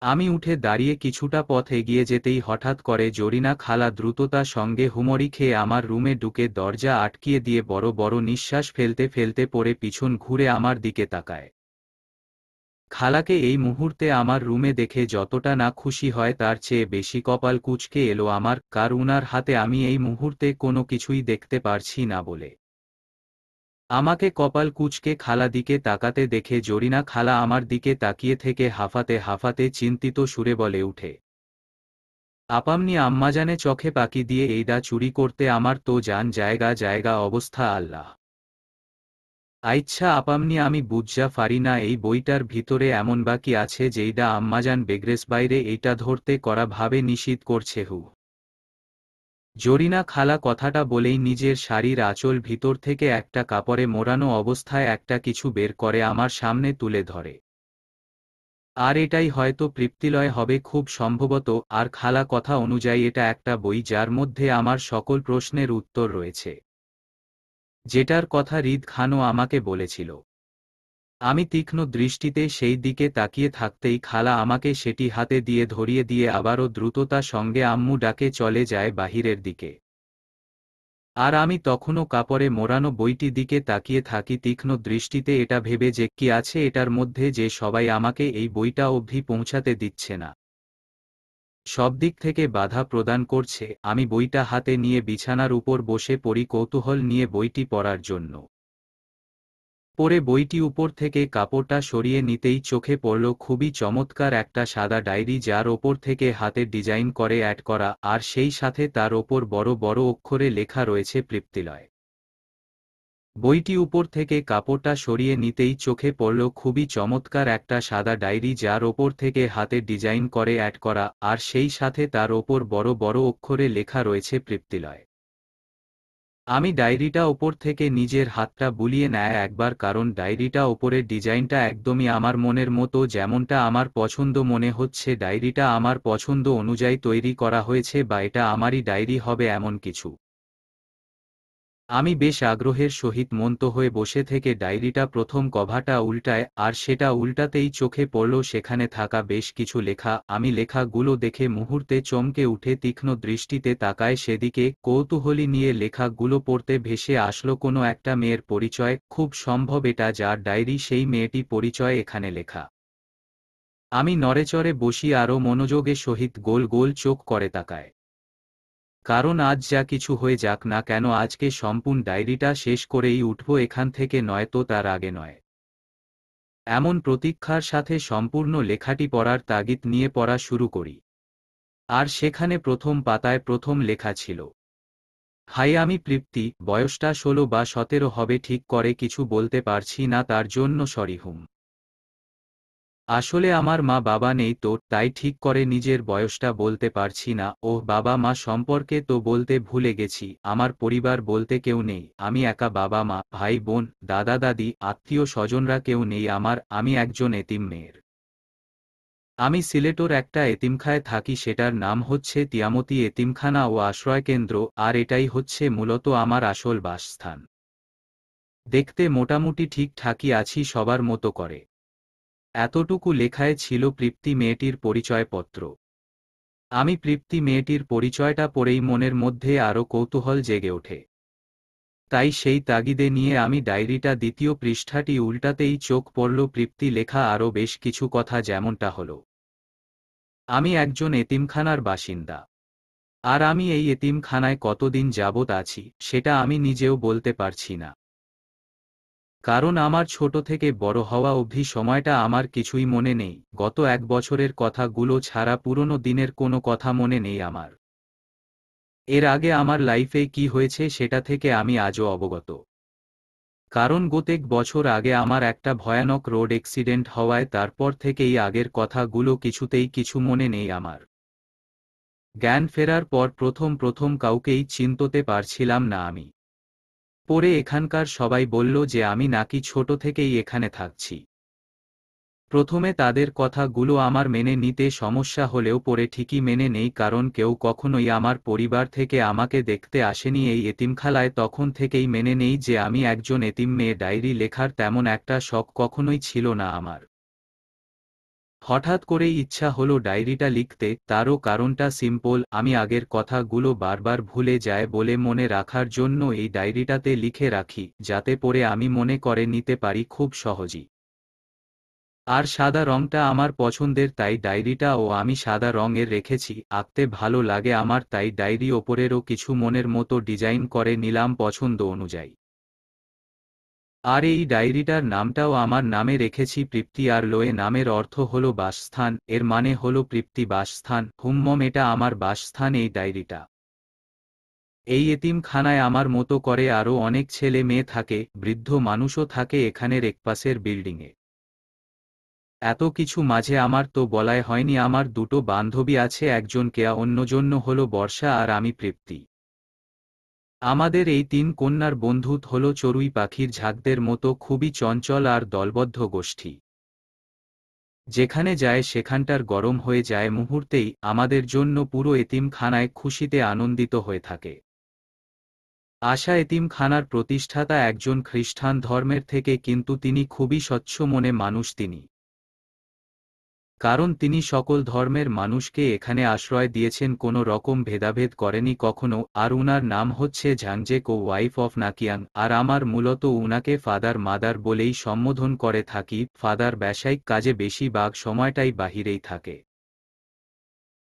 আমি উঠে দাঁড়িয়ে কিছুটা পথ এগিয়ে যেতেই হঠাৎ করে জরিনা খালা দ্রুততার সঙ্গে হুমড়ি খেয়ে আমার রুমে ঢুকে দরজা আটকিয়ে দিয়ে বড় বড় নিঃশ্বাস ফেলতে ফেলতে পড়ে পিছন ঘুরে আমার দিকে তাকায়। খালাকে এই মুহূর্তে আমার রুমে দেখে যতটা না খুশি হয় তার চেয়ে বেশি কপাল কুঁচকে এলো আমার, কার উনার হাতে আমি এই মুহূর্তে কোনো কিছুই দেখতে পারছি না বলে। আমাকে কপাল কুঁচকে খালা দিকে তাকাতে দেখে জরিনা খালা আমার দিকে তাকিয়ে থেকে হাঁফাতে হাঁফাতে চিন্তিত সুরে বলে উঠে, আপামনি আম্মাজানে চোখে পাকি দিয়ে এইডা চুরি করতে আমার তো জান জায়গা জায়গা অবস্থা আল্লাহ। আইচ্ছা আপামনি আমি বুঝযা পারি না এই বইটার ভিতরে এমন বা কি আছে যেইডা আম্মাজান বেগ্রেস বাইরে এইটা ধরতে করা ভাবে নিষিদ্ধ করছে হু। জরিনা খালা কথাটা বলেই নিজের শাড়ির আঁচল ভিতর থেকে একটা কাপড়ে মোড়ানো অবস্থায় একটা কিছু বের করে আমার সামনে তুলে ধরে। আর এটাই হয়তো পিতলয় হবে খুব সম্ভবত, আর খালা কথা অনুযায়ী এটা একটা বই যার মধ্যে আমার সকল প্রশ্নের উত্তর রয়েছে, যেটার কথা রিদ খানও আমাকে বলেছিল। আমি তীক্ষ্ণ দৃষ্টিতে সেই দিকে তাকিয়ে থাকতেই খালা আমাকে সেটি হাতে দিয়ে ধরিয়ে দিয়ে আবারও দ্রুততার সঙ্গে আম্মু ডাকে চলে যায় বাহিরের দিকে। আর আমি তখনও কাপড়ে মোড়ানো বইটি দিকে তাকিয়ে থাকি তীক্ষ্ণ দৃষ্টিতে, এটা ভেবে যে কি আছে এটার মধ্যে যে সবাই আমাকে এই বইটা অবধি পৌঁছাতে দিচ্ছে না, সব দিক থেকে বাধা প্রদান করছে। আমি বইটা হাতে নিয়ে বিছানার উপর বসে পড়ি কৌতূহল নিয়ে বইটি পড়ার জন্য। পরে বইটি উপর থেকে কাপড়টা সরিয়ে নিতেই চোখে পড়ল খুবই চমৎকার একটা সাদা ডায়েরি, যার ওপর থেকে হাতের ডিজাইন করে অ্যাড করা, আর সেই সাথে তার ওপর বড় বড় অক্ষরে লেখা রয়েছে পিতলয়। বইটি উপর থেকে কাপড়টা সরিয়ে নিতেই চোখে পড়ল খুবই চমৎকার একটা সাদা ডায়েরি, যার ওপর থেকে হাতের ডিজাইন করে অ্যাড করা, আর সেই সাথে তার ওপর বড় বড় অক্ষরে লেখা রয়েছে পিতলয়। আমি ডায়েরিটা ওপর থেকে নিজের হাতটা বুলিয়ে নেয় একবার, কারণ ডায়েরিটা ওপরের ডিজাইনটা একদমই আমার মনের মতো, যেমনটা আমার পছন্দ মনে হচ্ছে ডায়েরিটা আমার পছন্দ অনুযায়ী তৈরি করা হয়েছে, বা এটা আমারই ডায়েরি হবে এমন কিছু। আমি বেশ আগ্রহের সহিত মন্ত হয়ে বসে থেকে ডায়েরিটা প্রথম কভারটা উল্টায়, আর সেটা উল্টাতেই চোখে পড়ল সেখানে থাকা বেশ কিছু লেখা। আমি লেখাগুলো দেখে মুহূর্তে চমকে উঠে তীক্ষ্ণ দৃষ্টিতে তাকায় সেদিকে, কৌতূহলী নিয়ে লেখাগুলো পড়তে ভেসে আসলো কোনো একটা মেয়ের পরিচয়, খুব সম্ভব এটা যার ডায়েরি সেই মেয়েটি পরিচয় এখানে লেখা। আমি নড়েচড়ে বসি আরও মনোযোগের সহিত গোল গোল চোখ করে তাকায়, কারণ আজ যা কিছু হয়ে যাক না কেন আজকে সম্পূর্ণ ডায়েরিটা শেষ করেই উঠব এখান থেকে, নয়তো তার আগে নয়। এমন প্রতীক্ষার সাথে সম্পূর্ণ লেখাটি পড়ার তাগিদ নিয়ে পড়া শুরু করি। আর সেখানে প্রথম পাতায় প্রথম লেখা ছিল, হাই আমি তৃপ্তি, বয়সটা 16 বা 17 হবে ঠিক করে কিছু বলতে পারছি না, তার জন্য সরি হুম। আসলে আমার মা বাবা নেই তো, তাই ঠিক করে নিজের বয়সটা বলতে পারছি না। ওহ, বাবা মা সম্পর্কে তো বলতে ভুলে গেছি, আমার পরিবার বলতে কেউ নেই, আমি একা, বাবা মা, ভাই বোন, দাদা দাদি, আত্মীয় স্বজনরা কেউ নেই আমার, আমি একজন এতিম মেয়ের। আমি সিলেটোর একটা এতিমখানায় থাকি, সেটার নাম হচ্ছে তিয়ামতি এতিমখানা ও আশ্রয়কেন্দ্র, আর এটাই হচ্ছে মূলত আমার আসল বাসস্থান। দেখতে মোটামুটি ঠিকঠাকই আছি সবার মতো করে। এতটুকু লেখায় ছিল তৃপ্তি মেয়েটির পরিচয়পত্র। আমি তৃপ্তি মেয়েটির পরিচয়টা পড়েই মনের মধ্যে আরও কৌতূহল জেগে ওঠে। তাই সেই তাগিদে নিয়ে আমি ডায়েরিটা দ্বিতীয় পৃষ্ঠাটি উল্টাতেই চোখ পড়ল তৃপ্তি লেখা আরও বেশ কিছু কথা, যেমনটা হলো, আমি একজন এতিমখানার বাসিন্দা। আর আমি এই এতিমখানায় কতদিন যাবৎ আছি সেটা আমি নিজেও বলতে পারছি না। কারণ আমার ছোট থেকে বড় হওয়া অবধি সময়টা আমার কিছুই মনে নেই, গত 1 বছরের কথাগুলো ছাড়া পুরনো দিনের কোনো কথা মনে নেই আমার। এর আগে আমার লাইফে কি হয়েছে সেটা থেকে আমি আজও অবগত। কারণ গোটেক বছর আগে আমার একটা ভয়ানক রোড অ্যাক্সিডেন্ট হওয়ায় তারপর থেকেই আগের কথাগুলো কিছুতেই কিছু মনে নেই আমার। জ্ঞান ফেরার পর প্রথম প্রথম কাউকেই চিনতে পারছিলাম না আমি। পরে এখানকার সবাই বলল যে আমি নাকি ছোট থেকেই এখানে থাকছি। প্রথমে তাদের কথাগুলো আমার মেনে নিতে সমস্যা হলেও পরে ঠিকই মেনে নেই, কারণ কেউ কখনোই আমার পরিবার থেকে আমাকে দেখতে আসেনি এই এতিমখানায়, তখন থেকেই মেনে নেই যে আমি একজন এতিম মেয়ে। ডায়েরি লেখার তেমন একটা শখ কখনোই ছিল না আমার। হঠাৎ করেই ইচ্ছা হলো ডায়েরিটা লিখতে, তারও কারণটা সিম্পল, আমি আগের কথাগুলো বারবার ভুলে যায় বলে মনে রাখার জন্য এই ডায়েরিটাতে লিখে রাখি, যাতে পরে আমি মনে করে নিতে পারি খুব সহজেই। আর সাদা রংটা আমার পছন্দের, তাই ডায়েরিটাও আমি সাদা রঙের রেখেছি, আঁকতে ভালো লাগে আমার, তাই ডায়েরি ওপরেরও কিছু মনের মতো ডিজাইন করে নিলাম পছন্দ অনুযায়ী। আর এই ডায়েরিটার নামটাও আমার নামে রেখেছি তৃপ্তি, আর লোয়ে নামের অর্থ হলো বাসস্থান, এর মানে হলো তৃপ্তি বাসস্থান, হুম্মম, এটা আমার বাসস্থান এই ডায়েরিটা। এই এতিমখানায় আমার মতো করে আরও অনেক ছেলে মেয়ে থাকে, বৃদ্ধ মানুষও থাকে এখানের একপাশের বিল্ডিংয়ে। এত কিছু মাঝে আমার তো বলাই হয়নি, আমার দুটো বান্ধবী আছে, একজন কেয়া, অন্যজন হলো বর্ষা, আর আমি তৃপ্তি। আমাদের এই 3 কন্যার বন্ধুত্ব হলো চড়ুই পাখির ঝাঁকদের মতো, খুবই চঞ্চল আর দলবদ্ধ গোষ্ঠী। যেখানে যায় সেখানটার গরম হয়ে যায় মুহূর্তেই, আমাদের জন্য পুরো এতিমখানায় খুশিতে আনন্দিত হয়ে থাকে। আশা এতিমখানার প্রতিষ্ঠাতা একজন খ্রিস্টান ধর্মের থেকে, কিন্তু তিনি খুবই স্বচ্ছ মনে মানুষ তিনি। কারণ তিনি সকল ধর্মের মানুষকে এখানে আশ্রয় দিয়েছেন, কোনো রকম ভেদাভেদ করেনি কখনো। আর উনার নাম হচ্ছে ঝাংজেক ও ওয়াইফ অফ নাকিয়াং, আর আমার মূলত উনাকে ফাদার মাদার বলেই সম্বোধন করে থাকি। ফাদার ব্যবসায়িক কাজে বেশিরভাগ সময়টাই বাহিরেই থাকে,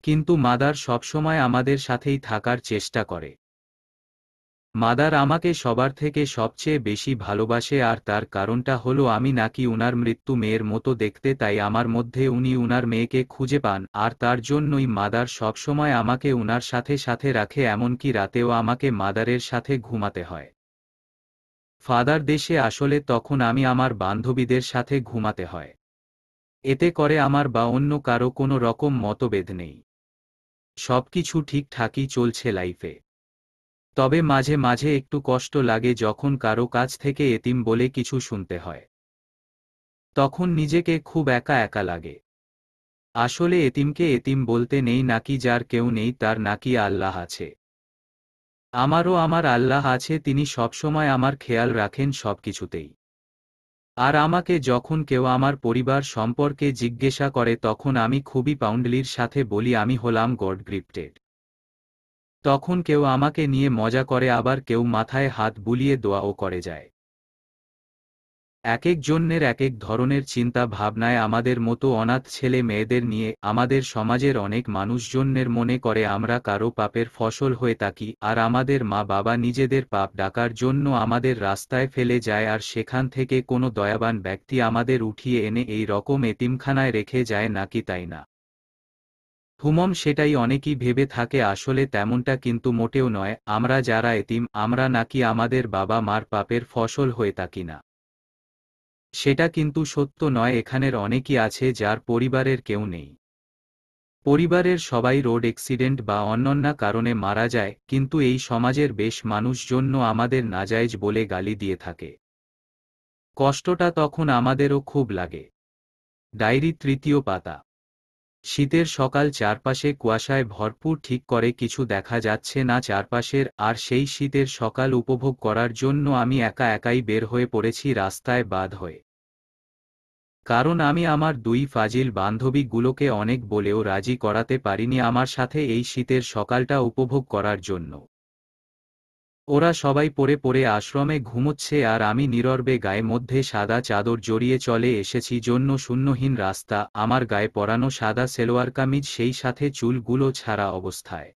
কিন্তু মাদার সবসময় আমাদের সাথেই থাকার চেষ্টা করে। মাদার আমাকে সবার থেকে সবচেয়ে বেশি ভালোবাসে, আর তার কারণটা হলো আমি নাকি উনার মৃত্যু মেয়ের মতো দেখতে, তাই আমার মধ্যে উনি উনার মেয়েকে খুঁজে পান, আর তার জন্যই মাদার সবসময় আমাকে উনার সাথে সাথে রাখে, এমনকি রাতেও আমাকে মাদারের সাথে ঘুমাতে হয়। ফাদার দেশে আসলে তখন আমি আমার বান্ধবীদের সাথে ঘুমাতে হয়। এতে করে আমার বা অন্য কারো কোনো রকম মতভেদ নেই, সবকিছু ঠিকঠাকই চলছে লাইফে। তবে মাঝে মাঝে একটু কষ্ট লাগে যখন কারো কাছ থেকে এতিম বলে কিছু শুনতে হয়। তখন নিজেকে খুব একা একা লাগে। আসলে এতিমকে এতিম বলতে নেই নাকি যার কেউ নেই, তার নাকি আল্লাহ আছে। আমারও আমার আল্লাহ আছে, তিনি সবসময় আমার খেয়াল রাখেন সবকিছুতেই। আর আমাকে যখন কেউ আমার পরিবার সম্পর্কে জিজ্ঞাসা করে তখন আমি খুবই পাউন্ডলির সাথে বলি আমি হলাম গড গিফটেড। তখন কেউ আমাকে নিয়ে মজা করে, আবার কেউ মাথায় হাত বুলিয়ে দোয়াও করে যায়। একেক জনের একেক ধরনের চিন্তা ভাবনায় আমাদের মতো অনাথ ছেলে মেয়েদের নিয়ে আমাদের সমাজের অনেক মানুষজনের মনে করে আমরা কারো পাপের ফসল হয়ে থাকি, আর আমাদের মা বাবা নিজেদের পাপ ঢাকার জন্য আমাদের রাস্তায় ফেলে যায়, আর সেখান থেকে কোনো দয়াবান ব্যক্তি আমাদের উঠিয়ে এনে এই রকম এতিমখানায় রেখে যায় নাকি, তাই না? হুমম, সেটাই অনেকেই ভেবে থাকে, আসলে তেমনটা কিন্তু মোটেও নয়। আমরা যারা এতিম, আমরা নাকি আমাদের বাবা মার পাপের ফসল হয়ে থাকি না। সেটা কিন্তু সত্য নয়। এখানের অনেকই আছে যার পরিবারের কেউ নেই। পরিবারের সবাই রোড অ্যাক্সিডেন্ট বা অন্যান্য কারণে মারা যায়, কিন্তু এই সমাজের বেশ মানুষজন আমাদের নাজায়েজ বলে গালি দিয়ে থাকে। কষ্টটা তখন আমাদেরও খুব লাগে। ডায়েরি তৃতীয় পাতা। শীতের সকাল, চারপাশে কুয়াশায় ভরপুর, ঠিক করে কিছু দেখা যাচ্ছে না চারপাশের। আর সেই শীতের সকাল উপভোগ করার জন্য আমি একাই বের হয়ে পড়েছি রাস্তায় বাঁধ হয়ে। কারণ আমি আমার দুই ফাজিল বান্ধবীগুলোকে অনেক বলেও রাজি করাতে পারিনি আমার সাথে এই শীতের সকালটা উপভোগ করার জন্য। ওরা সবাই পড়ে পড়ে আশ্রমে ঘুমোচ্ছে, আর আমি নীরবে গায়ে মধ্যে সাদা চাদর জড়িয়ে চলে এসেছি জন্য শূন্যহীন রাস্তা, আমার গায়ে পরানো সাদা সেলোয়ার কামিজ, সেই সাথে চুলগুলো ছাড়া অবস্থায়।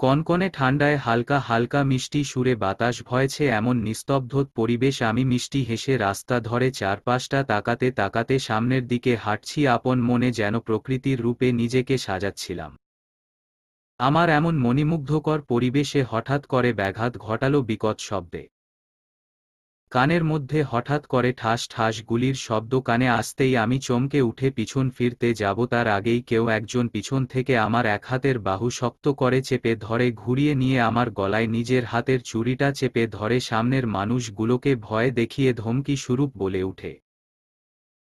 কনকনে ঠান্ডায় হালকা হালকা মিষ্টি সুরে বাতাস ভয়েছে এমন নিস্তব্ধ পরিবেশ। আমি মিষ্টি হেসে রাস্তা ধরে চারপাশটা তাকাতে তাকাতে সামনের দিকে হাঁটছি, আপন মনে যেন প্রকৃতির রূপে নিজেকে সাজাচ্ছিলাম। আমার এমন মণিমুগ্ধকর পরিবেশে হঠাৎ করে ব্যাঘাত ঘটালো বিকট শব্দে। কানের মধ্যে হঠাৎ করে ঠাস ঠাস গুলির শব্দ কানে আসতেই আমি চমকে উঠে পিছন ফিরতে যাব, তার আগেই কেউ একজন পিছন থেকে আমার এক হাতের বাহু শক্ত করে চেপে ধরে ঘুরিয়ে নিয়ে আমার গলায় নিজের হাতের চুড়িটা চেপে ধরে সামনের মানুষগুলোকে ভয় দেখিয়ে ধমকি স্বরূপ বলে উঠে,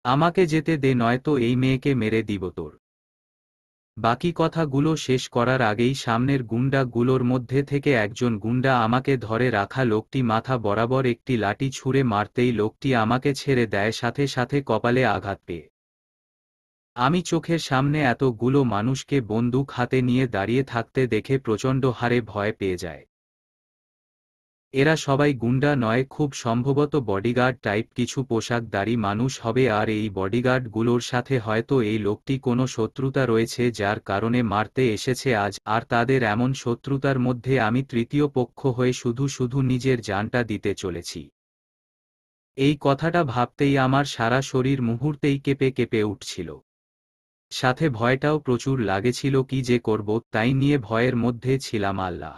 আমাকে যেতে দে, নয়তো এই মেয়েকে মেরে দিব তোর। বাকি কথাগুলো শেষ করার আগেই সামনের গুন্ডাগুলোর মধ্যে থেকে একজন গুন্ডা আমাকে ধরে রাখা লোকটি মাথা বরাবর একটি লাঠি ছুঁড়ে মারতেই লোকটি আমাকে ছেড়ে দেয়, সাথে সাথে কপালে আঘাত পেয়ে। আমি চোখের সামনে এতগুলো মানুষকে বন্দুক হাতে নিয়ে দাঁড়িয়ে থাকতে দেখে প্রচণ্ড হারে ভয় পেয়ে যায়। এরা সবাই গুন্ডা নয়, খুব সম্ভবত বডিগার্ড টাইপ কিছু পোশাকধারী মানুষ হবে, আর এই বডিগার্ডগুলোর সাথে হয়তো এই লোকটি কোনো শত্রুতা রয়েছে যার কারণে মারতে এসেছে আজ। আর তাদের এমন শত্রুতার মধ্যে আমি তৃতীয় পক্ষ হয়ে শুধু শুধু নিজের জানটা দিতে চলেছি। এই কথাটা ভাবতেই আমার সারা শরীর মুহূর্তেই কেঁপে কেঁপে উঠছিল। সাথে ভয়টাও প্রচুর লাগেছিল, কি যে করব তাই নিয়ে ভয়ের মধ্যে ছিলাম। আল্লাহ!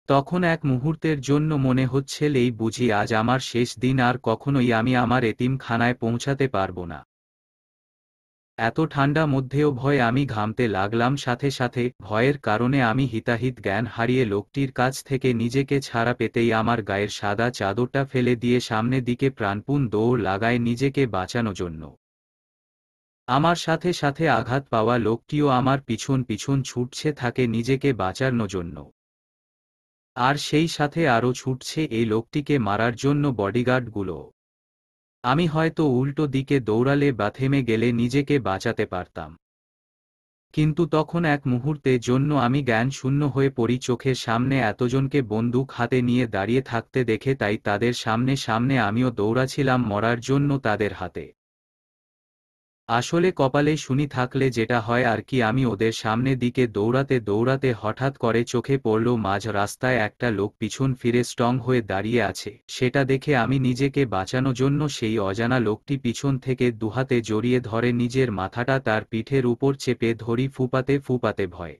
তখন এক মুহূর্তের জন্য মনে হচ্ছিল এই বুঝি আজ আমার শেষ দিন, আর কখনোই আমি আমার এতিমখানায় পৌঁছাতে পারব না। এত ঠান্ডা মধ্যেও ভয়, আমি ঘামতে লাগলাম। সাথে সাথে ভয়ের কারণে আমি হিতাহিত জ্ঞান হারিয়ে লোকটির কাছ থেকে নিজেকে ছাড়া পেতেই আমার গায়ের সাদা চাদরটা ফেলে দিয়ে সামনে দিকে প্রাণপণ দৌড় লাগায় নিজেকে বাঁচানোর জন্য। আমার সাথে সাথে আঘাত পাওয়া লোকটিও আমার পিছন পিছন ছুটছে থাকে নিজেকে বাঁচানোর জন্য। আর সেই সাথে আরও ছুটছে এই লোকটিকে মারার জন্য বডিগার্ডগুলো। আমি হয়তো উল্টো দিকে দৌড়ালে বা থেমে গেলে নিজেকে বাঁচাতে পারতাম, কিন্তু তখন এক মুহূর্তের জন্য আমি জ্ঞান শূন্য হয়ে পড়ি। চোখের সামনে এতজনকে বন্দুক হাতে নিয়ে দাঁড়িয়ে থাকতে দেখে তাই তাদের সামনে সামনে আমিও দৌড়াছিলাম মরার জন্য তাদের হাতে। আসলে কপালে শনি থাকলে যেটা হয় আর কি, আমি ওদের সামনে দিকে দৌড়াতে দৌড়াতে হঠাৎ করে চোখে পড়ল মাঝ রাস্তায় একটা লোক পিছন ফিরে স্ট্রং হয়ে দাঁড়িয়ে আছে। সেটা দেখে আমি নিজেকে বাঁচানোর জন্য সেই অজানা লোকটি পিছন থেকে দুহাতে জড়িয়ে ধরে নিজের মাথাটা তার পিঠের উপর চেপে ধরি ফুপাতে ফুপাতে ভয়।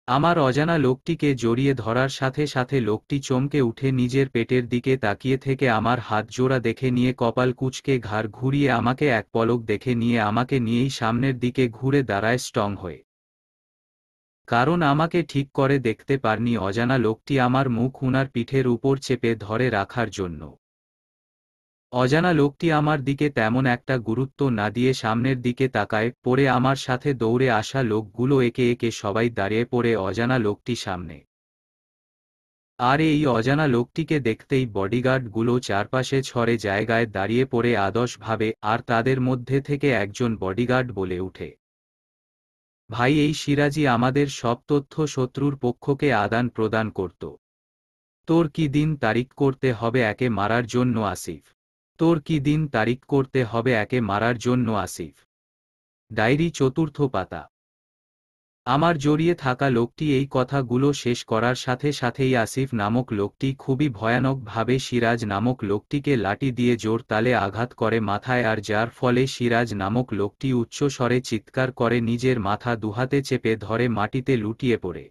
আমার অজানা লোকটিকে জড়িয়ে ধরার সাথে সাথে লোকটি চমকে উঠে নিজের পেটের দিকে তাকিয়ে থেকে আমার হাত জোড়া দেখে নিয়ে কপাল কুঁচকে ঘাড় ঘুরিয়ে আমাকে এক পলক দেখে নিয়ে আমাকে নিয়েই সামনের দিকে ঘুরে দাঁড়ায় স্ট্রং হয়ে। কারণ আমাকে ঠিক করে দেখতে পারনি অজানা লোকটি আমার মুখ উনার পিঠের উপর চেপে ধরে রাখার জন্য। অজানা লোকটি আমার দিকে তেমন একটা গুরুত্ব না দিয়ে সামনের দিকে তাকায়। পরে আমার সাথে দৌড়ে আসা লোকগুলো একে একে সবাই দাঁড়িয়ে পড়ে অজানা লোকটি সামনে। আর এই অজানা লোকটিকে দেখতেই বডিগার্ডগুলো চারপাশে ছড়ে জায়গায় দাঁড়িয়ে পড়ে আদর্শভাবে। আর তাদের মধ্যে থেকে একজন বডিগার্ড বলে উঠে, ভাই, এই সিরাজি আমাদের সব তথ্য শত্রুর পক্ষকে আদান প্রদান করত। তোর কি দিন তারিখ করতে হবে একে মারার জন্য আসিফ? তোর কি দিন তারিখ করতে হবে একে মারার জন্য আসিফ? ডায়েরি চতুর্থ পাতা। আমার জড়িয়ে থাকা লোকটি এই কথাগুলো শেষ করার সাথে সাথেই আসিফ নামক লোকটি খুবই ভয়ানকভাবে সিরাজ নামক লোকটিকে লাঠি দিয়ে জোর তালে আঘাত করে মাথায়, আর যার ফলে সিরাজ নামক লোকটি উচ্চ স্বরে চিৎকার করে নিজের মাথা দুহাতে চেপে ধরে মাটিতে লুটিয়ে পড়ে।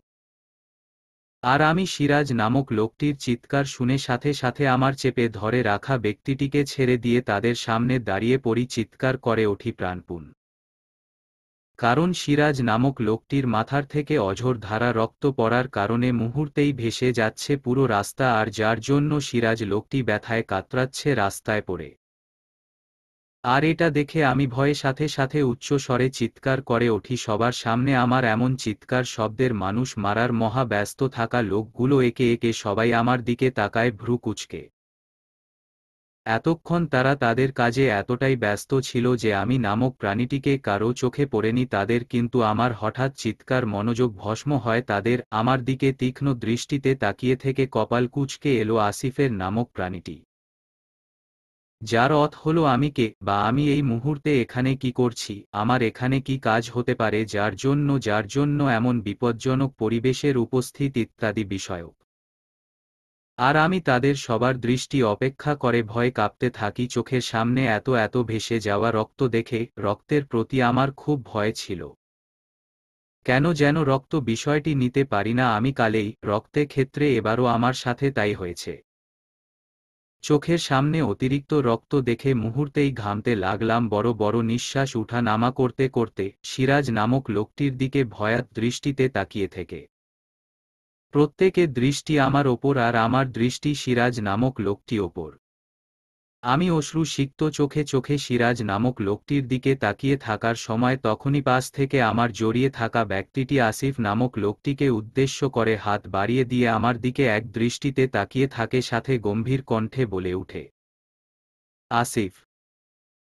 আর আমি সিরাজ নামক লোকটির চিৎকার শুনে সাথে সাথে আমার চেপে ধরে রাখা ব্যক্তিটিকে ছেড়ে দিয়ে তাদের সামনে দাঁড়িয়ে পড়ি, চিৎকার করে ওঠি প্রাণপণ। কারণ সিরাজ নামক লোকটির মাথার থেকে অঝোর ধারা রক্ত পড়ার কারণে মুহূর্তেই ভেসে যাচ্ছে পুরো রাস্তা, আর যার জন্য সিরাজ লোকটি ব্যথায় কাতরাচ্ছে রাস্তায় পড়ে। আর এটা দেখে আমি ভয়ে সাথে সাথে উচ্চ স্বরে চিৎকার করে ওঠি সবার সামনে। আমার এমন চিৎকার শব্দের মানুষ মারার মহা ব্যস্ত থাকা লোকগুলো একে একে সবাই আমার দিকে তাকায় ভ্রু কুঁচকে। এতক্ষণ তারা তাদের কাজে এতটাই ব্যস্ত ছিল যে আমি নামক প্রাণীটিকে কারো চোখে পড়েনি তাদের, কিন্তু আমার হঠাৎ চিৎকার মনোযোগ ভস্ম হয় তাদের। আমার দিকে তীক্ষ্ণ দৃষ্টিতে তাকিয়ে থেকে কপাল কুঁচকে এলো আসিফের নামক প্রাণীটি, যার অর্থ হলো আমি কে, বা আমি এই মুহূর্তে এখানে কি করছি, আমার এখানে কি কাজ হতে পারে যার জন্য এমন বিপজ্জনক পরিবেশের উপস্থিত ইত্যাদি বিষয়ক। আর আমি তাদের সবার দৃষ্টি অপেক্ষা করে ভয়ে কাঁপতে থাকি। চোখের সামনে এত এত ভেসে যাওয়া রক্ত দেখে রক্তের প্রতি আমার খুব ভয় ছিল। কেন যেন রক্ত বিষয়টি নিতে পারি না আমি কালেই, রক্তে ক্ষেত্রে এবারও আমার সাথে তাই হয়েছে। চোখের সামনে অতিরিক্ত রক্ত দেখে মুহূর্তেই ঘামতে লাগলাম, বড় বড় নিঃশ্বাস উঠা নামা করতে করতে সিরাজ নামক লোকটির দিকে ভয়াত দৃষ্টিতে তাকিয়ে থেকে। প্রত্যেকের দৃষ্টি আমার ওপর আর আমার দৃষ্টি সিরাজ নামক লোকটি ওপর। আমি অশ্রু সিক্ত চোখে চোখে সিরাজ নামক লোকটির দিকে তাকিয়ে থাকার সময় তখনই পাশ থেকে আমার জড়িয়ে থাকা ব্যক্তিটি আসিফ নামক লোকটিকে উদ্দেশ্য করে হাত বাড়িয়ে দিয়ে আমার দিকে এক দৃষ্টিতে তাকিয়ে থাকে, সাথে গম্ভীর কণ্ঠে বলে উঠে, আসিফ।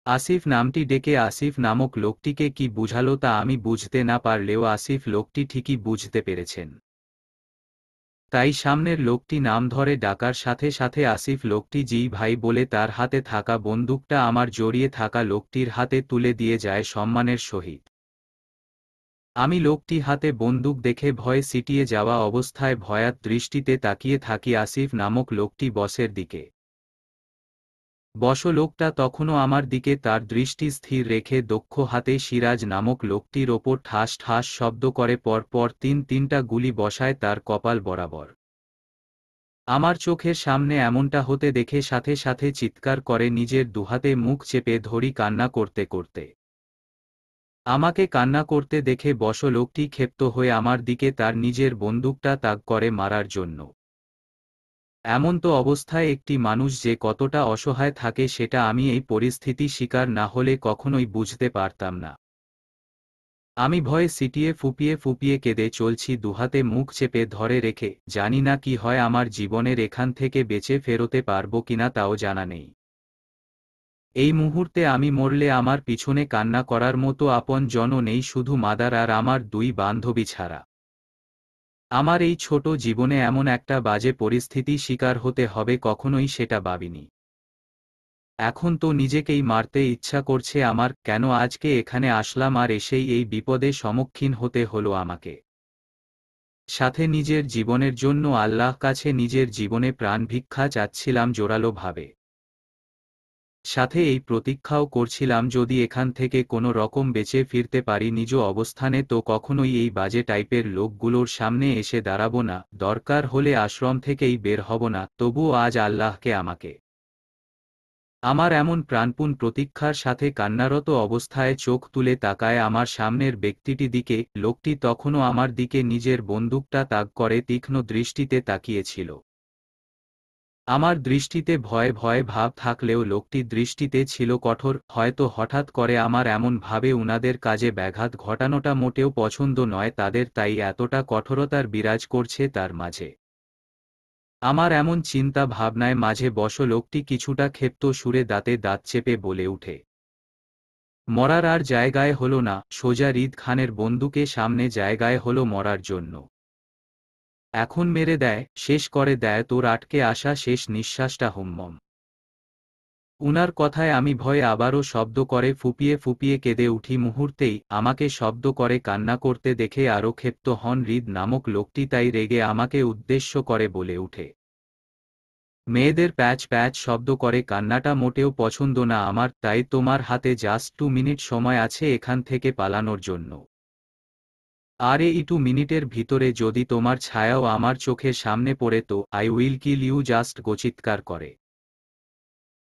আসিফ নামটি ডেকে আসিফ নামক লোকটিকে কি বুঝালো তা আমি বুঝতে না পারলেও আসিফ লোকটি ঠিকই বুঝতে পেরেছেন। তাই সামনের লোকটি নাম ধরে ডাকার সাথে সাথে আসিফ লোকটি জি ভাই বলে তার হাতে থাকা বন্দুকটা আমার জড়িয়ে থাকা লোকটির হাতে তুলে দিয়ে যায় সম্মানের সহিত। আমি লোকটি হাতে বন্দুক দেখে ভয়ে সিটিয়ে যাওয়া অবস্থায় ভয়াত দৃষ্টিতে তাকিয়ে থাকি আসিফ নামক লোকটি বসের দিকে। বস লোকটা তখনও আমার দিকে তার দৃষ্টি স্থির রেখে দক্ষ হাতে সিরাজ নামক লোকটির ওপর ঠাস ঠাস শব্দ করে পর পর তিনটা গুলি বসায় তার কপাল বরাবর। আমার চোখের সামনে এমনটা হতে দেখে সাথে সাথে চিৎকার করে নিজের দুহাতে মুখ চেপে ধরি কান্না করতে করতে। আমাকে কান্না করতে দেখে বস লোকটি ক্ষিপ্ত হয়ে আমার দিকে তার নিজের বন্দুকটা তাক করে মারার জন্য। এমন তো অবস্থায় একটি মানুষ যে কতটা অসহায় থাকে সেটা আমি এই পরিস্থিতি শিকার না হলে কখনোই বুঝতে পারতাম না। আমি ভয়ে সিটিয়ে ফুপিয়ে ফুপিয়ে কেঁদে চলছি, দুহাতে মুখ চেপে ধরে রেখে। জানি না কি হয় আমার জীবনের, এখান থেকে বেঁচে ফেরোতে পারবো কিনা তাও জানা নেই। এই মুহূর্তে আমি মরলে আমার পিছনে কান্না করার মতো আপন জনও নেই, শুধু মাদার আর আমার দুই বান্ধবী ছাড়া। আমার এই ছোট জীবনে এমন একটা বাজে পরিস্থিতি শিকার হতে হবে কখনোই সেটা ভাবিনি। এখন তো নিজেকেই মারতে ইচ্ছা করছে আমার। কেন আজকে এখানে আসলাম আর এসেই এই বিপদে সম্মুখীন হতে হলো আমাকে। সাথে নিজের জীবনের জন্য আল্লাহ কাছে নিজের জীবনে প্রাণ ভিক্ষা চাচ্ছিলাম জোরালো ভাবে। সাথে এই প্রতীক্ষাও করছিলাম যদি এখান থেকে কোনো রকম বেঁচে ফিরতে পারি নিজ অবস্থানে তো কখনোই এই বাজে টাইপের লোকগুলোর সামনে এসে দাঁড়াবো না, দরকার হলে আশ্রম থেকেই বের হব না, তবুও আজ আল্লাহকে আমাকে। আমার এমন প্রাণপণ প্রতীক্ষার সাথে কান্নারত অবস্থায় চোখ তুলে তাকায় আমার সামনের ব্যক্তিটি দিকে। লোকটি তখনও আমার দিকে নিজের বন্দুকটা তাক করে তীক্ষ্ণ দৃষ্টিতে তাকিয়েছিল। আমার দৃষ্টিতে ভয় ভয় ভাব থাকলেও লোকটির দৃষ্টিতে ছিল কঠোর। হয়তো হঠাৎ করে আমার এমন ভাবে উনাদের কাজে ব্যাঘাত ঘটানোটা মোটেও পছন্দ নয় তাদের, তাই এতটা কঠোরতার বিরাজ করছে তার মাঝে। আমার এমন চিন্তা ভাবনায় মাঝে বস লোকটি কিছুটা ক্ষেপ্ত সুরে দাঁতে দাঁত চেপে বলে উঠে, মরার আর জায়গায় হলো না, সোজা রিদ খানের বন্দুকে সামনে জায়গায় হলো মরার জন্য। এখন মেরে দেয়, শেষ করে দেয় তোর আটকে আসা শেষ নিঃশ্বাসটা হুম্মম। উনার কথায় আমি ভয়ে আবারও শব্দ করে ফুপিয়ে ফুপিয়ে কেঁদে উঠি। মুহূর্তেই আমাকে শব্দ করে কান্না করতে দেখে আরও ক্ষিপ্ত হন রিদ নামক লোকটি, তাই রেগে আমাকে উদ্দেশ্য করে বলে উঠে, মেয়েদের প্যাচ প্যাচ শব্দ করে কান্নাটা মোটেও পছন্দ না আমার, তাই তোমার হাতে জাস্ট 2 মিনিট সময় আছে এখান থেকে পালানোর জন্য। আর একটু মিনিটের ভিতরে যদি তোমার ছায়াও আমার চোখের সামনে পড়ে তো I will kill you just চিৎকার করে।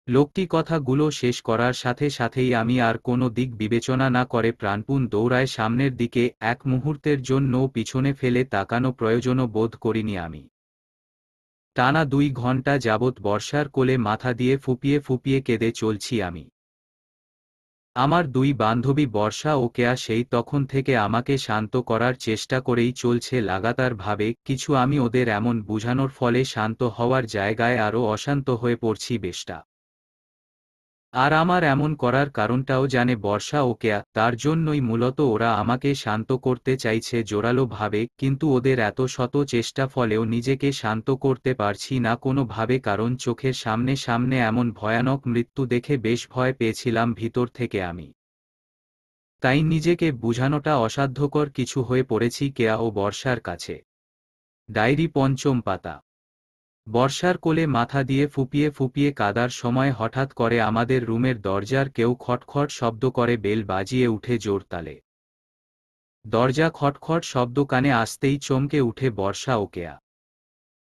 লোকটি কথাগুলো শেষ করার সাথে সাথেই আমি আর কোনো দিক বিবেচনা না করে প্রাণপণ দৌড়ায় সামনের দিকে, এক মুহূর্তের জন্যও পিছনে ফেলে তাকানো প্রয়োজনও বোধ করিনি আমি। টানা 2 ঘণ্টা যাবৎ বর্ষার কোলে মাথা দিয়ে ফুঁপিয়ে ফুঁপিয়ে কেঁদে চলছি আমি। আমার 2 বান্ধবী বর্ষা ও কেয়া সেই তখন থেকে আমাকে শান্ত করার চেষ্টা করেই চলছে লাগাতারভাবে, কিছু আমি ওদের এমন বুঝানোর ফলে শান্ত হওয়ার জায়গায় আরও অশান্ত হয়ে পড়ছি বেশটা। আর আমার এমন করার কারণটাও জানে বর্ষা ও কেয়া, তার জন্যই মূলত ওরা আমাকে শান্ত করতে চাইছে জোরালোভাবে, কিন্তু ওদের এত শত চেষ্টা ফলেও নিজেকে শান্ত করতে পারছি না কোনোভাবে, কারণ চোখের সামনে সামনে এমন ভয়ানক মৃত্যু দেখে বেশ ভয় পেয়েছিলাম ভিতর থেকে আমি। তাই নিজেকে বুঝানোটা অসাধ্যকর কিছু হয়ে পড়েছি কেয়া ও বর্ষার কাছে। ডায়েরি ৫ম পাতা। বর্ষার কোলে মাথা দিয়ে ফুঁপিয়ে ফুঁপিয়ে কাদার সময় হঠাৎ করে আমাদের রুমের দরজার কেউ খটখট শব্দ করে বেল বাজিয়ে উঠে জোর তালে। দরজা খটখট শব্দ কানে আসতেই চমকে উঠে বর্ষা ও কেয়া।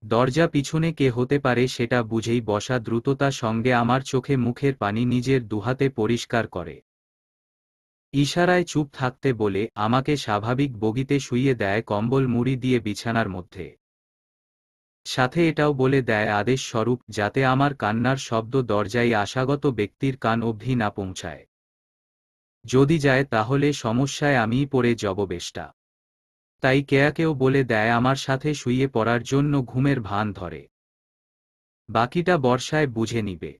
দরজা পিছনে কে হতে পারে সেটা বুঝেই বসা দ্রুততা সঙ্গে আমার চোখে মুখের পানি নিজের দুহাতে পরিষ্কার করে ইশারায় চুপ থাকতে বলে আমাকে স্বাভাবিক বগিতে শুইয়ে দেয় কম্বল মুড়ি দিয়ে বিছানার মধ্যে। সাথে এটাও বলে দেয় আদেশ স্বরূপ যাতে আমার কান্নার শব্দ দরজায় আশাগত ব্যক্তির কান অবধি না পৌঁছায়। যদি যায় তাহলে সমস্যায় আমিই পড়ে যাব বেশটা। তাই কেয়াকেও বলে দেয় আমার সাথে শুইয়ে পড়ার জন্য ঘুমের ভান ধরে। বাকিটা বর্ষায় বুঝে নিবে।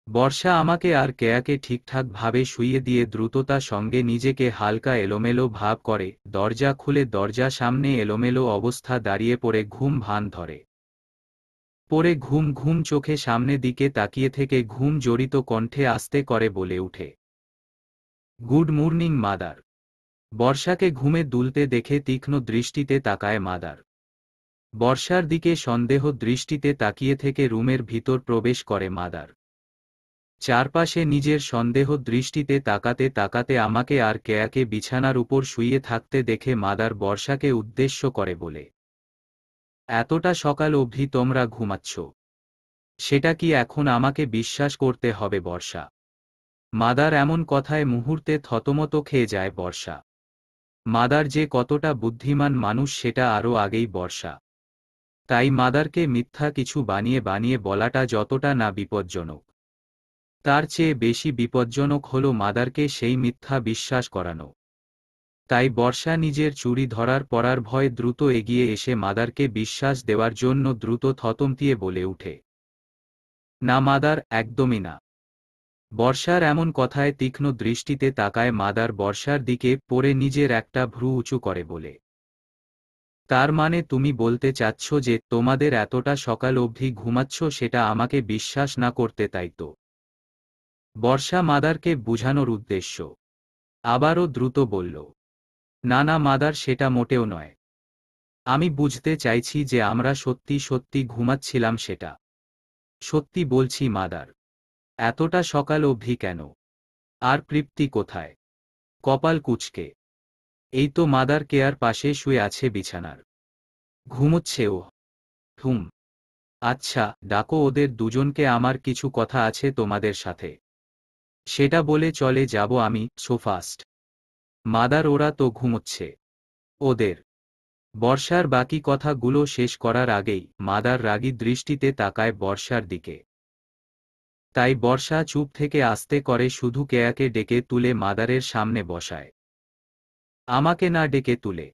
বর্ষা আমাকে আর কেয়াকে ঠিকঠাকভাবে শুইয়ে দিয়ে দ্রুততা সঙ্গে নিজেকে হালকা এলোমেলো ভাব করে, দরজা খুলে দরজা সামনে এলোমেলো অবস্থা দাঁড়িয়ে পড়ে ঘুম ভান ধরে। পরে ঘুম ঘুম চোখে সামনে দিকে তাকিয়ে থেকে ঘুম জড়িত কণ্ঠে আস্তে করে বলে উঠে, গুড মর্নিং মাদার। বর্ষাকে ঘুমে দুলতে দেখে তীক্ষ্ণ দৃষ্টিতে তাকায় মাদার। বর্ষার দিকে সন্দেহ দৃষ্টিতে তাকিয়ে থেকে রুমের ভিতর প্রবেশ করে মাদার। চারপাশে নিজের সন্দেহ দৃষ্টিতে তাকাতে তাকাতে আমাকে আর কেয়াকে বিছানার উপর শুইয়ে থাকতে দেখে মাদার বর্ষাকে উদ্দেশ্য করে বলে, এতটা সকাল অবধি তোমরা ঘুমাচ্ছ? সেটা কি এখন আমাকে বিশ্বাস করতে হবে বর্ষা? মাদার এমন কথায় মুহূর্তে থতমত খেয়ে যায় বর্ষা। মাদার যে কতটা বুদ্ধিমান মানুষ সেটা আরও আগেই বর্ষা। তাই মাদারকে মিথ্যা কিছু বানিয়ে বানিয়ে বলাটা যতটা না বিপজ্জনক, তার চেয়ে বেশি বিপজ্জনক হল মাদারকে সেই মিথ্যা বিশ্বাস করানো। তাই বর্ষা নিজের চুরি ধরার পরার ভয়ে দ্রুত এগিয়ে এসে মাদারকে বিশ্বাস দেওয়ার জন্য দ্রুত থতমতিয়ে বলে উঠে, না মাদার, একদমই না। বর্ষার এমন কথায় তীক্ষ্ণ দৃষ্টিতে তাকায় মাদার বর্ষার দিকে, পরে নিজের একটা ভ্রু উঁচু করে বলে, তার মানে তুমি বলতে চাচ্ছ যে তোমাদের এতটা সকাল অবধি ঘুমাচ্ছ সেটা আমাকে বিশ্বাস না করতে, তাই তো? বর্ষা মাদারকে বুঝানোর উদ্দেশ্য আবারও দ্রুত বলল, না না মাদার, সেটা মোটেও নয়। আমি বুঝতে চাইছি যে আমরা সত্যি সত্যি ঘুমাচ্ছিলাম সেটা। সত্যি বলছি মাদার। এতটা সকাল অবধি কেন? আর তৃপ্তি কোথায়? কপাল কুঁচকে এই তো মাদার কেয়ার পাশে শুয়ে আছে বিছানার। ঘুমোচ্ছে ও। হুম। আচ্ছা, ডাকো ওদের দুজনকে, আমার কিছু কথা আছে তোমাদের সাথে। সেটা বলে চলে যাব আমি, সো ফাস্ট। মাদার, ওরা তো ঘুমোচ্ছে। ওদের। বর্ষার বাকি কথাগুলো শেষ করার আগেই মাদার রাগী দৃষ্টিতে তাকায় বর্ষার দিকে। তাই বর্ষা চুপ থেকে আস্তে করে শুধু কেয়াকে ডেকে তুলে মাদারের সামনে বসায়। আমাকে না ডেকে তুলে।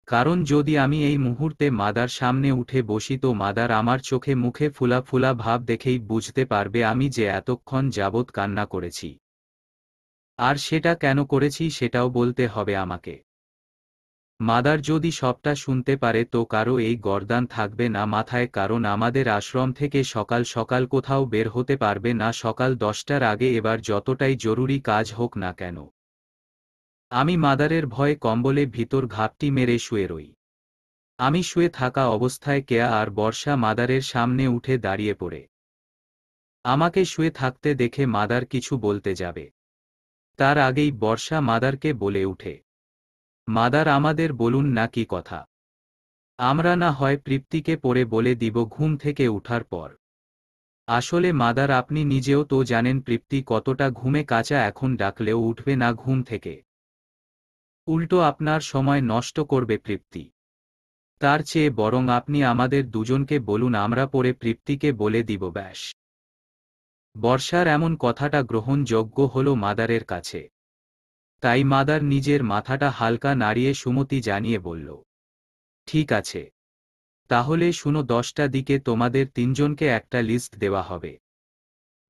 কারণ যদি আমি এই মুহূর্তে মাদার সামনে উঠে বসি তো মাদার আমার চোখে মুখে ফুলা ফুলা ভাব দেখেই বুঝতে পারবে আমি যে এতক্ষণ যাবৎ কান্না করেছি। আর সেটা কেন করেছি সেটাও বলতে হবে আমাকে। মাদার যদি সবটা শুনতে পারে তো কারো এই গর্দান থাকবে না মাথায়, কারণ আমাদের আশ্রম থেকে সকাল সকাল কোথাও বের হতে পারবে না সকাল 10টার আগে, এবার যতটাই জরুরি কাজ হোক না কেন। আমি মাদারের ভয়ে কম্বলে ভিতর ঘাপটি মেরে শুয়ে রই। আমি শুয়ে থাকা অবস্থায় কেয়া আর বর্ষা মাদারের সামনে উঠে দাঁড়িয়ে পড়ে আমাকে শুয়ে থাকতে দেখে মাদার কিছু বলতে যাবে, তার আগেই বর্ষা মাদারকে বলে উঠে, মাদার আমাদের বলুন না কি কথা। আমরা না হয় তৃপ্তিকে পরে বলে দিব ঘুম থেকে উঠার পর। আসলে মাদার আপনি নিজেও তো জানেন তৃপ্তি কতটা ঘুমে কাঁচা, এখন ডাকলেও উঠবে না ঘুম থেকে। উল্টো আপনার সময় নষ্ট করবে তৃপ্তি। তার চেয়ে বরং আপনি আমাদের দুজনকে বলুন, আমরা পরে তৃপ্তিকে বলে দিব ব্যাস। বর্ষার এমন কথাটা গ্রহণযোগ্য হল মাদারের কাছে। তাই মাদার নিজের মাথাটা হালকা নাড়িয়ে সুমতি জানিয়ে বলল, ঠিক আছে, তাহলে শুনো, 10টা দিকে তোমাদের তিনজনকে একটা লিস্ট দেওয়া হবে।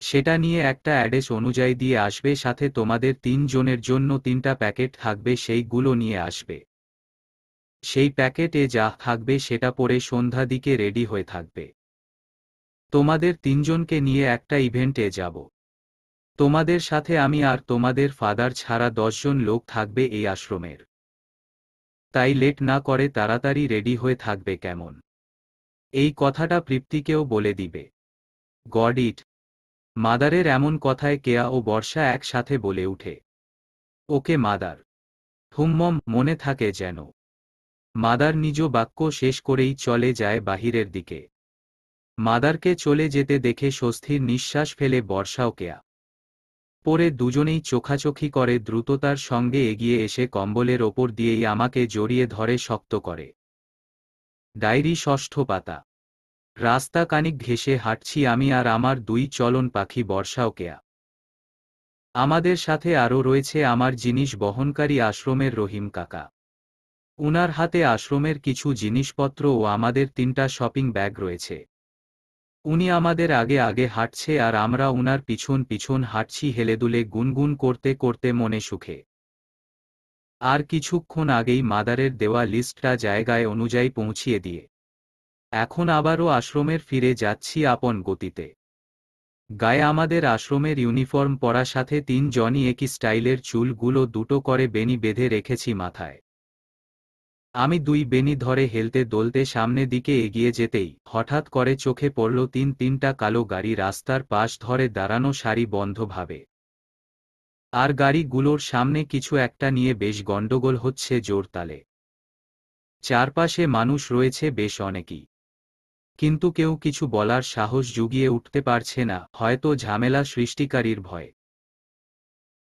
সেটা নিয়ে একটা অ্যাড্রেস অনুযায়ী দিয়ে আসবে, সাথে তোমাদের তিনজনের জন্য 3টা প্যাকেট থাকবে, সেইগুলো নিয়ে আসবে। সেই প্যাকেটে যা থাকবে সেটা পরে সন্ধ্যা দিকে রেডি হয়ে থাকবে। তোমাদের তিনজনকে নিয়ে একটা ইভেন্টে যাব। তোমাদের সাথে আমি আর তোমাদের ফাদার ছাড়া 10 জন লোক থাকবে এই আশ্রমের। তাই লেট না করে তাড়াতাড়ি রেডি হয়ে থাকবে কেমন? এই কথাটা তৃপ্তিকেও বলে দিবে। গড ইট। মাদারের এমন কথায় কেয়া ও বর্ষা একসাথে বলে উঠে, ওকে মাদার। হুম্মম, মনে থাকে যেন। মাদার নিজ বাক্য শেষ করেই চলে যায় বাহিরের দিকে। মাদারকে চলে যেতে দেখে স্বস্তির নিঃশ্বাস ফেলে বর্ষা ও কেয়া। পরে দুজনেই চোখাচোখি করে দ্রুততার সঙ্গে এগিয়ে এসে কম্বলের ওপর দিয়েই আমাকে জড়িয়ে ধরে শক্ত করে। ডায়েরি 6ষ্ঠ পাতা। রাস্তা কানিক ঘেঁষে হাঁটছি আমি আর আমার 2 চলন পাখি বর্ষা ও কেয়া। আমাদের সাথে আরও রয়েছে আমার জিনিস বহনকারী আশ্রমের রহিম কাকা। উনার হাতে আশ্রমের কিছু জিনিসপত্র ও আমাদের 3টা শপিং ব্যাগ রয়েছে। উনি আমাদের আগে আগে হাঁটছে আর আমরা উনার পিছন পিছন হাঁটছি, হেলেদুলে গুনগুন করতে করতে মনে সুখে। আর কিছুক্ষণ আগেই মাদারের দেওয়া লিস্টটা জায়গায় অনুযায়ী পৌঁছিয়ে দিয়ে এখন আবারও আশ্রমের ফিরে যাচ্ছি আপন গতিতে। গায়ে আমাদের আশ্রমের ইউনিফর্ম পরা, সাথে 3 জনই একই স্টাইলের, চুলগুলো 2টো করে বেনি বেঁধে রেখেছি মাথায়। আমি 2 বেনি ধরে হেলতে দোলতে সামনে দিকে এগিয়ে যেতেই হঠাৎ করে চোখে পড়ল 3টা কালো গাড়ি রাস্তার পাশ ধরে দাঁড়ানো সারিবদ্ধভাবে। আর গাড়িগুলোর সামনে কিছু একটা নিয়ে বেশ গন্ডগোল হচ্ছে জোরতালে। চারপাশে মানুষ রয়েছে বেশ অনেকই, কিন্তু কেউ কিছু বলার সাহস জুগিয়ে উঠতে পারছে না, হয়তো ঝামেলা সৃষ্টিকারীর ভয়।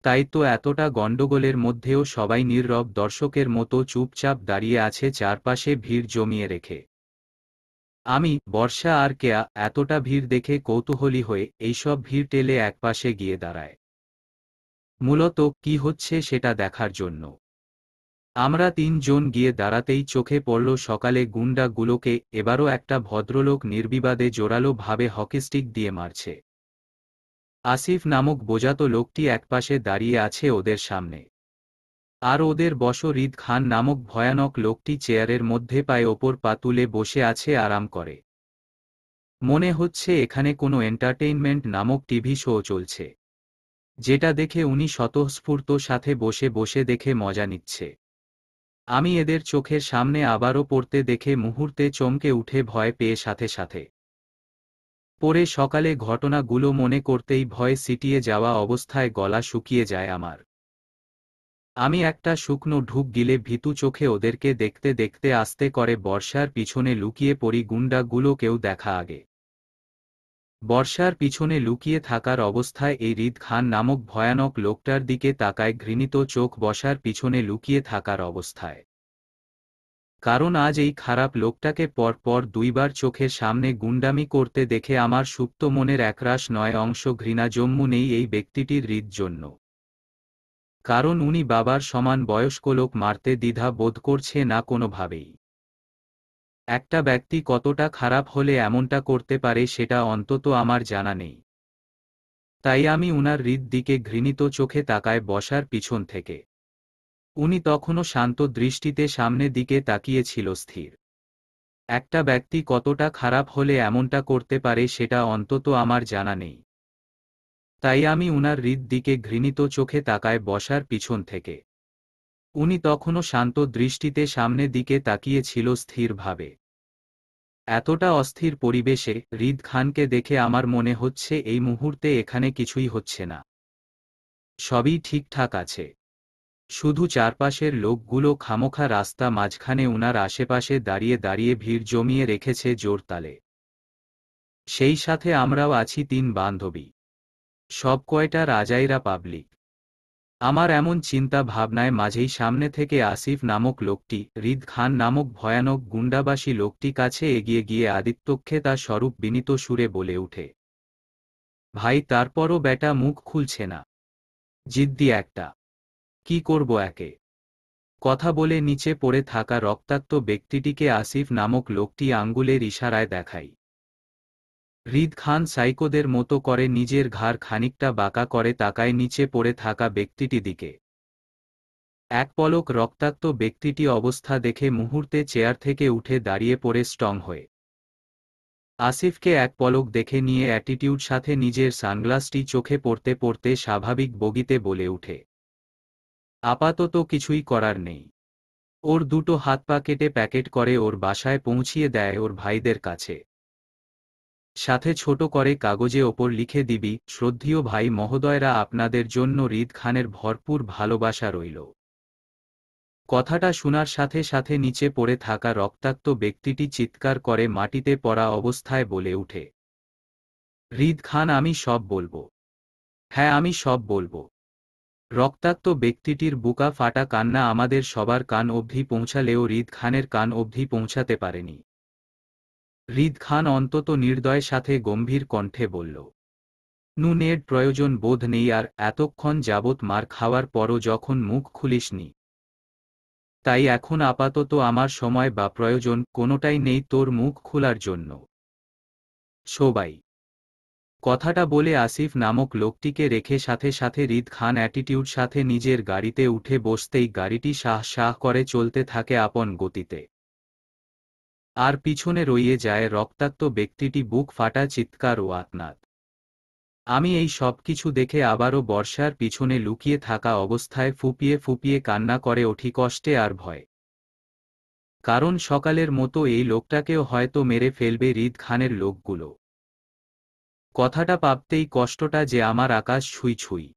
তাই তো এতটা গন্ডগোলের মধ্যেও সবাই নীরব দর্শকের মতো চুপচাপ দাঁড়িয়ে আছে, চারপাশে ভিড় জমিয়ে রেখে। আমি, বর্ষা আর কেয়া এতটা ভিড় দেখে কৌতূহলী হয়ে এইসব ভিড় টেলে একপাশে গিয়ে দাঁড়ায়, মূলত কি হচ্ছে সেটা দেখার জন্য। আমরা 3 জন গিয়ে দাঁড়াতেই চোখে পড়ল সকালে গুন্ডাগুলোকে, এবারও একটা ভদ্রলোক নির্বিবাদে জোরালো ভাবে হকিস্টিক দিয়ে মারছে। আসিফ নামক বোজাতো লোকটি একপাশে দাঁড়িয়ে আছে ওদের সামনে। আর ওদের বশ রিদ খান নামক ভয়ানক লোকটি চেয়ারের মধ্যে পায়ে ওপর পা তুলে বসে আছে আরাম করে। মনে হচ্ছে এখানে কোনো এন্টারটেইনমেন্ট নামক টিভি শো চলছে, যেটা দেখে উনি স্বতঃস্ফূর্ত সাথে বসে বসে দেখে মজা নিচ্ছে। আমি এদের চোখের সামনে আবারও পড়তে দেখে মুহূর্তে চমকে উঠে ভয় পেয়ে সাথে সাথে পরে সকালে ঘটনাগুলো মনে করতেই ভয়ে সিটিয়ে যাওয়া অবস্থায় গলা শুকিয়ে যায় আমার। আমি একটা শুকনো ঢুক গিলে ভীতু চোখে ওদেরকে দেখতে দেখতে আস্তে করে বর্ষার পিছনে লুকিয়ে পড়ি। গুন্ডাগুলোকেও দেখা আগে। বর্ষার পিছনে লুকিয়ে থাকার অবস্থায় এই রিদ খান নামক ভয়ানক লোকটার দিকে তাকায় ঘৃণিত চোখ, বসার পিছনে লুকিয়ে থাকার অবস্থায়। কারণ আজ এই খারাপ লোকটাকে পর পর 2বার চোখের সামনে গুন্ডামি করতে দেখে আমার সুপ্ত মনের একরাশ নয় অংশ ঘৃণা জম্মু নেই এই ব্যক্তিটির হৃদ জন্য। কারণ উনি বাবার সমান বয়স্ক লোক মারতে দ্বিধা বোধ করছে না কোনোভাবেই। একটা ব্যক্তি কতটা খারাপ হলে এমনটা করতে পারে সেটা অন্তত আমার জানা নেই। তাই আমি উনার হৃদ দিকে ঘৃণিত চোখে তাকায় বসার পিছন থেকে। উনি তখনও শান্ত দৃষ্টিতে সামনে দিকে তাকিয়েছিল স্থির। একটা ব্যক্তি কতটা খারাপ হলে এমনটা করতে পারে সেটা অন্তত আমার জানা নেই। তাই আমি উনার হৃদ দিকে ঘৃণিত চোখে তাকায় বসার পিছন থেকে। উনি তখনও শান্ত দৃষ্টিতে সামনে দিকে তাকিয়েছিল স্থিরভাবে। এতটা অস্থির পরিবেশে রিদ খানকে দেখে আমার মনে হচ্ছে এই মুহূর্তে এখানে কিছুই হচ্ছে না, সবই ঠিকঠাক আছে। শুধু চারপাশের লোকগুলো খামোখা রাস্তা মাঝখানে উনার আশেপাশে দাঁড়িয়ে দাঁড়িয়ে ভিড় জমিয়ে রেখেছে জোর তালে। সেই সাথে আমরাও আছি 3 বান্ধবী। সব কয়টা রাজাইরা পাবলিক। আমার এমন চিন্তা ভাবনায় মাঝেই সামনে থেকে আসিফ নামক লোকটি, হৃদ খান নামক ভয়ানক গুন্ডাবাসী লোকটি কাছে এগিয়ে গিয়ে আদিত্যকে তার স্বরূপ বিনীত সুরে বলে উঠে, ভাই তারপরও বেটা মুখ খুলছে না। জিদ্দি একটা। কি করব একে? কথা বলে নিচে পড়ে থাকা রক্তাক্ত ব্যক্তিটিকে আসিফ নামক লোকটি আঙ্গুলের ইশারায় দেখাই। হৃদ খান সাইকোদের মতো করে নিজের ঘাড় খানিকটা বাঁকা করে তাকায় নিচে পড়ে থাকা ব্যক্তিটি দিকে। এক পলক রক্তাক্ত ব্যক্তিটি অবস্থা দেখে মুহূর্তে চেয়ার থেকে উঠে দাঁড়িয়ে পড়ে স্ট্রং হয়ে আসিফকে এক পলক দেখে নিয়ে অ্যাটিটিউড সাথে নিজের সানগ্লাসটি চোখে পড়তে পড়তে স্বাভাবিক বগিতে বলে উঠে, আপাতত কিছুই করার নেই। ওর দুটো হাত পা কেটে প্যাকেট করে ওর বাসায় পৌঁছিয়ে দেয় ওর ভাইদের কাছে। সাথে ছোট করে কাগজে ওপর লিখে দিবি, শ্রদ্ধেয় ভাই মহোদয়রা, আপনাদের জন্য হৃদ খানের ভরপুর ভালোবাসা রইল। কথাটা শোনার সাথে সাথে নিচে পড়ে থাকা রক্তাক্ত ব্যক্তিটি চিৎকার করে মাটিতে পড়া অবস্থায় বলে উঠে, হৃদ খান আমি সব বলবো। হ্যাঁ আমি সব বলবো। রক্তাক্ত ব্যক্তিটির বুকা ফাটা কান্না আমাদের সবার কান অবধি পৌঁছালেও হৃদ খানের কান অবধি পৌঁছাতে পারেনি। হৃদ খান অন্তত নির্দয় সাথে গম্ভীর কণ্ঠে বলল, নুনের প্রয়োজন বোধ নেই আর, এতক্ষণ যাবৎ মার খাওয়ার পরও যখন মুখ খুলিসনি, তাই এখন আপাতত আমার সময় বা প্রয়োজন কোনোটাই নেই তোর মুখ খোলার জন্য। সবাই। কথাটা বলে আসিফ নামক লোকটিকে রেখে সাথে সাথে হৃদ খান অ্যাটিটিউড সাথে নিজের গাড়িতে উঠে বসতেই গাড়িটি শাহ শাহ করে চলতে থাকে আপন গতিতে। আর পিছনে রইয়ে যায় রক্তাক্ত ব্যক্তিটি বুক ফাটা চিৎকার ও আর্তনাদ। আমি এই সব কিছু দেখে আবারও বর্ষার পিছনে লুকিয়ে থাকা অবস্থায় ফুপিয়ে ফুপিয়ে কান্না করে ওঠি কষ্টে আর ভয়। কারণ সকালের মতো এই লোকটাকেও হয়তো মেরে ফেলবে হৃদ খানের লোকগুলো। কথাটা ভাবতেই কষ্টটা যে আমার আকাশ ছুঁই ছুঁই।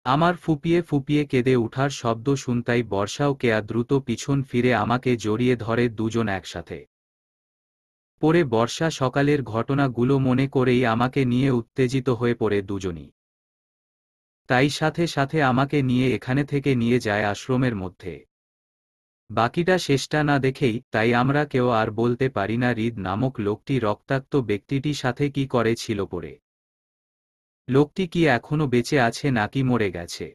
আমার ফুপিয়ে ফুপিয়ে কেঁদে উঠার শব্দ শুনতাই বর্ষাও কেয়া দ্রুত পিছন ফিরে আমাকে জড়িয়ে ধরে, দুজন একসাথে পরে বর্ষা সকালের ঘটনাগুলো মনে করেই আমাকে নিয়ে উত্তেজিত হয়ে পড়ে দুজনই। তাই সাথে সাথে আমাকে নিয়ে এখানে থেকে নিয়ে যায় আশ্রমের মধ্যে। বাকিটা শেষটা না দেখেই তাই আমরা কেউ আর বলতে পারি না হৃদ নামক লোকটি রক্তাক্ত ব্যক্তিটি সাথে কি করেছিল পরে। লোকটি কি এখনো বেঁচে আছে নাকি মরে গেছে?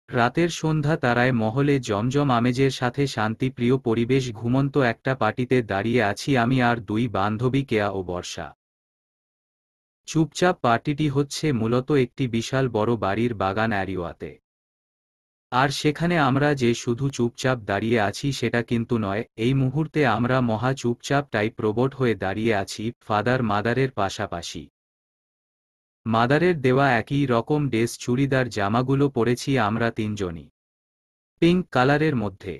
রাতের সন্ধ্যা তারায় মহলে জমজম আমেজের সাথে শান্তিপ্রিয় পরিবেশ, ঘুমন্ত একটা পার্টিতে দাঁড়িয়ে আছি আমি আর 2 বান্ধবী কেয়া ও বর্ষা। চুপচাপ পার্টিটি হচ্ছে মূলত একটি বিশাল বড় বাড়ির বাগান এরিয়াতে। আর সেখানে আমরা যে শুধু চুপচাপ দাঁড়িয়ে আছি সেটা কিন্তু নয়, এই মুহূর্তে আমরা মহা চুপচাপ টাইপ রোবট হয়ে দাঁড়িয়ে আছি ফাদার মাদারের পাশাপাশি। মাদারের দেওয়া একই রকম ড্রেস চুড়িদার জামাগুলো পরেছি আমরা 3 জনই, পিঙ্ক কালারের মধ্যে।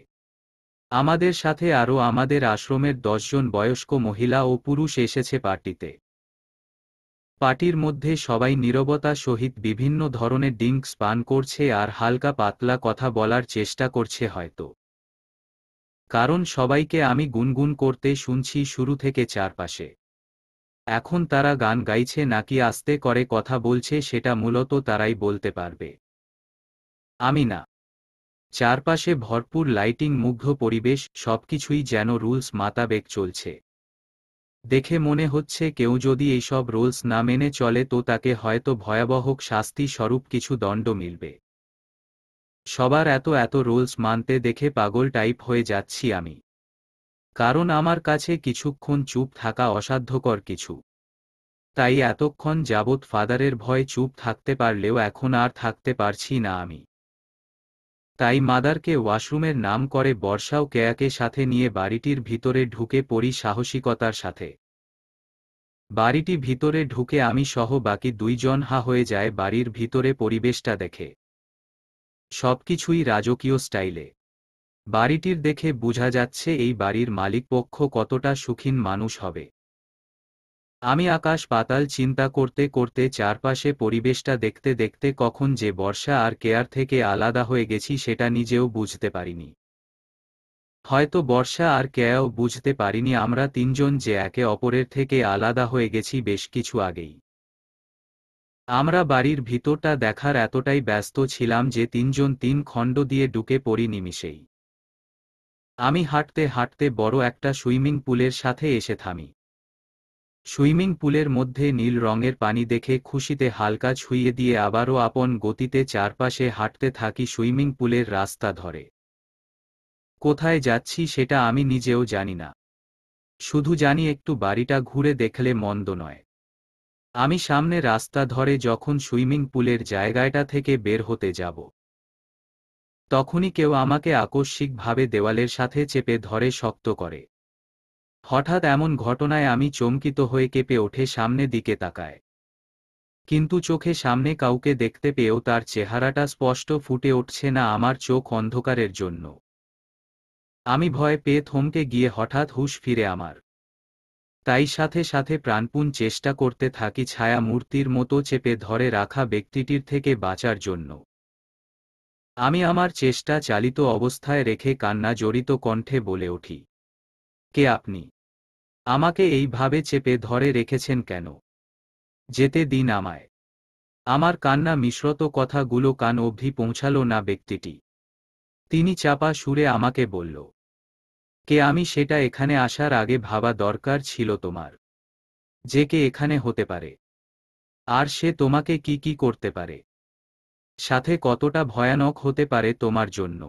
আমাদের সাথে আরও আমাদের আশ্রমের 10 জন বয়স্ক মহিলা ও পুরুষ এসেছে পার্টিতে। পার্টির মধ্যে সবাই নীরবতা সহিত বিভিন্ন ধরনের ড্রিঙ্কস পান করছে আর হালকা পাতলা কথা বলার চেষ্টা করছে হয়তো। কারণ সবাইকে আমি গুনগুন করতে শুনছি শুরু থেকে চারপাশে। এখন তারা গান গাইছে নাকি আস্তে করে কথা বলছে সেটা মূলত তারাই বলতে পারবে, আমি না। চারপাশে ভরপুর লাইটিং, মুগ্ধ পরিবেশ, সবকিছুই যেন রুলস মোতাবেক চলছে। দেখে মনে হচ্ছে কেউ যদি এইসব রুলস না মেনে চলে তো তাকে হয়তো ভয়াবহ শাস্তি স্বরূপ কিছু দণ্ড মিলবে। সবার এত এত রুলস মানতে দেখে পাগল টাইপ হয়ে যাচ্ছি আমি। কারণ আমার কাছে কিছুক্ষণ চুপ থাকা অসাধ্যকর কিছু। তাই এতক্ষণ যাবৎ ফাদারের ভয়ে চুপ থাকতে পারলেও এখন আর থাকতে পারছি না আমি। তাই মাদারকে ওয়াশরুমের নাম করে বর্ষাও কেয়াকে সাথে নিয়ে বাড়িটির ভিতরে ঢুকে পড়ি সাহসিকতার সাথে। বাড়িটি ভিতরে ঢুকে আমি সহ বাকি 2 জন হা হয়ে যায় বাড়ির ভিতরে পরিবেশটা দেখে। সবকিছুই রাজকীয় স্টাইলে। বাড়িটির দেখে বোঝা যাচ্ছে এই বাড়ির মালিকপক্ষ কতটা সুখীন মানুষ হবে। আমি আকাশ পাতাল চিন্তা করতে করতে চারপাশে পরিবেশটা দেখতে দেখতে কখন যে বর্ষা আর কেয়ার থেকে আলাদা হয়ে গেছি সেটা নিজেও বুঝতে পারিনি। হয়তো বর্ষা আর কেয়াও বুঝতে পারিনি আমরা তিনজন যে একে অপরের থেকে আলাদা হয়ে গেছি বেশ কিছু আগেই। আমরা বাড়ির ভিতরটা দেখার এতটাই ব্যস্ত ছিলাম যে তিনজন তিন খণ্ড দিয়ে ঢুকে পড়ি নিমিষেই। আমি হাঁটতে হাঁটতে বড় একটা সুইমিং পুলের সাথে এসে থামি। সুইমিং পুলের মধ্যে নীল রঙের পানি দেখে খুশিতে হালকা ছুঁইয়ে দিয়ে আবারও আপন গতিতে চারপাশে হাঁটতে থাকি সুইমিং পুলের রাস্তা ধরে। কোথায় যাচ্ছি সেটা আমি নিজেও জানি না। শুধু জানি একটু বাড়িটা ঘুরে দেখলে মন্দ নয়। আমি সামনে রাস্তা ধরে যখন সুইমিং পুলের জায়গাটা থেকে বের হতে যাব, তখনই কেউ আমাকে আকস্মিকভাবে দেওয়ালের সাথে চেপে ধরে শক্ত করে। হঠাৎ এমন ঘটনায় আমি চমকিত হয়ে কেঁপে ওঠে সামনে দিকে তাকায়। কিন্তু চোখে সামনে কাউকে দেখতে পেয়েও তার চেহারাটা স্পষ্ট ফুটে উঠছে না আমার চোখ অন্ধকারের জন্য। আমি ভয় পেয়ে থমকে গিয়ে হঠাৎ হুঁশ ফিরে আমার। তাই সাথে সাথে প্রাণপণ চেষ্টা করতে থাকি ছায়া মূর্তির মতো চেপে ধরে রাখা ব্যক্তিটির থেকে বাঁচার জন্য। আমি আমার চেষ্টা চালিত অবস্থায় রেখে কান্না জড়িত কণ্ঠে বলে উঠি, কে আপনি? আমাকে এইভাবে চেপে ধরে রেখেছেন কেন? যেতে দিন আমায়। আমার কান্না মিশ্রত কথাগুলো কান অবধি পৌঁছালো না ব্যক্তিটি। তিনি চাপা সুরে আমাকে বলল, কে আমি সেটা এখানে আসার আগে ভাবা দরকার ছিল তোমার। যে কে এখানে হতে পারে, আর সে তোমাকে কি কি করতে পারে, সাথে কতটা ভয়ানক হতে পারে তোমার জন্য।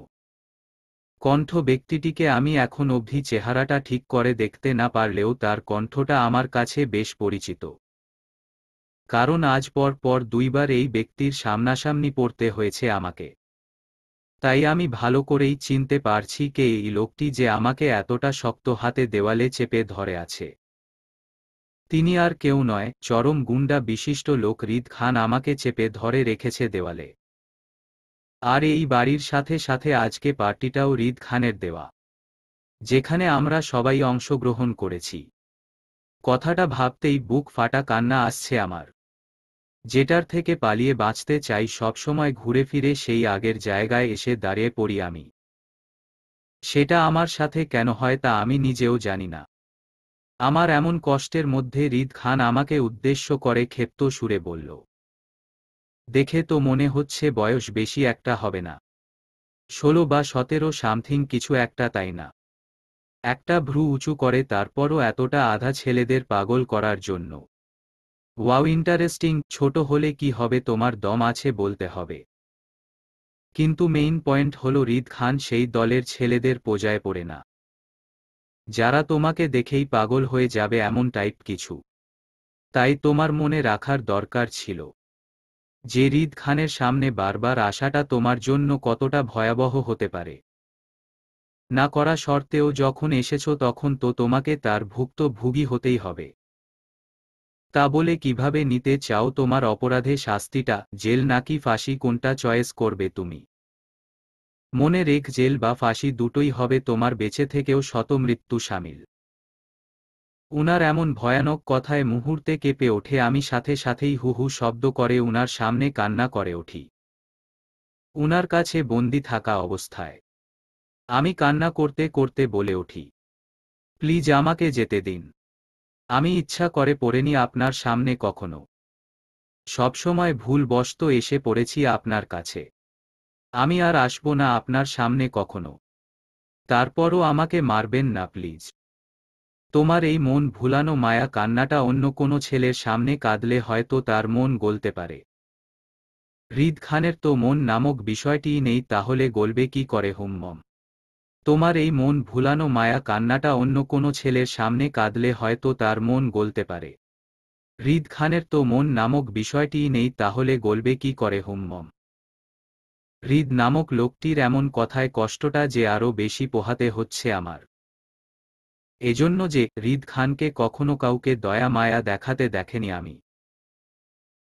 কণ্ঠ ব্যক্তিটিকে আমি এখন অবধি চেহারাটা ঠিক করে দেখতে না পারলেও তার কণ্ঠটা আমার কাছে বেশ পরিচিত। কারণ আজ পর পর দুইবার এই ব্যক্তির সামনাসামনি পড়তে হয়েছে আমাকে। তাই আমি ভালো করেই চিনতে পারছি কে এই লোকটি যে আমাকে এতটা শক্ত হাতে দেওয়ালে চেপে ধরে আছে। তিনি আর কেউ নয়, চরম গুন্ডা বিশিষ্ট লোক রিদ খান আমাকে চেপে ধরে রেখেছে দেওয়ালে। আর এই বাড়ির সাথে সাথে আজকে পার্টিটাও রিদ খানের দেওয়া, যেখানে আমরা সবাই অংশগ্রহণ করেছি। কথাটা ভাবতেই বুক ফাটা কান্না আসছে আমার। যেটার থেকে পালিয়ে বাঁচতে চাই সবসময় ঘুরে ফিরে সেই আগের জায়গায় এসে দাঁড়িয়ে পড়ি আমি। সেটা আমার সাথে কেন হয় তা আমি নিজেও জানি না। আমার এমন কষ্টের মধ্যে রিদ খান আমাকে উদ্দেশ্য করে ক্ষেপ্ত সুরে বলল, দেখে তো মনে হচ্ছে বয়স বেশি একটা হবে না, 16 বা 17 সামথিং কিছু একটা, তাই না? একটা ভ্রু উঁচু করে তারপরও এতটা আধা ছেলেদের পাগল করার জন্য। Wow, interesting. ছোট হলে কি হবে, তোমার দম আছে বলতে হবে। কিন্তু মেইন পয়েন্ট হলো রিদ খান সেই দলের ছেলেদের পোজায় পড়ে না, যারা তোমাকে দেখেই পাগল হয়ে যাবে এমন টাইপ কিছু। তাই তোমার মনে রাখার দরকার ছিল যে রিদ খানের সামনে বারবার আসাটা তোমার জন্য কতটা ভয়াবহ হতে পারে। না করা সত্ত্বেও যখন এসেছো তখন তো তোমাকে তার ভুক্তভোগী হতেই হবে। তা বলে কিভাবে নিতে চাও তোমার অপরাধে শাস্তিটা, জেল নাকি ফাঁসি, কোনটা চয়েস করবে তুমি? মনে রেখ, জেল বা ফাঁসি দুটোই হবে, তোমার বেঁচে থেকেও শত মৃত্যু শামিল। উনার এমন ভয়ানক কথায় মুহূর্তে কেঁপে ওঠে আমি, সাথে সাথেই হু হু শব্দ করে উনার সামনে কান্না করে উঠি। উনার কাছে বন্দি থাকা অবস্থায় আমি কান্না করতে করতে বলে উঠি, প্লিজ আমাকে যেতে দিন। আমি ইচ্ছা করে পড়েনি আপনার সামনে কখনো। সবসময় ভুলবশত এসে পড়েছি আপনার কাছে। আমি আর আসব না আপনার সামনে কখনো। তারপরও আমাকে মারবেন না প্লিজ। তোমার এই মন ভুলানো মায়া কান্নাটা অন্য কোনো ছেলের সামনে কাঁদলে হয়তো তার মন গলতে পারে। রিদ খানের তো মন নামক বিষয়টিই নেই, তাহলে গলবে কি করে হুম্মম? তোমার এই মন ভুলানো মায়া কান্নাটা অন্য কোনো ছেলের সামনে কাঁদলে হয়তো তার মন গলতে পারে। রিদ খানের তো মন নামক বিষয়টিই নেই, তাহলে গলবে কি করে হুম্মম? রিদ নামক লোকটির এমন কথায় কষ্টটা যে আরও বেশি পোহাতে হচ্ছে আমার। এজন্য যে রিদ খানকে কখনো কাউকে দয়া মায়া দেখাতে দেখেনি আমি।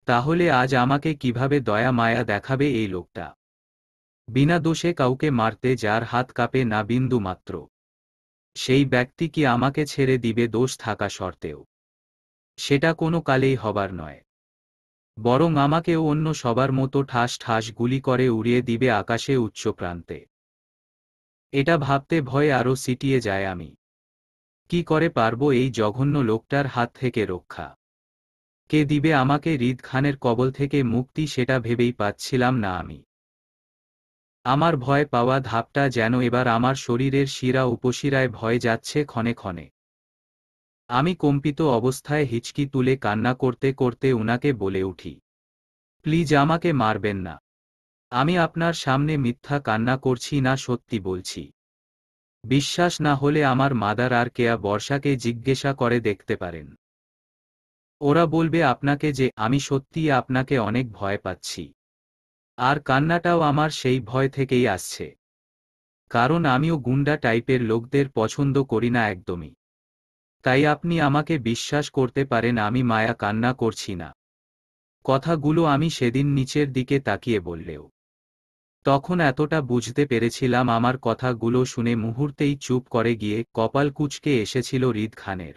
তাহলে আজ আমাকে কিভাবে দয়া মায়া দেখাবে এই লোকটা? বিনা দোষে কাউকে মারতে যার হাত কাঁপে না বিন্দু মাত্র, সেই ব্যক্তি কি আমাকে ছেড়ে দিবে দোষ থাকা সত্ত্বেও? সেটা কোনো কালেই হবার নয়, বরং আমাকেও অন্য সবার মতো ঠাস ঠাস গুলি করে উড়িয়ে দিবে আকাশে উচ্চ প্রান্তে। এটা ভাবতে ভয়ে আরও সিটিয়ে যায় আমি। কি করে পারবো এই জঘন্য লোকটার হাত থেকে রক্ষা? কে দিবে আমাকে হৃদ খানের কবল থেকে মুক্তি, সেটা ভেবেই পাচ্ছিলাম না আমি। আমার ভয় পাওয়া ধাপটা যেন এবার আমার শরীরের শিরা উপশিরায় ভয়ে যাচ্ছে ক্ষণে ক্ষণে। আমি কম্পিত অবস্থায় হিচকি তুলে কান্না করতে করতে উনাকে বলে উঠি, প্লিজ আমাকে মারবেন না। আমি আপনার সামনে মিথ্যা কান্না করছি না, সত্যি বলছি। বিশ্বাস না হলে আমার মাদার আর কেয়া বর্ষাকে জিজ্ঞাসা করে দেখতে পারেন। ওরা বলবে আপনাকে যে আমি সত্যিই আপনাকে অনেক ভয় পাচ্ছি। আর কান্নাটাও আমার সেই ভয় থেকেই আসছে, কারণ আমিও গুন্ডা টাইপের লোকদের পছন্দ করি না একদমই। তাই আপনি আমাকে বিশ্বাস করতে পারেন, আমি মায়া কান্না করছি না। কথাগুলো আমি সেদিন নিচের দিকে তাকিয়ে বললেও তখন এতটা বুঝতে পেরেছিলাম, আমার কথাগুলো শুনে মুহূর্তেই চুপ করে গিয়ে কপাল কুঁচকে এসেছিল হৃদ খানের।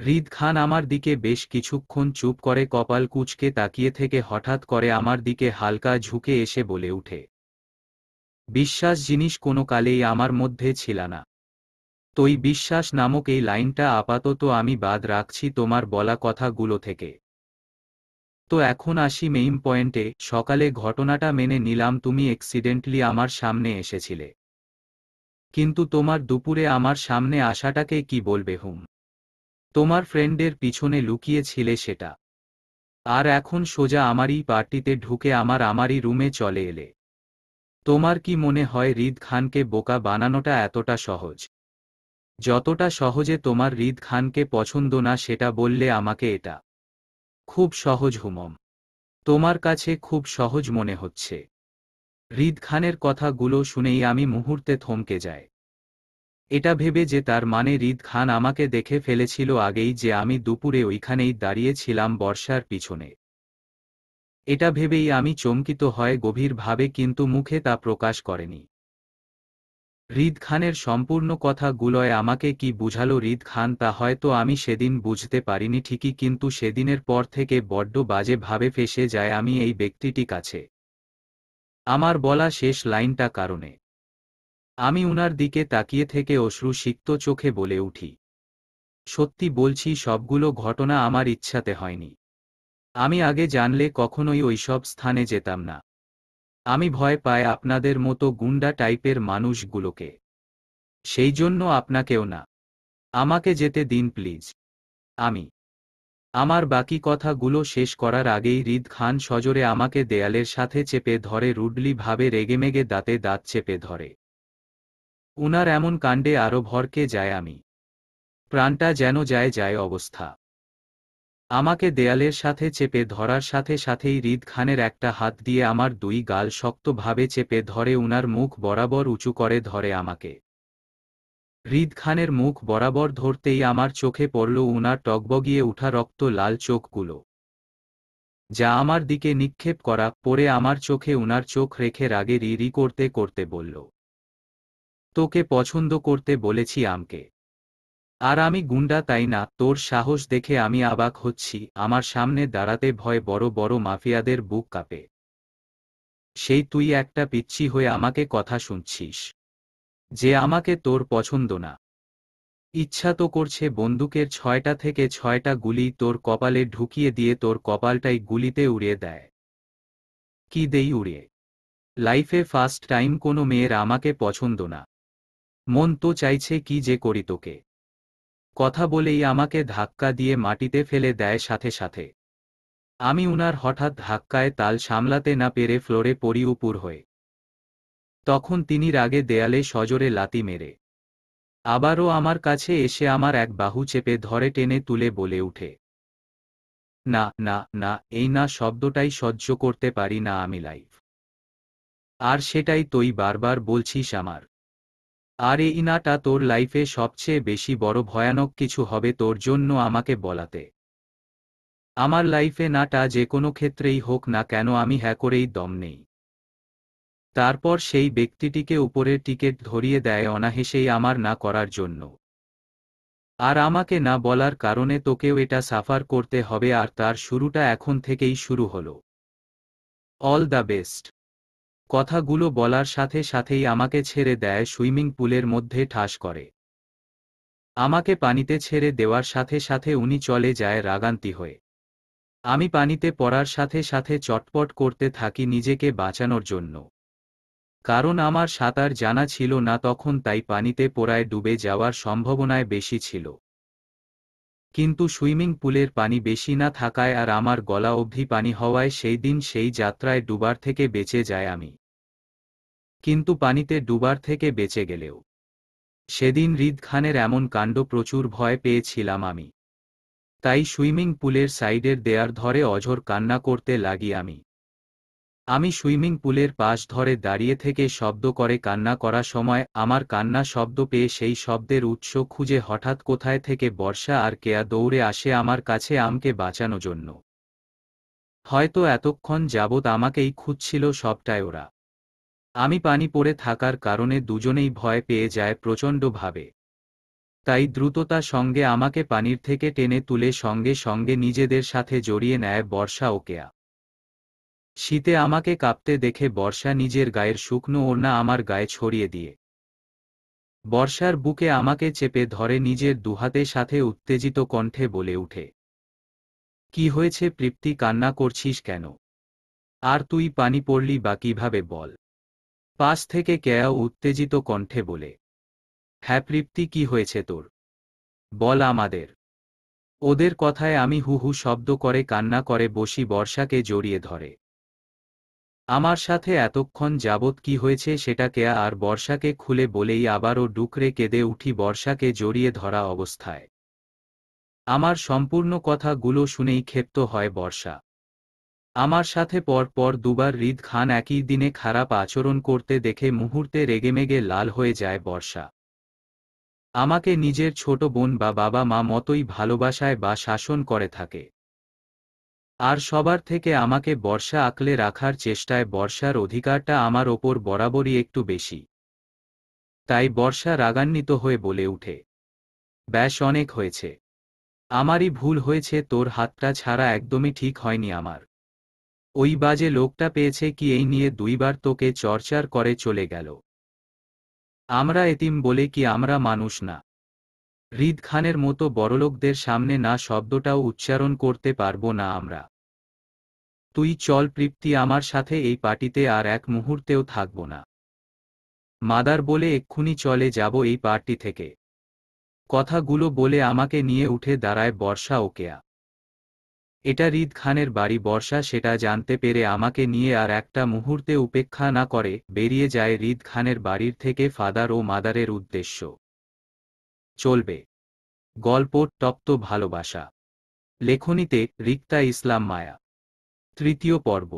হৃদ খান আমার দিকে বেশ কিছুক্ষণ চুপ করে কপাল কুঁচকে তাকিয়ে থেকে হঠাৎ করে আমার দিকে হালকা ঝুঁকে এসে বলে উঠে, বিশ্বাস জিনিস কোনো কালেই আমার মধ্যে ছিল না। তোই বিশ্বাস নামক এই লাইনটা আপাতত আমি বাদ রাখছি তোমার বলা কথাগুলো থেকে। তো এখন আসি মেইন পয়েন্টে। সকালে ঘটনাটা মেনে নিলাম, তুমি অ্যাক্সিডেন্টলি আমার সামনে এসেছিলে, কিন্তু তোমার দুপুরে আমার সামনে আসাটাকে কি বলবে হুম? তোমার ফ্রেন্ডের পিছনে লুকিয়েছিলে সেটা, আর এখন সোজা আমারই পার্টিতে ঢুকে আমারই রুমে চলে এলে। তোমার কি মনে হয় হৃদ খানকে বোকা বানানোটা এতটা সহজ? যতটা সহজে তোমার হৃদ খানকে পছন্দ না সেটা বললে আমাকে, এটা খুব সহজ হুমম। তোমার কাছে খুব সহজ মনে হচ্ছে। হৃদ খানের কথাগুলো শুনেই আমি মুহূর্তে থমকে যাই, এটা ভেবে যে তার মানে হৃদ খান আমাকে দেখে ফেলেছিল আগেই, যে আমি দুপুরে ওইখানেই দাঁড়িয়ে ছিলাম বর্ষার পিছনে। এটা ভেবেই আমি চমকিত হয় গভীরভাবে, কিন্তু মুখে তা প্রকাশ করেনি। হৃদ খানের সম্পূর্ণ কথাগুলোয় আমাকে কি বুঝালো হৃদ খান তা হয়তো আমি সেদিন বুঝতে পারিনি ঠিকই, কিন্তু সেদিনের পর থেকে বড্ড বাজে ভাবে ফেঁসে যায় আমি এই ব্যক্তিটি কাছে। আমার বলা শেষ লাইনটা কারণে আমি উনার দিকে তাকিয়ে থেকে অশ্রু সিক্ত চোখে বলে উঠি, সত্যি বলছি সবগুলো ঘটনা আমার ইচ্ছাতে হয়নি। আমি আগে জানলে কখনোই ওইসব স্থানে যেতাম না। আমি ভয় পাই আপনাদের মতো গুন্ডা টাইপের মানুষগুলোকে। সেই জন্য আপনাকেও না। আমাকে যেতে দিন প্লিজ। আমি আমার বাকি কথাগুলো শেষ করার আগেই হৃদ খান সজোরে আমাকে দেয়ালের সাথে চেপে ধরে, রুডলি ভাবে রেগেমেগে দাঁতে দাঁত চেপে ধরে। উনার এমন কাণ্ডে আরো ভরকে যায় আমি। প্রাণটা যেন যায় যায় অবস্থা। আমাকে দেয়ালের সাথে চেপে ধরার সাথে সাথেই হৃদ খানের একটা হাত দিয়ে আমার দুই গাল শক্তভাবে চেপে ধরে উনার মুখ বরাবর উঁচু করে ধরে আমাকে। হৃদ খানের মুখ বরাবর ধরতেই আমার চোখে পড়ল উনার টগবগিয়ে উঠা রক্ত লাল চোখগুলো, যা আমার দিকে নিক্ষেপ করা। পরে আমার চোখে উনার চোখ রেখে রাগে রি রি করতে করতে বলল, তোকে পছন্দ করতে বলেছি আমকে। আর আমি গুন্ডা তাই না? তোর সাহস দেখে আমি অবাক হচ্ছি। আমার সামনে দাঁড়াতে ভয় বড় বড় মাফিয়াদের বুক কাঁপে। সেই তুই একটা পিচ্চি হয়ে আমাকে কথা শুনছিস, যে আমাকে তোর পছন্দ না? ইচ্ছা তো করছে বন্দুকের 6টা থেকে 6টা গুলি তোর কপালে ঢুকিয়ে দিয়ে তোর কপালটাই গুলিতে উড়িয়ে দেয়। কি দেই উড়িয়ে? লাইফে ফার্স্ট টাইম কোনো মেয়ের আমাকে পছন্দ না। মন তো চাইছে কি যে করি তোকে। কথা বলেই আমাকে ধাক্কা দিয়ে মাটিতে ফেলে দেয় সাথে সাথে। আমি উনার হঠাৎ ধাক্কায় তাল সামলাতে না পেরে ফ্লোরে পড়ি উপুর হয়ে। তখন তিনি রাগে দেয়ালে সজোরে লাথি মেরে আবারও আমার কাছে এসে আমার এক বাহু চেপে ধরে টেনে তুলে বলে উঠে, না না না, এই না শব্দটাই সহ্য করতে পারি না আমি লাইফ। আর সেটাই তুই বারবার বলছিস আমার। আর এই নাটা তোর লাইফে সবচেয়ে বেশি বড় ভয়ানক কিছু হবে তোর জন্য আমাকে বলাতে। আমার লাইফে নাটা যে কোনো ক্ষেত্রেই হোক না কেন আমি হ্যাঁ করেই দম নেই। তারপর সেই ব্যক্তিটিকে উপরের টিকেট ধরিয়ে দেয় অনাহেসেই আমার না করার জন্য। আর আমাকে না বলার কারণে তোকেও এটা সাফার করতে হবে, আর তার শুরুটা এখন থেকেই শুরু হলো। All the best. কথাগুলো বলার সাথে সাথেই আমাকে ছেড়ে দেয়, সুইমিং পুলের মধ্যে ঠাস করে। আমাকে পানিতে ছেড়ে দেওয়ার সাথে সাথে উনি চলে যায় রাগান্তি হয়ে। আমি পানিতে পড়ার সাথে সাথে চটপট করতে থাকি নিজেকে বাঁচানোর জন্য। কারণ আমার সাঁতার জানা ছিল না তখন, তাই পানিতে পড়ায় ডুবে যাওয়ার সম্ভাবনায় বেশি ছিল। কিন্তু সুইমিং পুলের পানি বেশি না থাকায় আর আমার গলা অবধি পানি হওয়ায় সেই দিন সেই যাত্রায় ডুবার থেকে বেঁচে যায় আমি। কিন্তু পানিতে ডুবার থেকে বেঁচে গেলেও সেদিন হৃদ খানের এমন কাণ্ড, প্রচুর ভয় পেয়েছিলাম আমি। তাই সুইমিং পুলের সাইডের দেয়ার ধরে অঝোর কান্না করতে লাগি আমি। আমি সুইমিং পুলের পাশ ধরে দাঁড়িয়ে থেকে শব্দ করে কান্না করা সময় আমার কান্না শব্দ পেয়ে সেই শব্দের উৎস খুঁজে হঠাৎ কোথায় থেকে বর্ষা আর কেয়া দৌড়ে আসে আমার কাছে আমাকে বাঁচানোর জন্য। হয়তো এতক্ষণ যাবৎ আমাকেই খুঁজছিল সবটাই ওরা। আমি পানি পড়ে থাকার কারণে দুজনেই ভয় পেয়ে যায় প্রচণ্ডভাবে। তাই দ্রুততা সঙ্গে আমাকে পানির থেকে টেনে তুলে সঙ্গে সঙ্গে নিজেদের সাথে জড়িয়ে নেয় বর্ষা ও কেয়া। শীতে আমাকে কাঁপতে দেখে বর্ষা নিজের গায়ের শুকনো ওড়না আমার গায়ে ছড়িয়ে দিয়ে বর্ষার বুকে আমাকে চেপে ধরে নিজের দুহাতে সাথে উত্তেজিত কণ্ঠে বলে উঠে, কি হয়েছে তৃপ্তি, কান্না করছিস কেন? আর তুই পানি পড়লি বা কিভাবে বল? পাশ থেকে কেয়া উত্তেজিত কণ্ঠে বলে, হ্যাঁ তৃপ্তি, কি হয়েছে তোর? বল আমাদের। ওদের কথায় আমি হু হু শব্দ করে কান্না করে বসি, বর্ষাকে জড়িয়ে ধরে। আমার সাথে এতক্ষণ যাবৎ কি হয়েছে সেটা কেয়া আর বর্ষাকে খুলে বলেই আবারও ডুকরে কেঁদে উঠি বর্ষাকে জড়িয়ে ধরা অবস্থায়। আমার সম্পূর্ণ কথাগুলো শুনেই ক্ষেপ্ত হয় বর্ষা। আমার সাথে পর পর দুবার হৃদ খান একই দিনে খারাপ আচরণ করতে দেখে মুহূর্তে রেগেমেগে লাল হয়ে যায় বর্ষা। আমাকে নিজের ছোট বোন বা বাবা মা মতোই ভালোবাসায় বা শাসন করে থাকে। আর সবার থেকে আমাকে বর্ষা আঁকলে রাখার চেষ্টায় বর্ষার অধিকারটা আমার ওপর বরাবরই একটু বেশি। তাই বর্ষা রাগান্বিত হয়ে বলে উঠে, ব্যাস, অনেক হয়েছে। আমারই ভুল হয়েছে, তোর হাতটা ছাড়া একদমই ঠিক হয়নি আমার। ওই বাজে লোকটা পেয়েছে কি এই নিয়ে দুইবার তোকে চর্চার করে চলে গেল। আমরা এতিম বলে কি আমরা মানুষ না? হৃদ খানের মতো বড়লোকদের সামনে না শব্দটাও উচ্চারণ করতে পারবো না আমরা। তুই চল তৃপ্তি, আমার সাথে এই পার্টিতে আর এক মুহূর্তেও থাকব না। মাদার বলে এক্ষুনি চলে যাব এই পার্টি থেকে। কথাগুলো বলে আমাকে নিয়ে উঠে দাঁড়ায় বর্ষা ও কেয়া। এটা হৃদ খানের বাড়ি। বর্ষা সেটা জানতে পেরে আমাকে নিয়ে আর একটা মুহূর্তে উপেক্ষা না করে বেরিয়ে যায় হৃদ খানের বাড়ির থেকে ফাদার ও মাদারের উদ্দেশ্য। চলবে গল্প তপ্ত ভালোবাসা। লেখনীতে রিক্তা ইসলাম মায়া। তৃতীয় পর্ব।